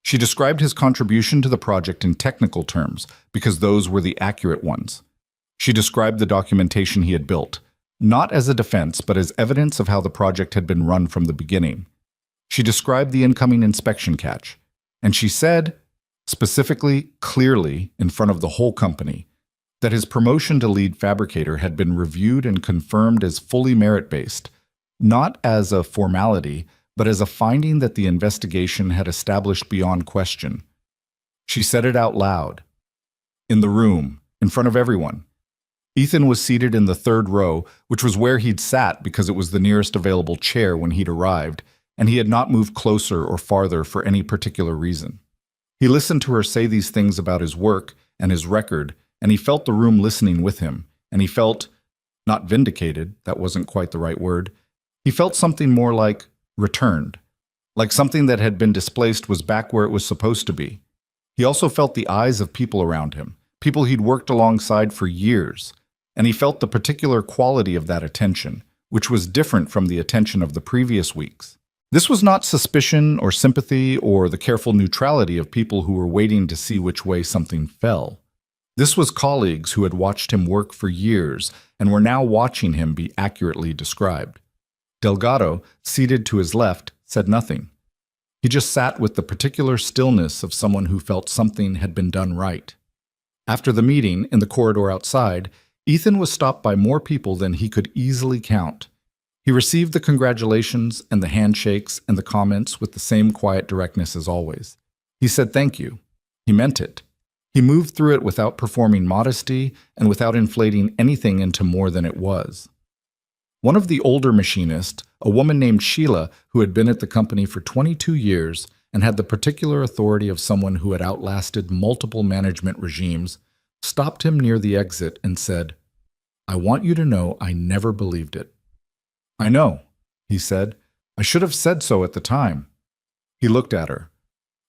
She described his contribution to the project in technical terms, because those were the accurate ones. She described the documentation he had built, not as a defense, but as evidence of how the project had been run from the beginning. She described the incoming inspection catch, and she said, specifically, clearly, in front of the whole company, that his promotion to lead fabricator had been reviewed and confirmed as fully merit-based, not as a formality, but as a finding that the investigation had established beyond question. She said it out loud, in the room, in front of everyone. Ethan was seated in the third row, which was where he'd sat because it was the nearest available chair when he'd arrived, and he had not moved closer or farther for any particular reason. He listened to her say these things about his work and his record, and he felt the room listening with him, and he felt, not vindicated, that wasn't quite the right word, he felt something more like returned, like something that had been displaced was back where it was supposed to be. He also felt the eyes of people around him, people he'd worked alongside for years, and he felt the particular quality of that attention, which was different from the attention of the previous weeks. This was not suspicion or sympathy or the careful neutrality of people who were waiting to see which way something fell. This was colleagues who had watched him work for years and were now watching him be accurately described. Delgado, seated to his left, said nothing. He just sat with the particular stillness of someone who felt something had been done right. After the meeting, in the corridor outside, Ethan was stopped by more people than he could easily count. He received the congratulations and the handshakes and the comments with the same quiet directness as always. He said thank you. He meant it. He moved through it without performing modesty and without inflating anything into more than it was. One of the older machinists, a woman named Sheila, who had been at the company for 22 years and had the particular authority of someone who had outlasted multiple management regimes, stopped him near the exit and said, "I want you to know I never believed it." "I know," he said. "I should have said so at the time." He looked at her.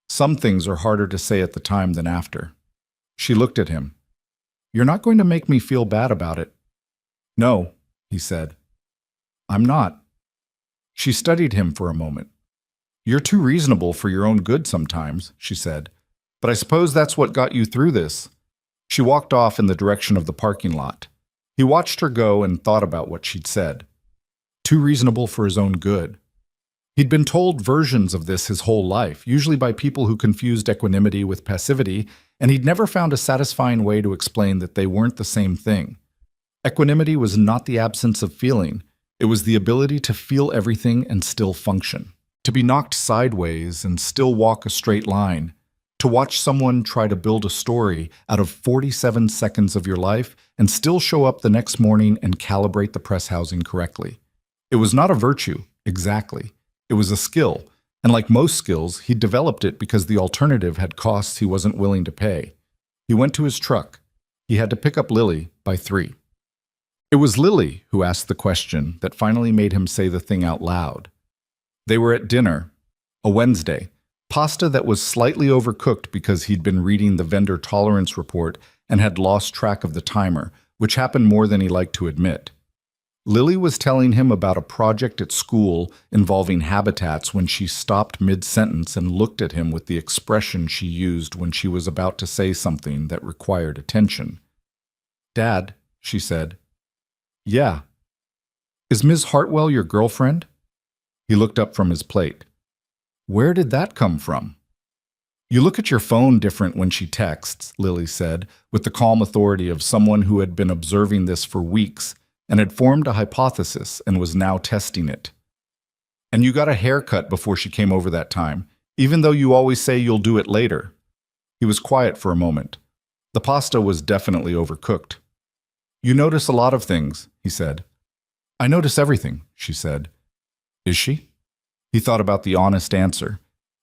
Some things are harder to say at the time than after. She looked at him. "You're not going to make me feel bad about it." "No," he said. "I'm not." She studied him for a moment. "You're too reasonable for your own good sometimes," she said. "But I suppose that's what got you through this." She walked off in the direction of the parking lot. He watched her go and thought about what she'd said. Too reasonable for his own good. He'd been told versions of this his whole life, usually by people who confused equanimity with passivity, and he'd never found a satisfying way to explain that they weren't the same thing. Equanimity was not the absence of feeling. It was the ability to feel everything and still function. To be knocked sideways and still walk a straight line. To watch someone try to build a story out of 47 seconds of your life and still show up the next morning and calibrate the press housing correctly. It was not a virtue, exactly. It was a skill, and like most skills, he developed it because the alternative had costs he wasn't willing to pay. He went to his truck. He had to pick up Lily by 3. It was Lily who asked the question that finally made him say the thing out loud. They were at dinner, a Wednesday, pasta that was slightly overcooked because he'd been reading the vendor tolerance report and had lost track of the timer, which happened more than he liked to admit. Lily was telling him about a project at school involving habitats when she stopped mid-sentence and looked at him with the expression she used when she was about to say something that required attention. "Dad," she said. "Yeah." "Is Ms. Hartwell your girlfriend?" He looked up from his plate. "Where did that come from?" "You look at your phone different when she texts," Lily said, with the calm authority of someone who had been observing this for weeks and had formed a hypothesis and was now testing it. "And you got a haircut before she came over that time, even though you always say you'll do it later." He was quiet for a moment. The pasta was definitely overcooked. "You notice a lot of things," he said. "I notice everything," she said. "Is she?" He thought about the honest answer.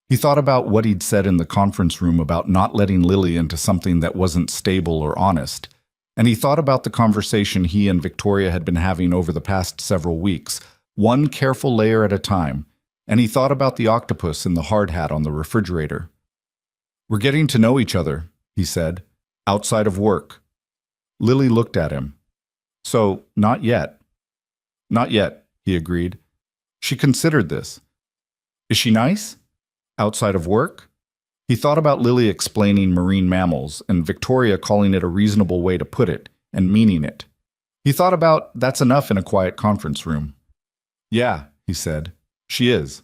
He thought about what he'd said in the conference room about not letting Lily into something that wasn't stable or honest. And he thought about the conversation he and Victoria had been having over the past several weeks, one careful layer at a time, and he thought about the octopus in the hard hat on the refrigerator. "We're getting to know each other," he said, "outside of work." Lily looked at him. "So, not yet." "Not yet," he agreed. She considered this. "Is she nice? Outside of work?" He thought about Lily explaining marine mammals and Victoria calling it a reasonable way to put it and meaning it. He thought about that's enough in a quiet conference room. Yeah, he said. She is.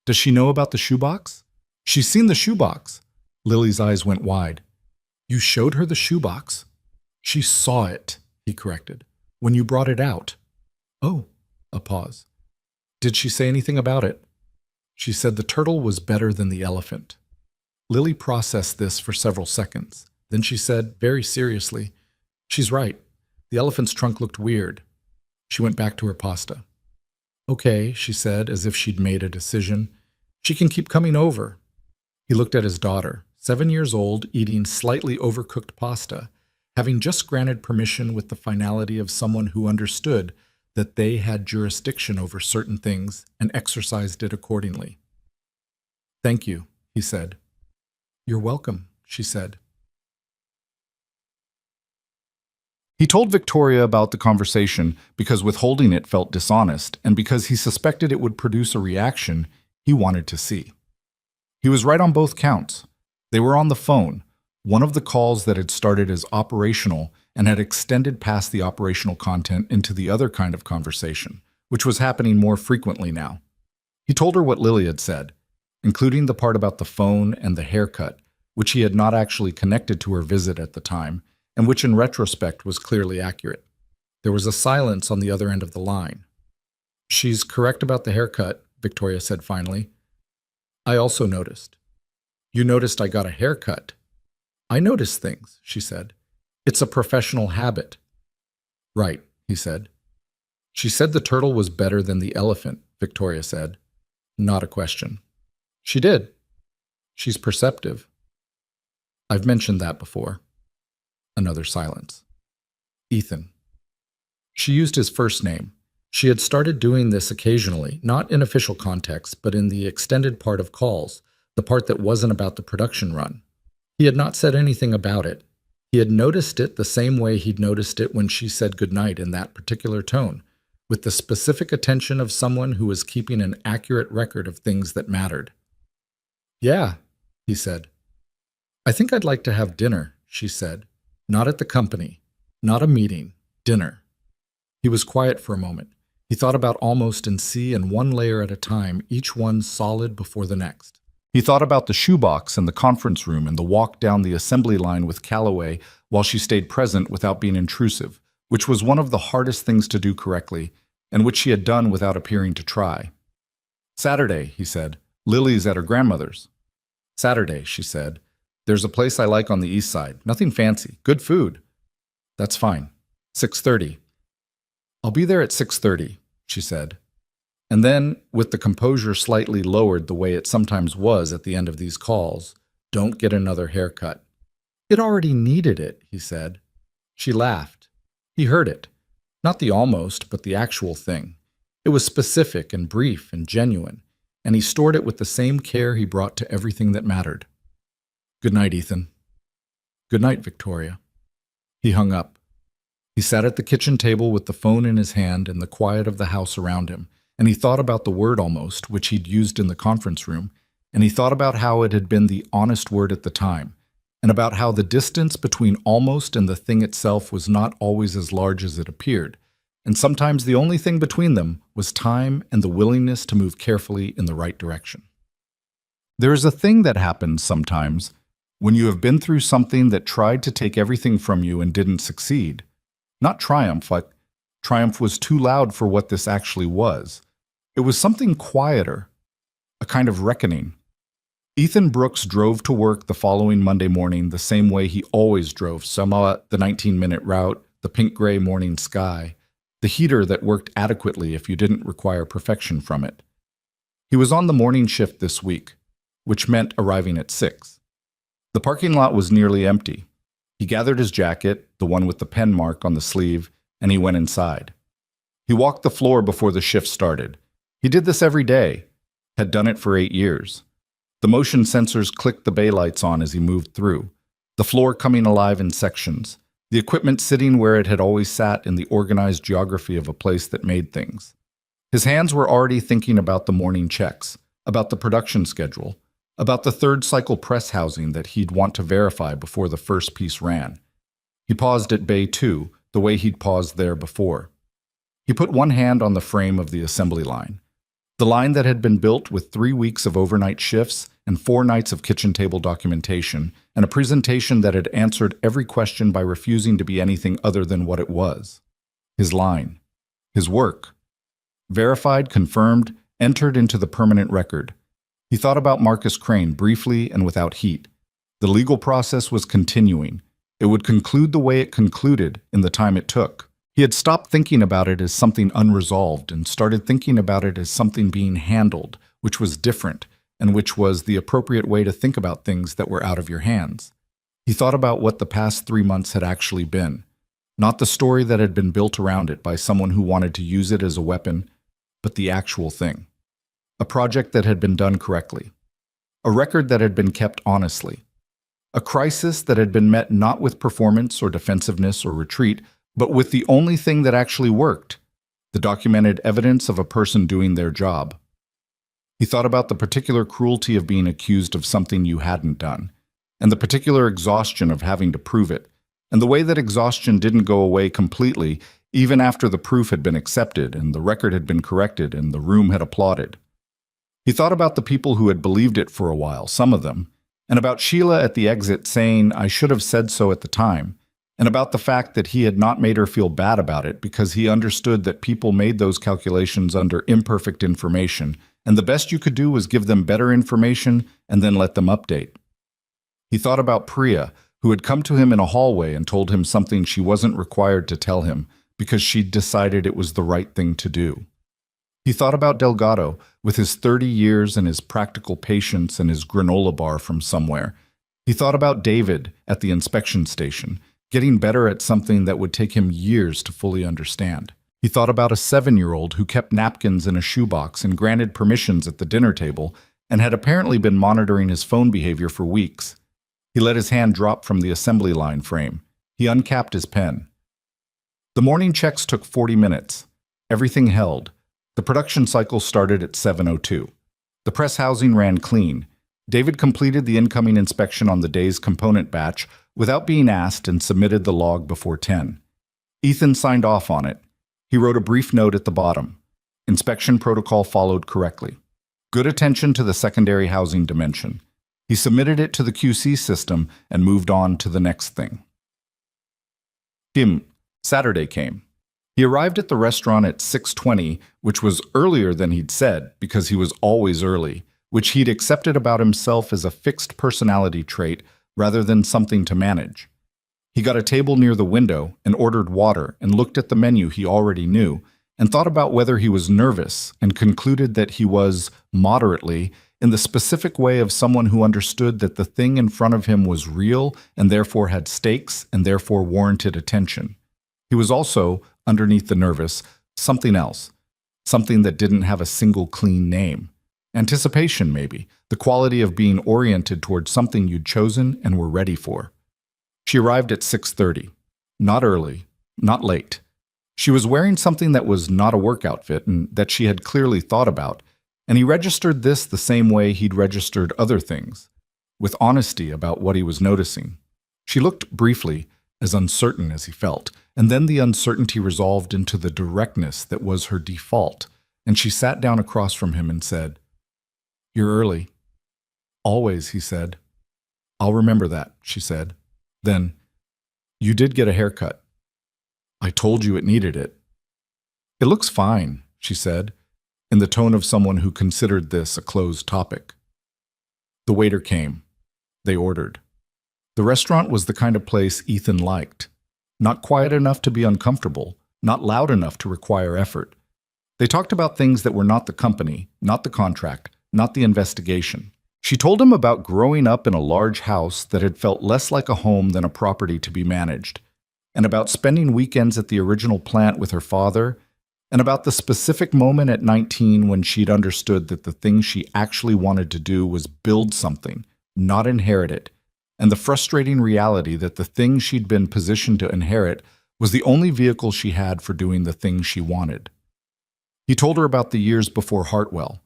Does she know about the shoebox? She's seen the shoebox. Lily's eyes went wide. You showed her the shoebox? She saw it, he corrected, when you brought it out. Oh, a pause. Did she say anything about it? She said the turtle was better than the elephant. Lily processed this for several seconds. Then she said, very seriously, she's right. The elephant's trunk looked weird. She went back to her pasta. Okay, she said, as if she'd made a decision. She can keep coming over. He looked at his daughter, 7 years old, eating slightly overcooked pasta, having just granted permission with the finality of someone who understood that they had jurisdiction over certain things and exercised it accordingly. Thank you, he said. You're welcome, she said. He told Victoria about the conversation because withholding it felt dishonest and because he suspected it would produce a reaction he wanted to see. He was right on both counts. They were on the phone, one of the calls that had started as operational and had extended past the operational content into the other kind of conversation, which was happening more frequently now. He told her what Lily had said, including the part about the phone and the haircut, which he had not actually connected to her visit at the time, and which in retrospect was clearly accurate. There was a silence on the other end of the line. She's correct about the haircut, Victoria said finally. I also noticed. You noticed I got a haircut. I notice things, she said. It's a professional habit. Right, he said. She said the turtle was better than the elephant, Victoria said. Not a question. She did. She's perceptive. I've mentioned that before. Another silence. Ethan. She used his first name. She had started doing this occasionally, not in official context, but in the extended part of calls, the part that wasn't about the production run. He had not said anything about it. He had noticed it the same way he'd noticed it when she said goodnight in that particular tone, with the specific attention of someone who was keeping an accurate record of things that mattered. Yeah, he said. I think I'd like to have dinner, she said. Not at the company, not a meeting, dinner. He was quiet for a moment. He thought about almost and see in one layer at a time, each one solid before the next. He thought about the shoebox and the conference room and the walk down the assembly line with Calloway while she stayed present without being intrusive, which was one of the hardest things to do correctly, and which she had done without appearing to try. Saturday, he said. Lily's at her grandmother's. Saturday, she said. There's a place I like on the east side. Nothing fancy. Good food. That's fine. 6:30. I'll be there at 6:30, she said. And then, with the composure slightly lowered the way it sometimes was at the end of these calls, don't get another haircut. It already needed it, he said. She laughed. He heard it. Not the almost, but the actual thing. It was specific and brief and genuine, and he stored it with the same care he brought to everything that mattered. Good night, Ethan. Good night, Victoria. He hung up. He sat at the kitchen table with the phone in his hand and the quiet of the house around him, and he thought about the word almost, which he'd used in the conference room, and he thought about how it had been the honest word at the time, and about how the distance between almost and the thing itself was not always as large as it appeared, and sometimes the only thing between them was time and the willingness to move carefully in the right direction. There is a thing that happens sometimes when you have been through something that tried to take everything from you and didn't succeed. Not triumph, like triumph was too loud for what this actually was. It was something quieter, a kind of reckoning. Ethan Brooks drove to work the following Monday morning the same way he always drove, the 19-minute route, the pink-gray morning sky, the heater that worked adequately if you didn't require perfection from it. He was on the morning shift this week, which meant arriving at 6. The parking lot was nearly empty. He gathered his jacket, the one with the pen mark on the sleeve, and he went inside. He walked the floor before the shift started. He did this every day, had done it for 8 years. The motion sensors clicked the bay lights on as he moved through, the floor coming alive in sections, the equipment sitting where it had always sat in the organized geography of a place that made things. His hands were already thinking about the morning checks, about the production schedule, about the third cycle press housing that he'd want to verify before the first piece ran. He paused at Bay 2, the way he'd paused there before. He put one hand on the frame of the assembly line. The line that had been built with 3 weeks of overnight shifts and 4 nights of kitchen table documentation, and a presentation that had answered every question by refusing to be anything other than what it was. His line. His work. Verified, confirmed, entered into the permanent record. He thought about Marcus Crane briefly and without heat. The legal process was continuing. It would conclude the way it concluded in the time it took. He had stopped thinking about it as something unresolved and started thinking about it as something being handled, which was different, and which was the appropriate way to think about things that were out of your hands. He thought about what the past 3 months had actually been, not the story that had been built around it by someone who wanted to use it as a weapon, but the actual thing. A project that had been done correctly. A record that had been kept honestly. A crisis that had been met not with performance or defensiveness or retreat, but with the only thing that actually worked, the documented evidence of a person doing their job. He thought about the particular cruelty of being accused of something you hadn't done, and the particular exhaustion of having to prove it, and the way that exhaustion didn't go away completely even after the proof had been accepted and the record had been corrected and the room had applauded. He thought about the people who had believed it for a while, some of them, and about Sheila at the exit saying, "I should have said so at the time," and about the fact that he had not made her feel bad about it because he understood that people made those calculations under imperfect information, and the best you could do was give them better information and then let them update. He thought about Priya, who had come to him in a hallway and told him something she wasn't required to tell him because she'd decided it was the right thing to do. He thought about Delgado, with his 30 years and his practical patience and his granola bar from somewhere. He thought about David at the inspection station, getting better at something that would take him years to fully understand. He thought about a 7-year-old who kept napkins in a shoebox and granted permissions at the dinner table and had apparently been monitoring his phone behavior for weeks. He let his hand drop from the assembly line frame. He uncapped his pen. The morning checks took 40 minutes. Everything held. The production cycle started at 7:02. The press housing ran clean. David completed the incoming inspection on the day's component batch without being asked and submitted the log before 10. Ethan signed off on it. He wrote a brief note at the bottom. Inspection protocol followed correctly. Good attention to the secondary housing dimension. He submitted it to the QC system and moved on to the next thing. Saturday came. He arrived at the restaurant at 6:20, which was earlier than he'd said because he was always early, which he'd accepted about himself as a fixed personality trait rather than something to manage. He got a table near the window and ordered water and looked at the menu he already knew and thought about whether he was nervous and concluded that he was, moderately, in the specific way of someone who understood that the thing in front of him was real and therefore had stakes and therefore warranted attention. He was also, underneath the nervous, something else, something that didn't have a single clean name. Anticipation, maybe, the quality of being oriented towards something you'd chosen and were ready for. She arrived at 6:30. Not early, not late. She was wearing something that was not a work outfit and that she had clearly thought about, and he registered this the same way he'd registered other things, with honesty about what he was noticing. She looked briefly, as uncertain as he felt, and then the uncertainty resolved into the directness that was her default, and she sat down across from him and said, "You're early." "Always," he said. "I'll remember that," she said. Then, "You did get a haircut." "I told you it needed it." "It looks fine," she said, in the tone of someone who considered this a closed topic. The waiter came. They ordered. The restaurant was the kind of place Ethan liked. Not quiet enough to be uncomfortable, not loud enough to require effort. They talked about things that were not the company, not the contract, not the investigation. She told him about growing up in a large house that had felt less like a home than a property to be managed, and about spending weekends at the original plant with her father, and about the specific moment at 19 when she'd understood that the thing she actually wanted to do was build something, not inherit it, and the frustrating reality that the thing she'd been positioned to inherit was the only vehicle she had for doing the thing she wanted. He told her about the years before Hartwell,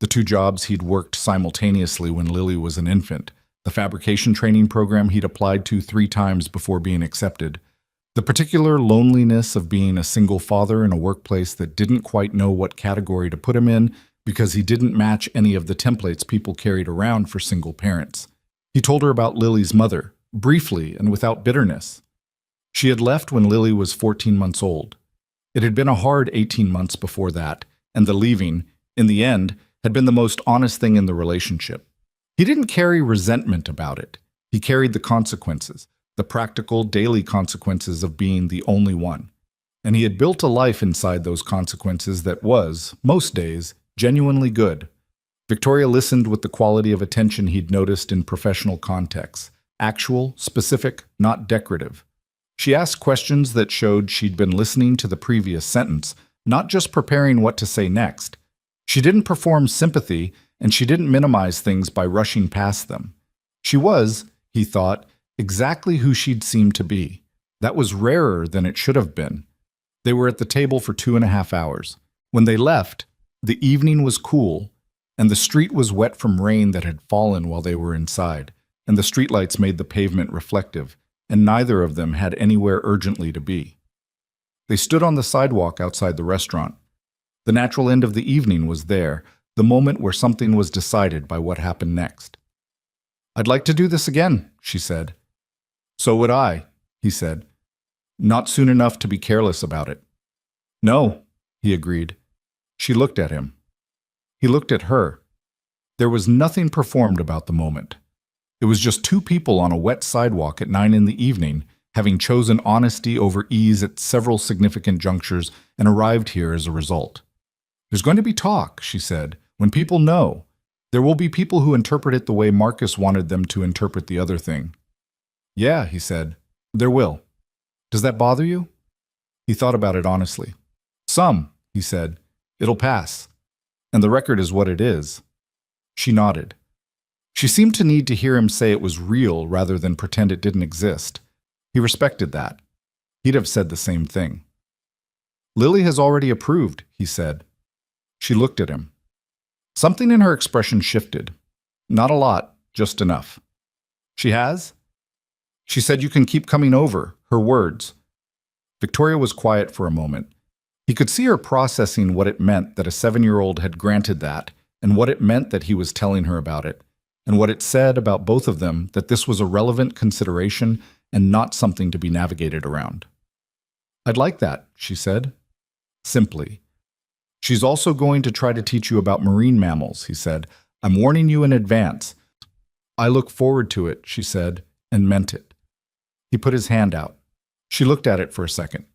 The two jobs he'd worked simultaneously when Lily was an infant, the fabrication training program he'd applied to 3 times before being accepted, the particular loneliness of being a single father in a workplace that didn't quite know what category to put him in because he didn't match any of the templates people carried around for single parents. He told her about Lily's mother, briefly and without bitterness. She had left when Lily was 14 months old. It had been a hard 18 months before that, and the leaving, in the end, had been the most honest thing in the relationship. He didn't carry resentment about it. He carried the consequences, the practical, daily consequences of being the only one. And he had built a life inside those consequences that was, most days, genuinely good. Victoria listened with the quality of attention he'd noticed in professional contexts, actual, specific, not decorative. She asked questions that showed she'd been listening to the previous sentence, not just preparing what to say next. She didn't perform sympathy, and she didn't minimize things by rushing past them. She was, he thought, exactly who she'd seemed to be. That was rarer than it should have been. They were at the table for 2.5 hours. When they left, the evening was cool, and the street was wet from rain that had fallen while they were inside, and the streetlights made the pavement reflective, and neither of them had anywhere urgently to be. They stood on the sidewalk outside the restaurant. The natural end of the evening was there, the moment where something was decided by what happened next. "I'd like to do this again," she said. "So would I," he said. "Not soon enough to be careless about it." "No," he agreed. She looked at him. He looked at her. There was nothing performed about the moment. It was just two people on a wet sidewalk at 9 in the evening, having chosen honesty over ease at several significant junctures and arrived here as a result. "There's going to be talk," she said, "when people know. There will be people who interpret it the way Marcus wanted them to interpret the other thing." "Yeah," he said, "there will. Does that bother you?" He thought about it honestly. "Some," he said. "It'll pass. And the record is what it is." She nodded. She seemed to need to hear him say it was real rather than pretend it didn't exist. He respected that. He'd have said the same thing. "Lily has already approved," he said. She looked at him. Something in her expression shifted. Not a lot, just enough. "She has?" "She said you can keep coming over," her words. Victoria was quiet for a moment. He could see her processing what it meant that a 7-year-old had granted that, and what it meant that he was telling her about it, and what it said about both of them that this was a relevant consideration and not something to be navigated around. "I'd like that," she said. Simply. "She's also going to try to teach you about marine mammals," he said. "I'm warning you in advance." "I look forward to it," she said, and meant it. He put his hand out. She looked at it for a second.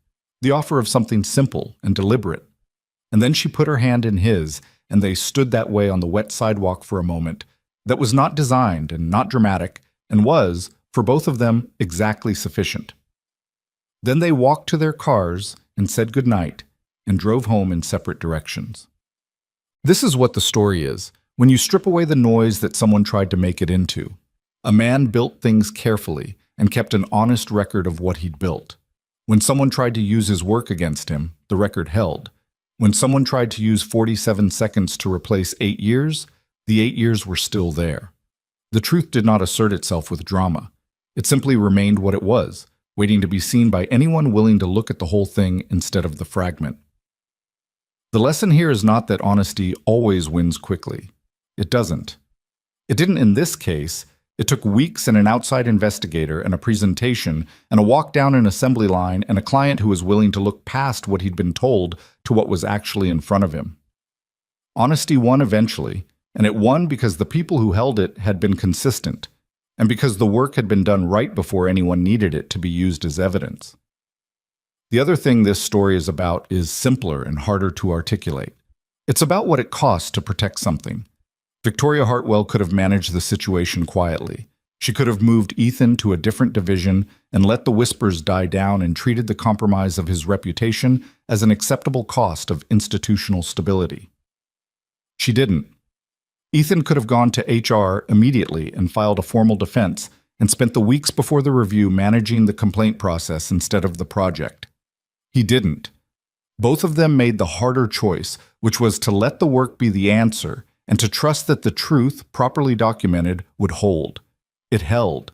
The offer of something simple and deliberate. And then she put her hand in his, and they stood that way on the wet sidewalk for a moment that was not designed and not dramatic, and was, for both of them, exactly sufficient. Then they walked to their cars and said goodnight and drove home in separate directions. This is what the story is, when you strip away the noise that someone tried to make it into. A man built things carefully and kept an honest record of what he'd built. When someone tried to use his work against him, the record held. When someone tried to use 47 seconds to replace 8 years, the 8 years were still there. The truth did not assert itself with drama. It simply remained what it was, waiting to be seen by anyone willing to look at the whole thing instead of the fragment. The lesson here is not that honesty always wins quickly. It doesn't. It didn't in this case. It took weeks and an outside investigator and a presentation and a walk down an assembly line and a client who was willing to look past what he'd been told to what was actually in front of him. Honesty won eventually, and it won because the people who held it had been consistent, and because the work had been done right before anyone needed it to be used as evidence. The other thing this story is about is simpler and harder to articulate. It's about what it costs to protect something. Victoria Hartwell could have managed the situation quietly. She could have moved Ethan to a different division and let the whispers die down and treated the compromise of his reputation as an acceptable cost of institutional stability. She didn't. Ethan could have gone to HR immediately and filed a formal defense and spent the weeks before the review managing the complaint process instead of the project. He didn't. Both of them made the harder choice, which was to let the work be the answer and to trust that the truth, properly documented, would hold. It held.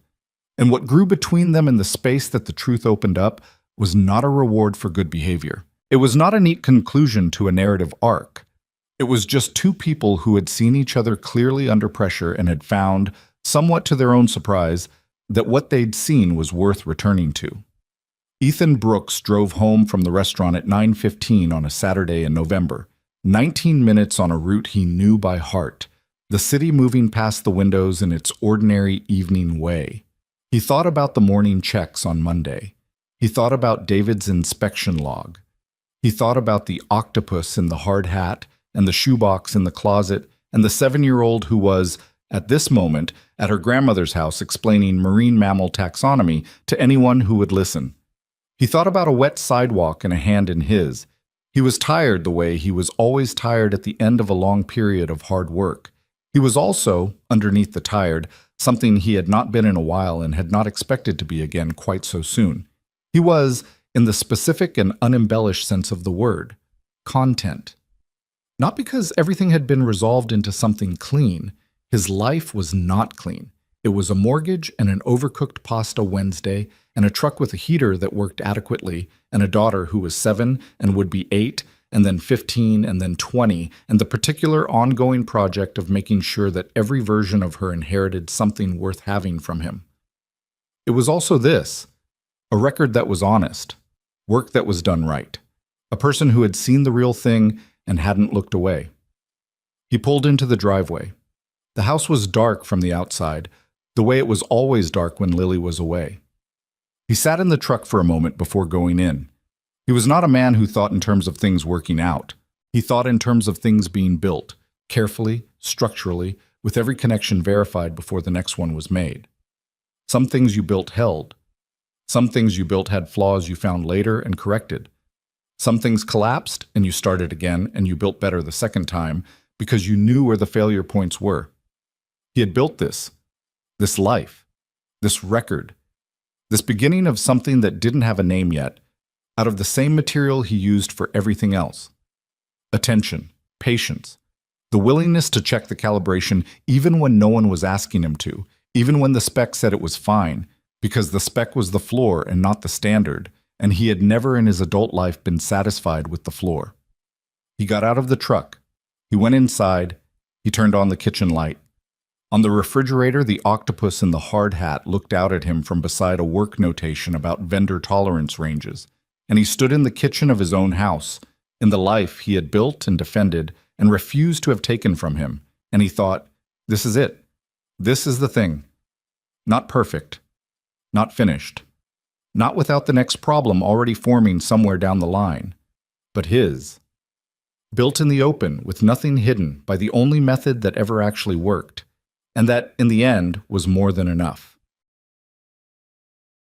And what grew between them in the space that the truth opened up was not a reward for good behavior. It was not a neat conclusion to a narrative arc. It was just two people who had seen each other clearly under pressure and had found, somewhat to their own surprise, that what they'd seen was worth returning to. Ethan Brooks drove home from the restaurant at 9:15 on a Saturday in November, 19 minutes on a route he knew by heart, the city moving past the windows in its ordinary evening way. He thought about the morning checks on Monday. He thought about David's inspection log. He thought about the octopus in the hard hat and the shoebox in the closet and the 7-year-old who was, at this moment, at her grandmother's house explaining marine mammal taxonomy to anyone who would listen. He thought about a wet sidewalk and a hand in his. He was tired the way he was always tired at the end of a long period of hard work. He was also, underneath the tired, something he had not been in a while and had not expected to be again quite so soon. He was, in the specific and unembellished sense of the word, content. Not because everything had been resolved into something clean. His life was not clean. It was a mortgage and an overcooked pasta Wednesday and a truck with a heater that worked adequately and a daughter who was 7 and would be 8 and then 15 and then 20 and the particular ongoing project of making sure that every version of her inherited something worth having from him. It was also this, a record that was honest, work that was done right, a person who had seen the real thing and hadn't looked away. He pulled into the driveway. The house was dark from the outside, the way it was always dark when Lily was away. He sat in the truck for a moment before going in. He was not a man who thought in terms of things working out. He thought in terms of things being built, carefully, structurally, with every connection verified before the next one was made. Some things you built held. Some things you built had flaws you found later and corrected. Some things collapsed and you started again and you built better the second time because you knew where the failure points were. He had built this life, this record, this beginning of something that didn't have a name yet, out of the same material he used for everything else. Attention, patience, the willingness to check the calibration even when no one was asking him to, even when the spec said it was fine, because the spec was the floor and not the standard, and he had never in his adult life been satisfied with the floor. He got out of the truck. He went inside. He turned on the kitchen light. On the refrigerator, the octopus in the hard hat looked out at him from beside a work notation about vendor tolerance ranges, and he stood in the kitchen of his own house, in the life he had built and defended and refused to have taken from him, and he thought, this is it. This is the thing. Not perfect. Not finished. Not without the next problem already forming somewhere down the line, but his. Built in the open, with nothing hidden, by the only method that ever actually worked, and that, in the end, was more than enough.